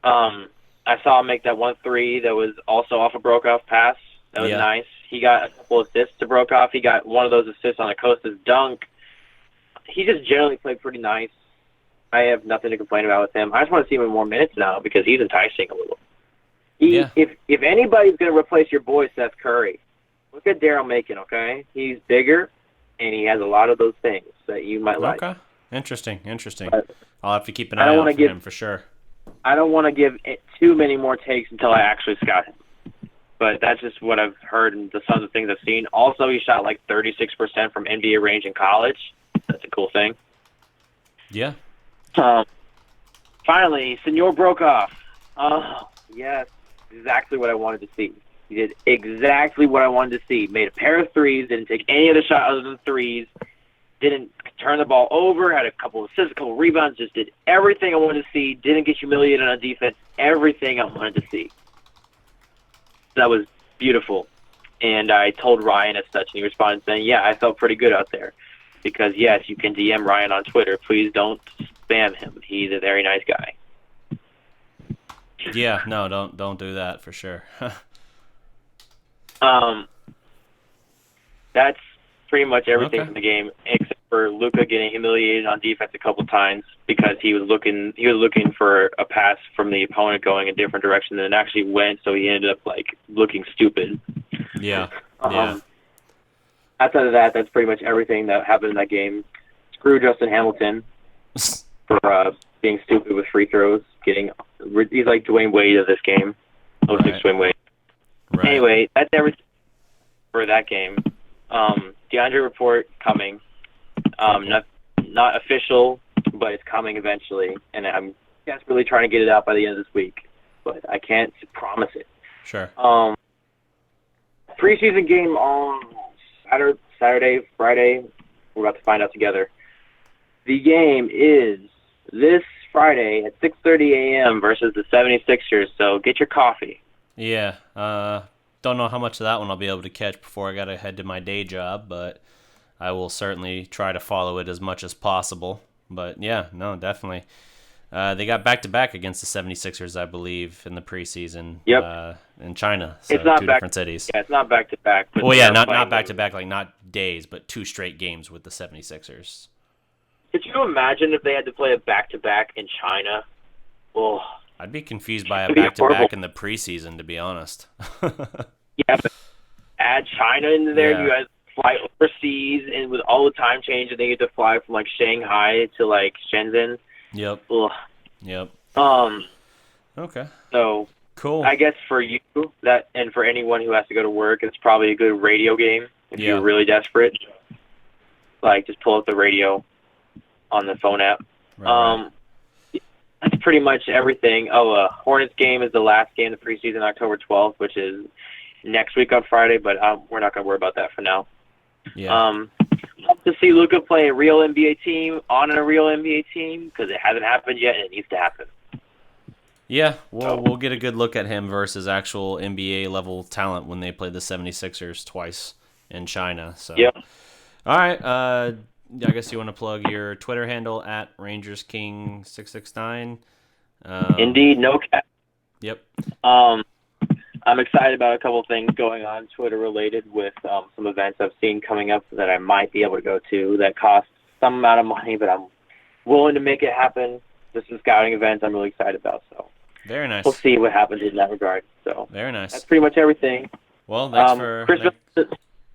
I saw him make that 1-3 that was also off a Brokoff pass. That was nice. He got a couple assists to Brokoff. He got one of those assists on a Costas dunk. He just generally played pretty nice. I have nothing to complain about with him. I just want to see him in more minutes now because he's enticing a little. If anybody's going to replace your boy Seth Curry, look at Daryl Macon, okay? He's bigger, and he has a lot of those things that you might like. Okay. Interesting. I'll have to keep an eye out for him for sure. I don't want to give too many more takes until I actually scout him. But that's just what I've heard and some of the things I've seen. Also, he shot like 36% from NBA range in college. That's a cool thing. Yeah. Finally, Senor Brokoff. Oh, yes. Exactly what I wanted to see. He did exactly what I wanted to see. Made a pair of threes, didn't take any other shot other than threes, didn't turn the ball over, had a couple of assists, a couple of rebounds, just did everything I wanted to see, didn't get humiliated on defense, everything I wanted to see. That was beautiful. And I told Ryan as such, and he responded saying, yeah, I felt pretty good out there. Because, yes, you can DM Ryan on Twitter. Please don't spam him. He's a very nice guy. Yeah, no, don't do that for sure. That's pretty much everything from the game, except for Luka getting humiliated on defense a couple times because he was looking for a pass from the opponent going a different direction than it actually went, so he ended up like looking stupid. Yeah. Outside of that, that's pretty much everything that happened in that game. Screw Justin Hamilton for being stupid with free throws. He's like Dwayne Wade of this game. Dwayne Wade. Right. Anyway, that's everything for that game. DeAndre report coming. Not official, but it's coming eventually, and I'm desperately trying to get it out by the end of this week, but I can't promise it. Sure. Preseason game on Saturday, Friday. We're about to find out together. The game is this Friday at 6:30 a.m. versus the 76ers, so get your coffee. Yeah. Don't know how much of that one I'll be able to catch before I got to head to my day job, but I will certainly try to follow it as much as possible. But, yeah, no, definitely. They got back-to-back against the 76ers, I believe, in the preseason. Yep. In China. So It's not two back. different cities. Yeah, it's not back-to-back. But Well, yeah, they're not playing back-to-back, like not days, but 2 straight games with the 76ers. Could you imagine if they had to play a back-to-back in China? Oh, I'd be confused by a it'd be horrible. back-to-back in the preseason, to be honest. Yeah, but add China into there. Yeah. You guys fly overseas, and with all the time change, and they get to fly from like Shanghai to like Shenzhen. Yep. Ugh. Yep. Okay. So Cool. I guess for you that, and for anyone who has to go to work, it's probably a good radio game if you're really desperate. Like just pull up the radio on the phone app. Right. That's pretty much everything. Hornets game is the last game of the preseason, October 12th, which is next week on Friday, but we're not going to worry about that for now. Yeah. Love to see Luka play a real NBA team on a real NBA team because it hasn't happened yet and it needs to happen. Yeah, we'll get a good look at him versus actual NBA level talent when they play the 76ers twice in China. So. Yep. All right. I guess you want to plug your Twitter handle at RangersKing669. Indeed, no cap. Yep. I'm excited about a couple things going on Twitter related with some events I've seen coming up that I might be able to go to that cost some amount of money, but I'm willing to make it happen. This is scouting events I'm really excited about. So very nice. We'll see what happens in that regard. So very nice. That's pretty much everything. Well, thanks for Chris.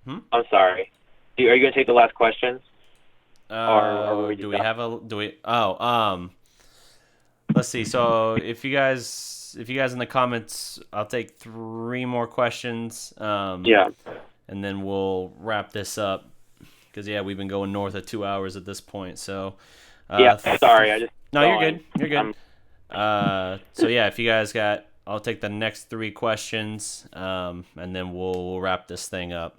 I'm sorry. Are you going to take the last questions? Do we have a? Do we? Oh, let's see. So if you guys in the comments, I'll take 3 more questions. Yeah. And then we'll wrap this up because we've been going north of 2 hours at this point. So. Sorry. No, you're good. You're good. So if you guys got, I'll take the next 3 questions, and then we'll wrap this thing up.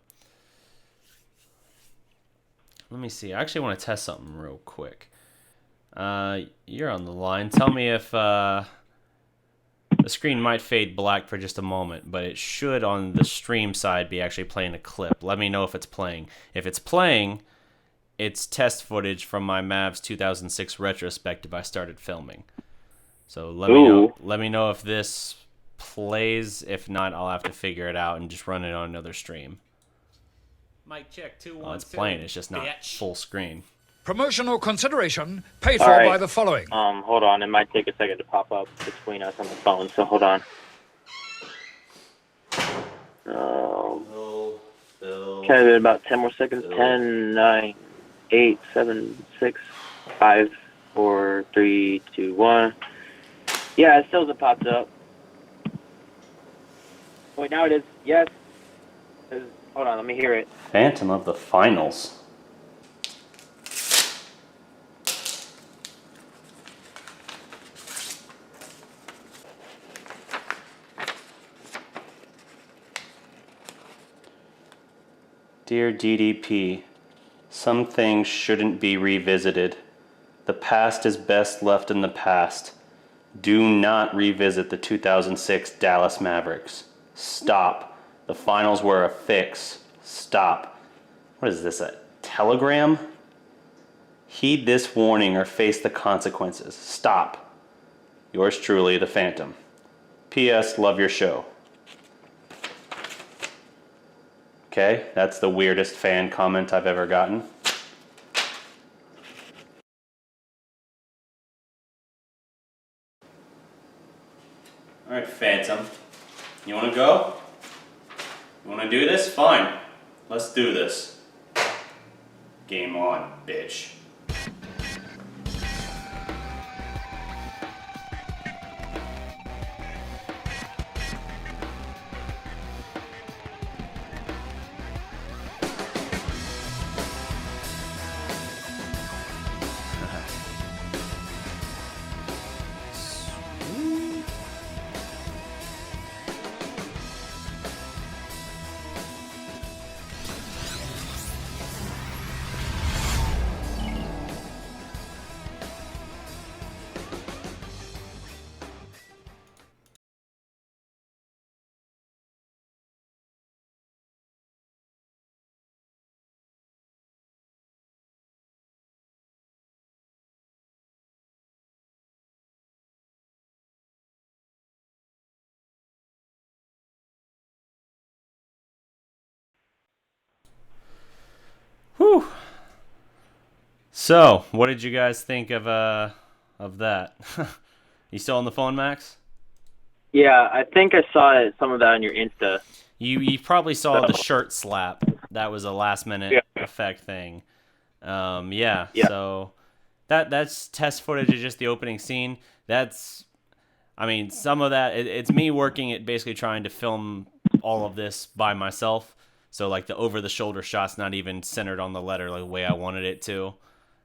Let me see. I actually want to test something real quick. You're on the line. Tell me if the screen might fade black for just a moment, but it should on the stream side be actually playing a clip. Let me know if it's playing. If it's playing, it's test footage from my Mavs 2006 retrospective I started filming. So let me know if this plays. If not, I'll have to figure it out and just run it on another stream. Mic check 2 1. It's playing. It's just not full screen. Promotional consideration paid for by the following. Hold on. It might take a second to pop up between us on the phone, so hold on. Okay, about 10 more seconds. 10, 9, 8, 7, 6, 5, 4, 3, 2, 1. Yeah, it still hasn't popped up. Wait, now it is. Yes. Hold on, let me hear it. Phantom of the Finals. Dear DDP, some things shouldn't be revisited. The past is best left in the past. Do not revisit the 2006 Dallas Mavericks. Stop. The finals were a fix. Stop. What is this, a telegram? Heed this warning or face the consequences. Stop. Yours truly, the Phantom. P.S. Love your show. Okay, that's the weirdest fan comment I've ever gotten. Alright, Phantom. You want to go? You want to do this? Fine. Let's do this. Game on, bitch. So, what did you guys think of that? You still on the phone, Max? Yeah, I think I saw some of that on your Insta. You probably saw the shirt slap. That was a last minute effect thing. Yeah. So that's test footage of just the opening scene. Some of that it's me working at basically trying to film all of this by myself. So like the over the shoulder shot's not even centered on the letter like the way I wanted it to.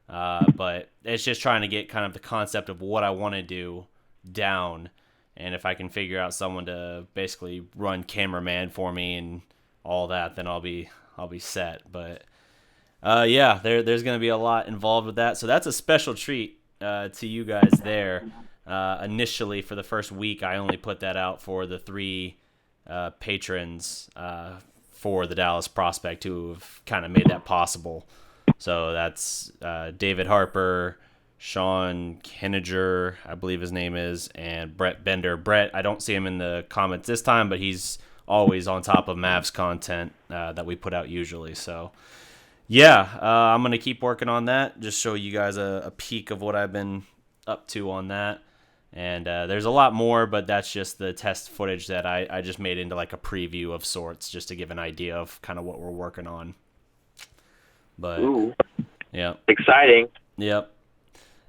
But it's just trying to get kind of the concept of what I want to do down. And if I can figure out someone to basically run cameraman for me and all that, then I'll be set. But there's going to be a lot involved with that. So that's a special treat to you guys there. Initially, for the first week, I only put that out for the 3 patrons for the Dallas Prospect who have kind of made that possible. So that's David Harper, Sean Henniger, I believe his name is, and Brett Bender. Brett, I don't see him in the comments this time, but he's always on top of Mavs content that we put out usually. So, I'm going to keep working on that, just show you guys a peek of what I've been up to on that. And there's a lot more, but that's just the test footage that I just made into like a preview of sorts, just to give an idea of kind of what we're working on. But, Ooh. Yeah. Exciting. Yep.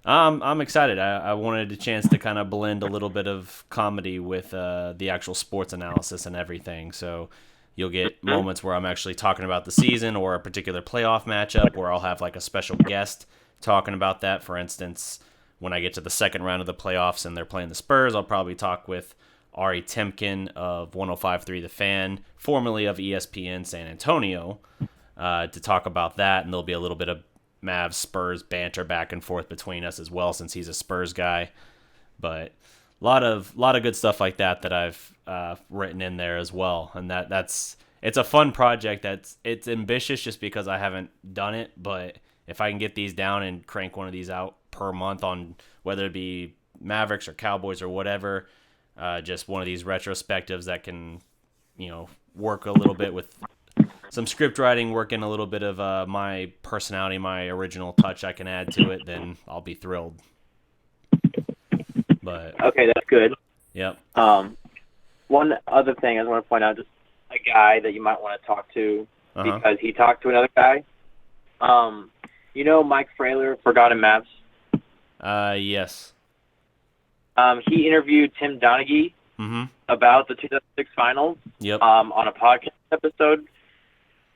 I'm excited. I wanted a chance to kind of blend a little bit of comedy with the actual sports analysis and everything. So you'll get moments where I'm actually talking about the season or a particular playoff matchup where I'll have like a special guest talking about that. For instance, when I get to the second round of the playoffs and they're playing the Spurs, I'll probably talk with Ari Timken of 105.3 The Fan, formerly of ESPN San Antonio, to talk about that. And there'll be a little bit of Mavs Spurs banter back and forth between us as well, since he's a Spurs guy. But a lot of good stuff like that I've written in there as well, and it's a fun project. It's ambitious just because I haven't done it, but if I can get these down and crank one of these out per month on whether it be Mavericks or Cowboys or whatever, just one of these retrospectives that can work a little bit with some script writing, work in a little bit of my personality, my original touch I can add to it, then I'll be thrilled. But okay, that's good. Yep. One other thing I want to point out, just a guy that you might want to talk to because he talked to another guy. Mike Frailer, Forgotten Mavs? Yes. He interviewed Tim Donaghy about the 2006 finals. Yep. On a podcast episode.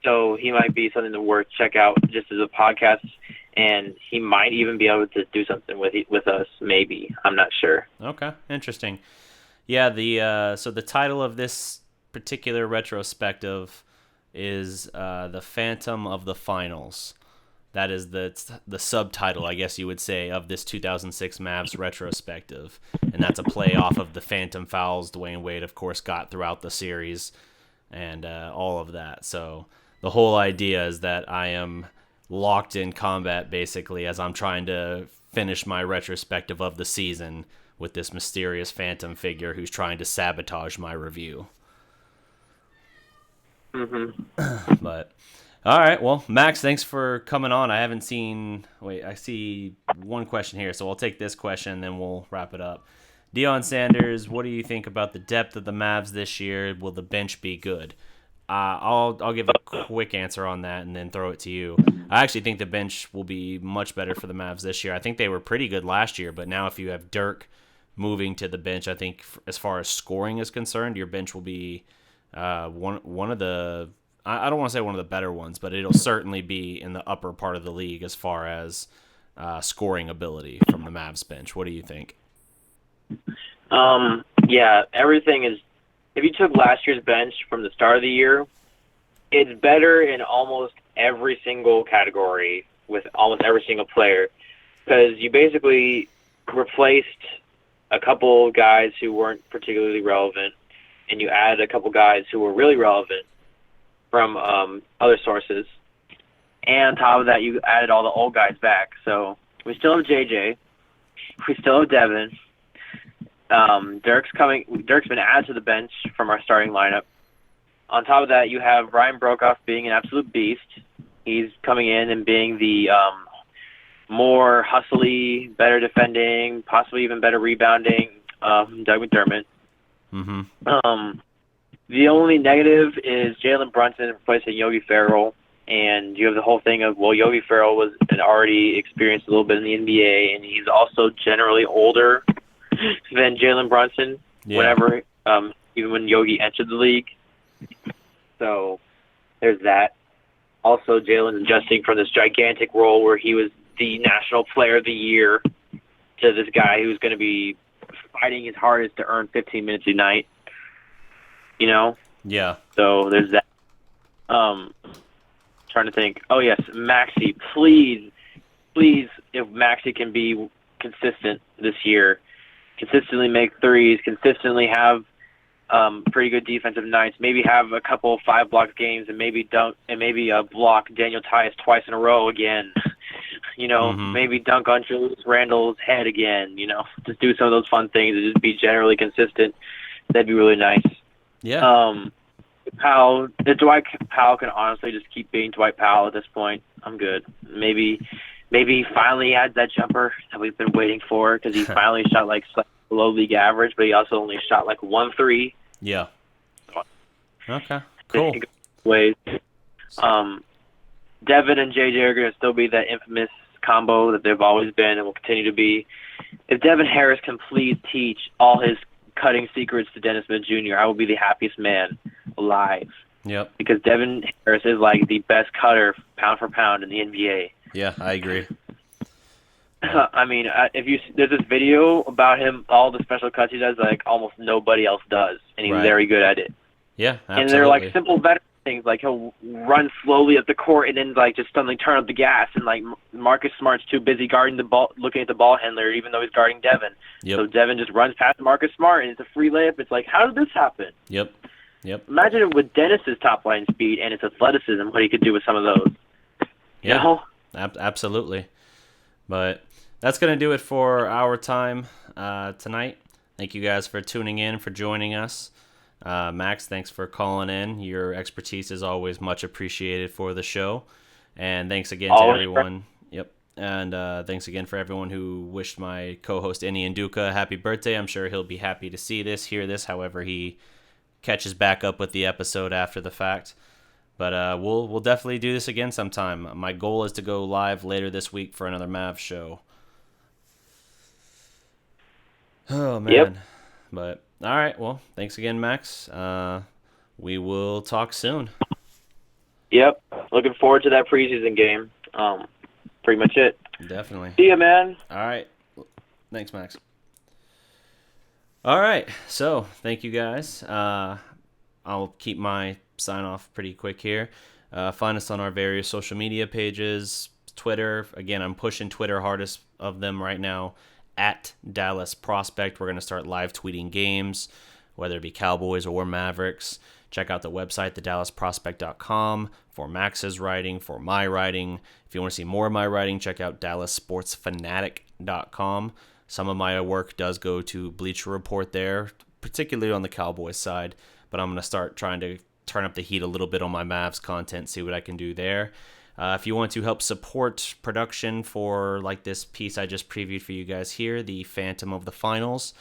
So he might be something to worth check out just as a podcast, and he might even be able to do something with us. Maybe, I'm not sure. Okay, interesting. Yeah, so the title of this particular retrospective is "The Phantom of the Finals." That is the subtitle, I guess you would say, of this 2006 Mavs retrospective, and that's a play off of the phantom fouls Dwayne Wade, of course, got throughout the series, and all of that. So the whole idea is that I am locked in combat, basically, as I'm trying to finish my retrospective of the season with this mysterious phantom figure who's trying to sabotage my review. But all right, well, Max, thanks for coming on. I see one question here, so I'll take this question and then we'll wrap it up. Deion Sanders, what do you think about the depth of the Mavs this year? Will the bench be good? I'll give a quick answer on that and then throw it to you. I actually think the bench will be much better for the Mavs this year. I think they were pretty good last year, but now if you have Dirk moving to the bench, I think as far as scoring is concerned, your bench will be one of the, I don't want to say one of the better ones, but it'll certainly be in the upper part of the league as far as scoring ability from the Mavs bench. What do you think? Everything is. If you took last year's bench from the start of the year, it's better in almost every single category with almost every single player, because you basically replaced a couple guys who weren't particularly relevant, and you added a couple guys who were really relevant from other sources. And on top of that, you added all the old guys back. So we still have JJ. We still have Devin. Dirk's been added to the bench from our starting lineup. On top of that, you have Ryan Brokoff being an absolute beast. He's coming in and being the more hustly, better defending, possibly even better rebounding, Doug McDermott. Mm-hmm. The only negative is Jalen Brunson replacing Yogi Ferrell, and you have the whole thing of, well, Yogi Ferrell was already experienced a little bit in the NBA, and he's also generally older than Jalen Brunson. Yeah. Whenever, even when Yogi entered the league. So there's that. Also, Jalen's adjusting from this gigantic role where he was the National Player of the Year to this guy who's going to be fighting his hardest to earn 15 minutes a night. You know? Yeah. So there's that. Trying to think. Oh, yes, Maxey. Please, if Maxey can be consistent this year, consistently make threes, consistently have pretty good defensive nights, maybe have a couple 5-block games, and maybe block Daniel Tice twice in a row again. You know, maybe dunk on Julius Randle's head again. You know, just do some of those fun things and just be generally consistent. That'd be really nice. Yeah. Dwight Powell can honestly just keep being Dwight Powell at this point. I'm good. Maybe he finally adds that jumper that we've been waiting for, because he finally shot like below league average, but he also only shot like 1 3. Yeah. Okay. Cool. Ways. Devin and JJ are going to still be that infamous combo that they've always been and will continue to be. If Devin Harris can please teach all his cutting secrets to Dennis Smith Jr., I will be the happiest man alive. Yep. Because Devin Harris is like the best cutter pound for pound in the NBA. Yeah, I agree. I mean, there's this video about him, all the special cuts he does, like almost nobody else does, and he's very good at it. Yeah, absolutely. And they're like simple, better things, like he'll run slowly up the court and then like just suddenly turn up the gas, and like Marcus Smart's too busy guarding the ball, looking at the ball handler, even though he's guarding Devin. Yep. So Devin just runs past Marcus Smart, and it's a free layup. It's like, how did this happen? Yep. Imagine it with Dennis's top line speed and his athleticism, what he could do with some of those. Yeah. You know? Absolutely. But that's going to do it for our time tonight. Thank you guys for tuning in, for joining us. Max, thanks for calling in. Your expertise is always much appreciated for the show. And thanks again to everyone. Yep. And thanks again for everyone who wished my co-host, Inni Nduka, a happy birthday. I'm sure he'll be happy to see this, hear this, however he catches back up with the episode after the fact. But we'll definitely do this again sometime. My goal is to go live later this week for another Mavs show. Oh, man. Yep. But, all right. Well, thanks again, Max. We will talk soon. Yep. Looking forward to that preseason game. Pretty much it. Definitely. See ya, man. All right. Thanks, Max. All right. So, thank you guys. I'll keep my sign off pretty quick here. Find us on our various social media pages. Twitter. Again, I'm pushing Twitter hardest of them right now. At Dallas Prospect. We're going to start live tweeting games, whether it be Cowboys or Mavericks. Check out the website, thedallasprospect.com, for Max's writing, for my writing. If you want to see more of my writing, check out dallassportsfanatic.com. Some of my work does go to Bleacher Report there, particularly on the Cowboys side, but I'm going to start trying to turn up the heat a little bit on my Mavs content, see what I can do there. If you want to help support production for like this piece I just previewed for you guys here, the Phantom of the Finals,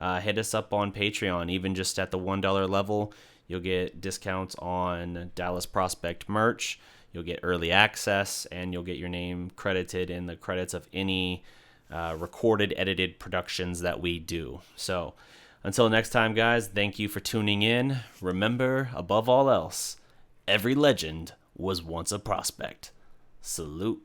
hit us up on Patreon. Even just at the $1 level, you'll get discounts on Dallas Prospect merch, you'll get early access, and you'll get your name credited in the credits of any recorded, edited productions that we do. So until next time, guys, thank you for tuning in. Remember, above all else, every legend was once a prospect. Salute.